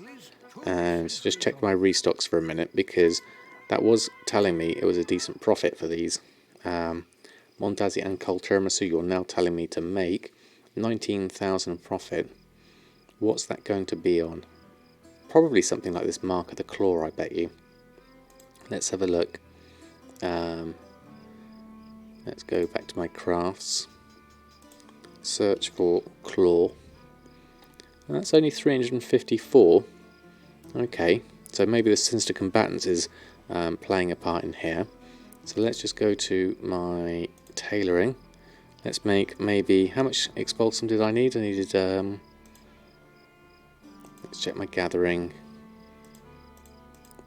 and just check my restocks for a minute, because that was telling me it was a decent profit for these. Mondazi and Cold Tiramisu, you're now telling me to make 19,000 profit. What's that going to be on? Probably something like this Mark of the Claw, I bet you. Let's have a look. Let's go back to my crafts. Search for Claw. And that's only 354. Okay, so maybe the Sinister Combatants is playing a part in here. So let's just go to my tailoring. Let's make maybe, how much expulsum did I need? I needed, let's check my gathering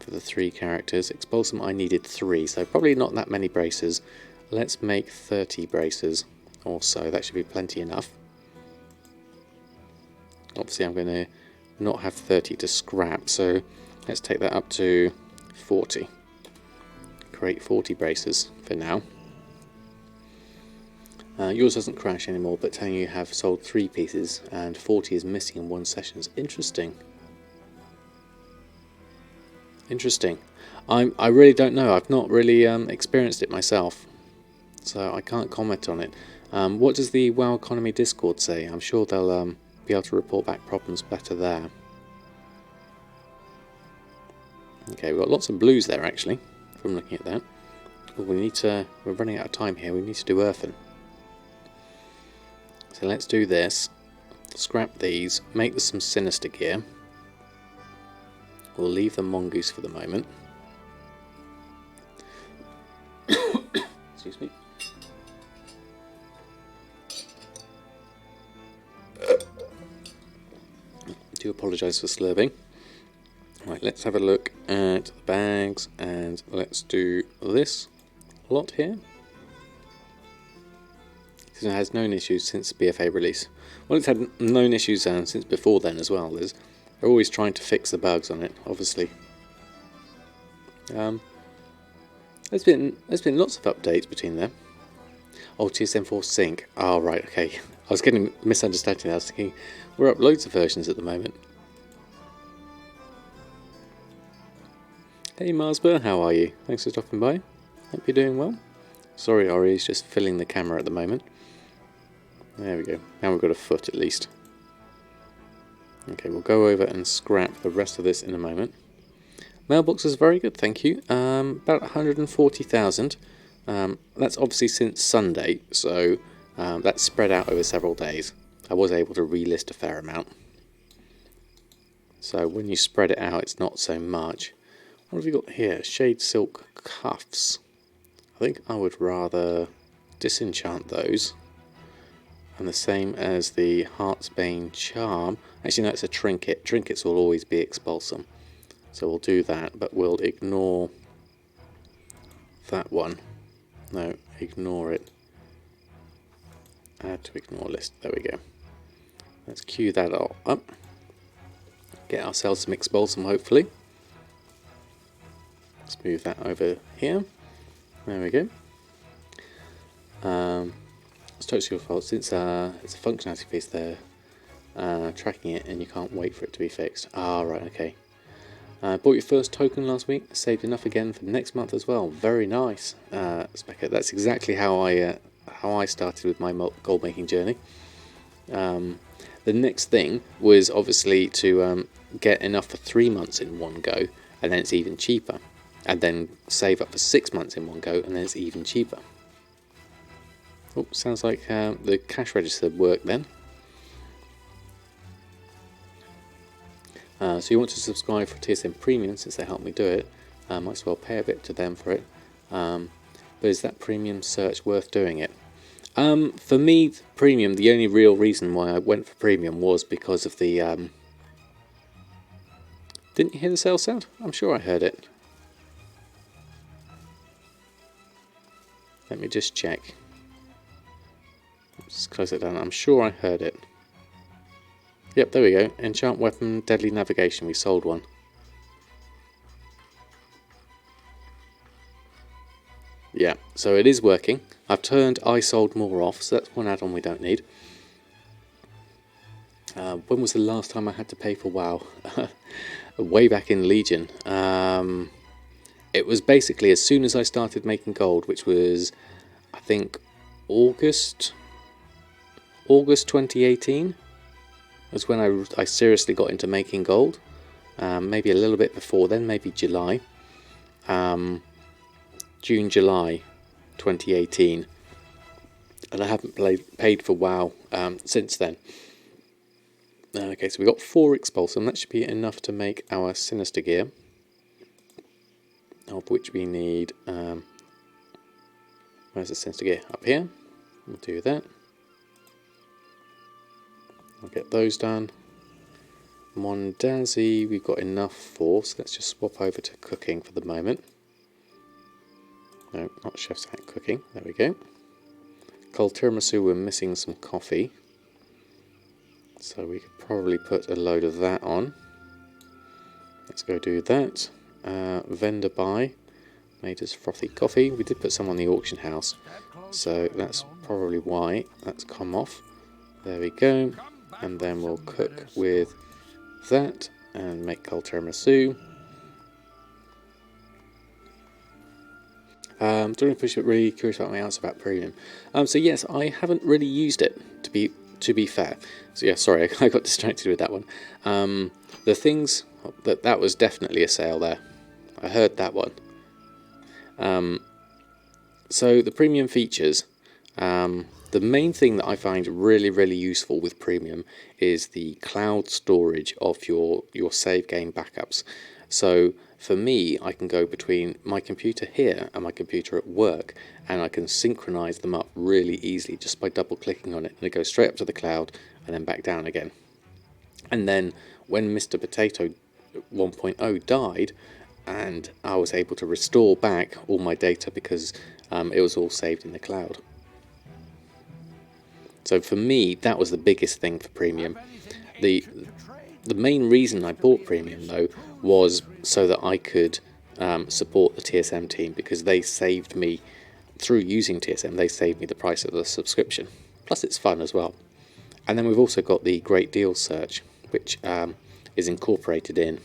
for the 3 characters. Expulsum I needed 3, so probably not that many braces. Let's make 30 braces or so, that should be plenty enough. Obviously I'm going to not have 30 to scrap, so let's take that up to 40. Create 40 braces for now. Yours doesn't crash anymore, but telling you have sold 3 pieces and 40 is missing in 1 session. Interesting. Interesting. I really don't know. I've not really experienced it myself, so I can't comment on it. What does the WoW Economy Discord say? I'm sure they'll be able to report back problems better there. Okay, we've got lots of blues there actually, from looking at that. Oh, we're running out of time here, we need to do earthen. So let's do this, scrap these, make some sinister gear. We'll leave the mongoose for the moment. Excuse me. Do apologise for slurping. Right, let's have a look at the bags and let's do this lot here. It has known issues since the BfA release. Well, it's had known issues since before then as well. They're always trying to fix the bugs on it, obviously. There's been lots of updates between them. Oh, TSM4 Sync. Oh, right, okay. I was getting misunderstanding. I was thinking we're up loads of versions at the moment. Hey Marsburr, how are you? Thanks for stopping by. Hope you're doing well. Sorry, Ori is just filling the camera at the moment. There we go. Now we've got a foot at least. Okay, we'll go over and scrap the rest of this in a moment. Mailbox is very good, thank you. About 140,000. That's obviously since Sunday, so that's spread out over several days. I was able to relist a fair amount. So when you spread it out, it's not so much. What have we got here? Shade silk cuffs. I think I would rather disenchant those. And the same as the Heartsbane charm. Actually, no, it's a trinket. Trinkets will always be expulsum. So we'll do that, but we'll ignore that one. No, ignore it. Add to ignore list. There we go. Let's queue that all up. Get ourselves some expulsum, hopefully. Let's move that over here. There we go. It's totally your fault, since it's a functionality piece there, tracking it, and you can't wait for it to be fixed. Ah, right, okay. Bought your first token last week, saved enough again for next month as well. Very nice, Specker. That's exactly how I started with my gold making journey. The next thing was obviously to get enough for 3 months in one go, and then it's even cheaper. And then save up for 6 months in one go, and then it's even cheaper. Oh, sounds like the cash register worked then. So you want to subscribe for TSM Premium since they helped me do it. Might as well pay a bit to them for it. But is that premium search worth doing it? For me, premium, the only real reason why I went for premium was because of the... Didn't you hear the sale sound? I'm sure I heard it. Let me just check. Just close it down. I'm sure I heard it. Yep, there we go. Enchant weapon, deadly navigation. We sold one. Yeah, so it is working. I've turned I sold more off, so that's one add-on we don't need. When was the last time I had to pay for WoW? Way back in Legion. It was basically as soon as I started making gold, which was, I think, August 2018 was when I seriously got into making gold. Maybe a little bit before then, maybe July. June, July 2018. And I haven't paid for WoW since then. Okay, so we got 4 Expulsum. That should be enough to make our Sinister Gear. Of which we need... where's the Sinister Gear? Up here. We'll do that. I'll get those done. Mondazi we've got enough for, so let's just swap over to cooking for the moment. No, not chef's hat, cooking. There we go. Cold tiramisu, we're missing some coffee. So we could probably put a load of that on. Let's go do that. Vendor buy. Made us frothy coffee. We did put some on the auction house. So that's probably why that's come off. There we go. And then we'll cook with that and make cold tiramisu. Don't know if we should really curious about my answer about premium. So yes, I haven't really used it to be fair. So yeah, sorry, I got distracted with that one. The things that was definitely a sale there. I heard that one. So the premium features. The main thing that I find really useful with premium is the cloud storage of your save game backups. So for me, I can go between my computer here and my computer at work, and I can synchronize them up really easily just by double clicking on it, and it goes straight up to the cloud and then back down again. And then when Mr. Potato 1.0 died, and I was able to restore back all my data because it was all saved in the cloud. So for me, that was the biggest thing for premium. The main reason I bought premium though was so that I could support the TSM team, because they saved me through using TSM. They saved me the price of the subscription. Plus, it's fun as well. And then we've also got the Great Deals search, which is incorporated in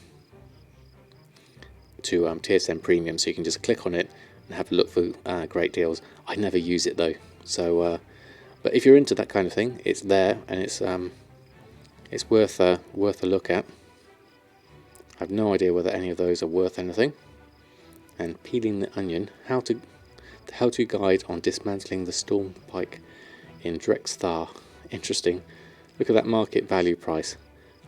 to TSM Premium, so you can just click on it and have a look for great deals. I never use it though, so but if you're into that kind of thing, it's there, and it's worth a look at. I have no idea whether any of those are worth anything. And peeling the onion, how to guide on dismantling the storm pike in Drexthar. Interesting. Look at that market value price,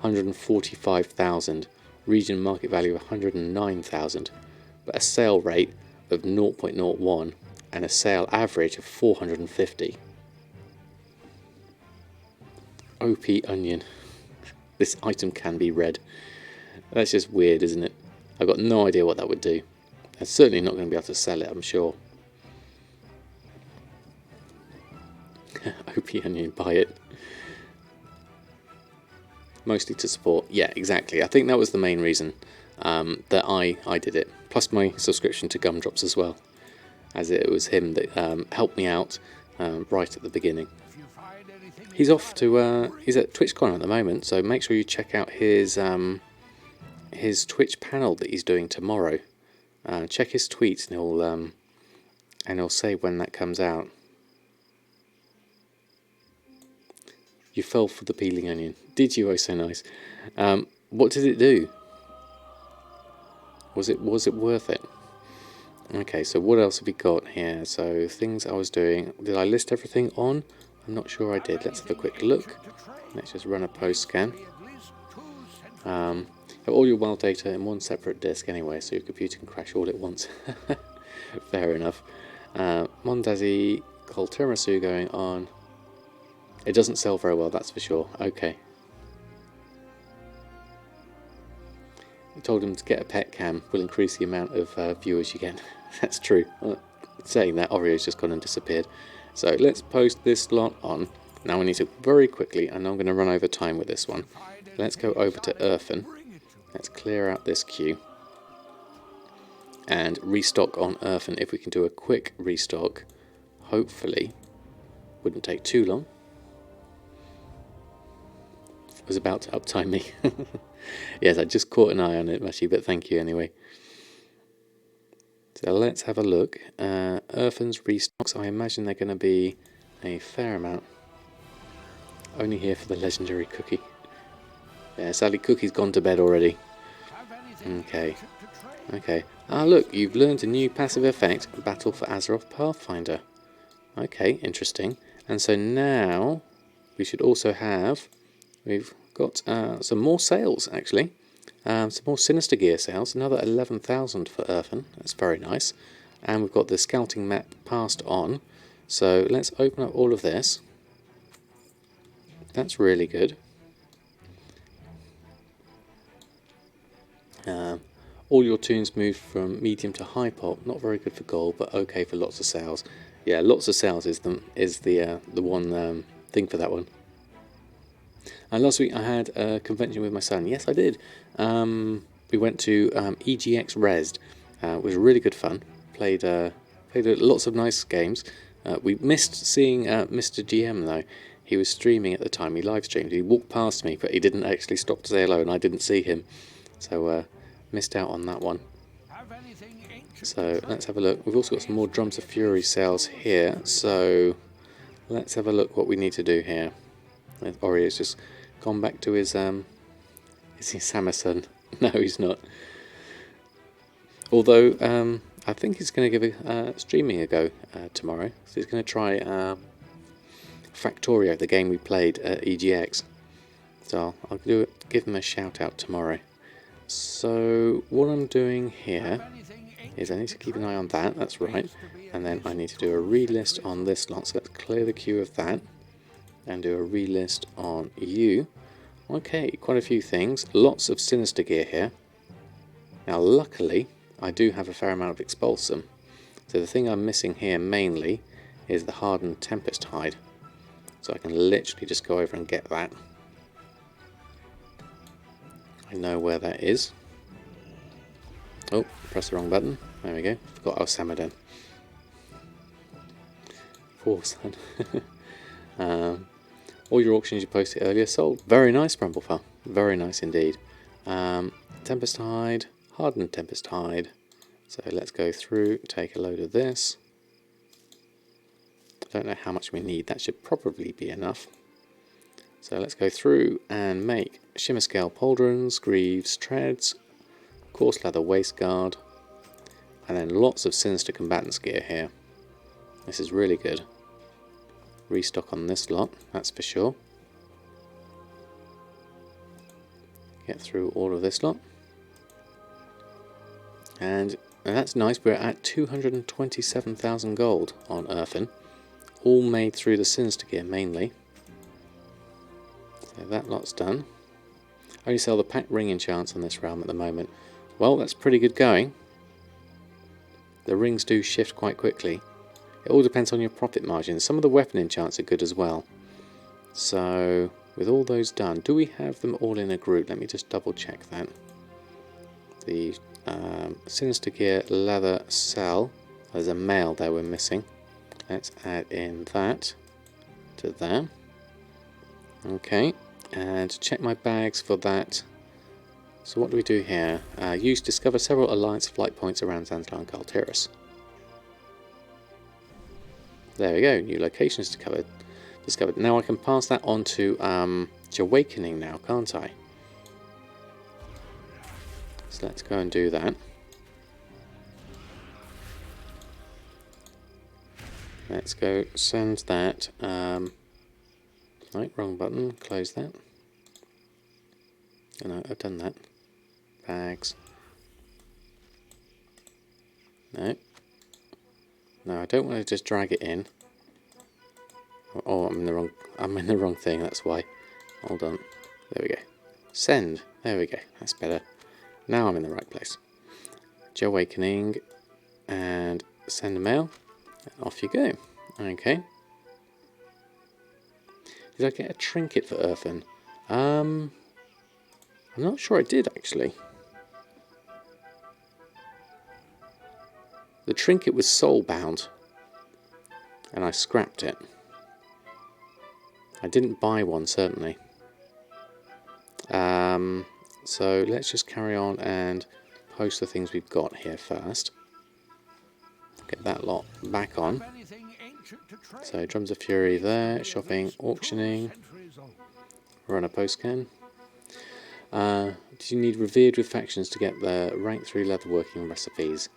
145,000. Region market value of 109,000, but a sale rate of 0.01 and a sale average of 450. OP onion. This item can be read. That's just weird, isn't it? I've got no idea what that would do. I'm certainly not going to be able to sell it, I'm sure. OP onion, buy it. Mostly to support. Yeah, exactly. I think that was the main reason that I did it. Plus my subscription to Gumdrops as well, as it was him that helped me out right at the beginning. He's off to he's at TwitchCon at the moment, so make sure you check out his Twitch panel that he's doing tomorrow. Check his tweets, and he'll say when that comes out. You fell for the peeling onion. Did you? Oh, so nice. What did it do? Was it worth it? Okay, so what else have we got here? So things I was doing. Did I list everything on? I'm not sure I did. Let's have a quick look. Let's just run a post scan. Have all your wild data in one separate disk anyway, so your computer can crash all at once. Fair enough. Mondazi Tiramisu going on. It doesn't sell very well, that's for sure. Okay. I told him to get a pet cam, will increase the amount of viewers you get. That's true. Saying that, Oreo's just gone and disappeared. So let's post this lot on. Now we need to very quickly, and I'm going to run over time with this one. Let's go over to Earthen. Let's clear out this queue. And restock on Earthen. If we can do a quick restock, hopefully, wouldn't take too long. Was about to uptime me. Yes, I just caught an eye on it, Mashi, but thank you anyway. So let's have a look. Earthen's restocks, I imagine they're going to be a fair amount. Only here for the legendary cookie. Yeah, sadly Cookie's gone to bed already. Okay. Okay. Ah, look, you've learned a new passive effect, Battle for Azeroth Pathfinder. Okay, interesting. And so now we should also have... We've got some more sales, actually. Some more Sinister Gear sales. Another 11,000 for Earthen. That's very nice. And we've got the scouting map passed on. So let's open up all of this. That's really good. All your tunes moved from medium to high pop. Not very good for gold, but okay for lots of sales. Yeah, lots of sales is the one thing for that one. And last week I had a convention with my son. Yes, I did. We went to EGX Resd. It was really good fun. Played lots of nice games. We missed seeing Mr. GM though. He was streaming at the time. He live streamed. He walked past me, but he didn't actually stop to say hello, and I didn't see him. So missed out on that one. So let's have a look. We've also got some more Drums of Fury sales here. So let's have a look what we need to do here. Oreo's just gone back to his is he Samadan? No, he's not. Although I think he's going to give streaming a go tomorrow. So he's going to try Factorio, the game we played at EGX. So I'll give him a shout out tomorrow. So what I'm doing here is I need to keep an eye on that. That's right. And then I need to do a relist on this lot. So let's clear the queue of that. And do a relist on you. Okay, quite a few things. Lots of Sinister Gear here. Now luckily, I do have a fair amount of Expulsum. So the thing I'm missing here mainly is the Hardened Tempest Hide. So I can literally just go over and get that. I know where that is. Oh, press the wrong button. There we go. Forgot I was Samadan. Poor son. All your auctions you posted earlier sold. Very nice, Brumblefell. Very nice indeed. Tempest Hide, Hardened Tempest Hide. So let's go through, take a load of this. I don't know how much we need. That should probably be enough. So let's go through and make Shimmer Scale Pauldrons, Greaves, Treads, Coarse Leather Waistguard, and then lots of Sinister Combatants gear here. This is really good. Restock on this lot, that's for sure. Get through all of this lot. And that's nice, we're at 227,000 gold on Earthen. All made through the Sinister Gear mainly. So that lot's done. Only sell the packed ring enchants on this realm at the moment. Well, that's pretty good going. The rings do shift quite quickly. It all depends on your profit margins. Some of the weapon enchants are good as well. So, with all those done, do we have them all in a group? Let me just double check that. The Sinister Gear Leather Cell. There's a mail there we're missing. Let's add in that to there. Okay, and check my bags for that. So what do we do here? Discover several Alliance flight points around Zanzibar and Galteris. There we go, new locations discovered. discovered. Now I can pass that on to Awakening now, can't I? So let's go and do that. Let's go send that. Right, wrong button. Close that. Oh, no, I've done that. Bags. No. No, I don't want to just drag it in. Oh, I'm in the wrong thing, that's why. Hold on. There we go. Send. There we go. That's better. Now I'm in the right place. Awakening and send a mail. And off you go. Okay. Did I get a trinket for Earthen? I'm not sure I did actually. The trinket was soul-bound, and I scrapped it. I didn't buy one, certainly. So let's just carry on and post the things we've got here first. Get that lot back on. So Drums of Fury there, shopping, auctioning. Run a post scan. Do you need revered with factions to get the rank 3 leatherworking recipes?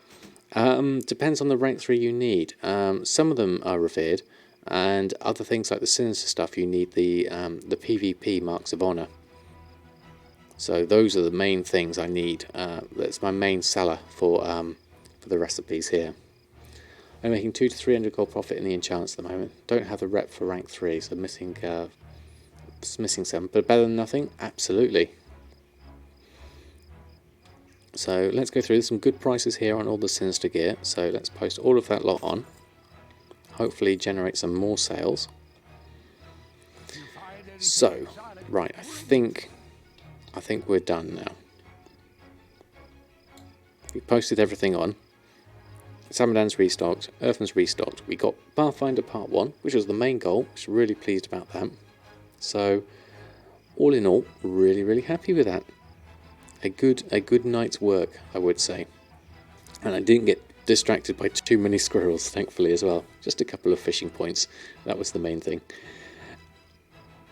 Depends on the rank 3 you need. Some of them are revered, and other things like the sinister stuff you need the PvP marks of honor. So those are the main things I need. That's my main seller for the recipes here. I'm making 200 to 300 gold profit in the enchants at the moment. Don't have the rep for rank 3, so missing 7, but better than nothing. Absolutely. So let's go through. There's some good prices here on all the sinister gear. So let's post all of that lot on. Hopefully generate some more sales. So, right, I think we're done now. We posted everything on. Samadan's restocked, Earthen's restocked. We got Pathfinder Part 1, which was the main goal, which I'm really pleased about that. So, all in all, really, really happy with that. A good night's work, I would say. And I didn't get distracted by too many squirrels, thankfully, as well. Just a couple of fishing points. That was the main thing.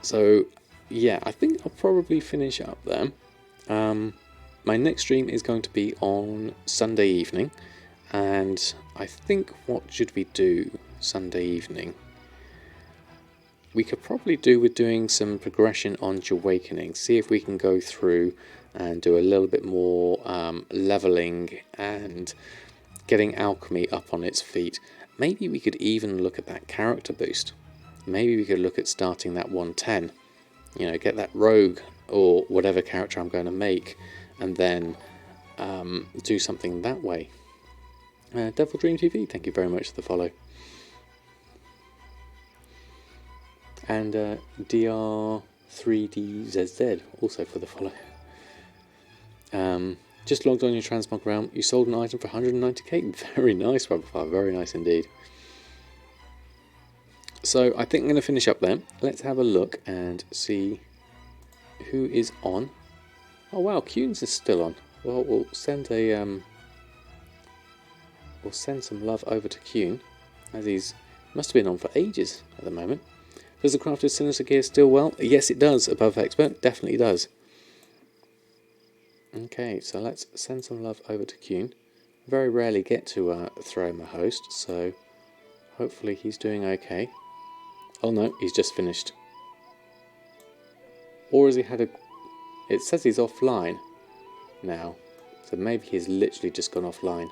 So, yeah, I think I'll probably finish up there. My next stream is going to be on Sunday evening. And I think, what should we do Sunday evening? We could probably do with doing some progression on Awakening. See if we can go through and do a little bit more leveling and getting alchemy up on its feet. Maybe we could even look at that character boost. Maybe we could look at starting that 110. You know, get that rogue or whatever character I'm going to make, and then do something that way. Devil Dream TV, thank you very much for the follow. And DR3DZZ also for the follow. Just logged on your Transmog Realm. You sold an item for 190k. Very nice, Rubberfire. Very nice indeed. So I think I'm going to finish up there. Let's have a look and see who is on. Oh wow, Kuhn's is still on. Well, we'll send a we'll send some love over to Kuhn, as he's must have been on for ages at the moment. Does the crafted sinister gear still well? Yes, it does. Above expert, definitely does. Okay, so let's send some love over to Kuhn. Very rarely get to throw him a host, so hopefully he's doing okay. Oh no, he's just finished. Or has he had a... It says he's offline now, so maybe he's literally just gone offline.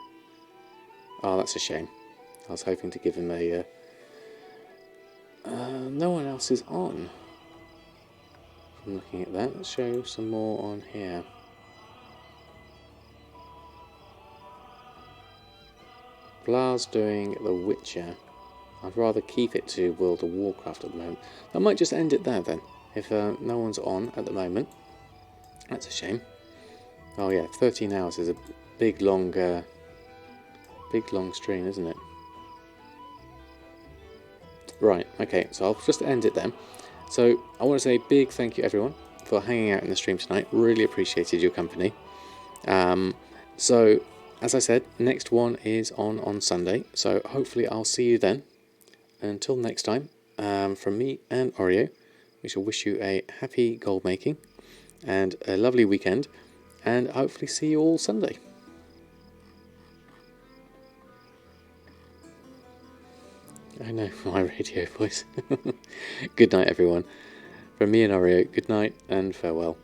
Oh, that's a shame. I was hoping to give him a... no one else is on. I'm looking at that. Let's show some more on here. Blar's doing The Witcher. I'd rather keep it to World of Warcraft at the moment. I might just end it there then, if no one's on at the moment. That's a shame. Oh yeah, 13 hours is a big long stream, isn't it? Right, okay, so I'll just end it then. So I want to say a big thank you everyone for hanging out in the stream tonight. Really appreciated your company. So as I said, next one is on Sunday, so hopefully I'll see you then. Until next time, from me and Oreo, we shall wish you a happy gold making and a lovely weekend, and hopefully see you all Sunday. I know, my radio voice. Good night, everyone. From me and Oreo, good night and farewell.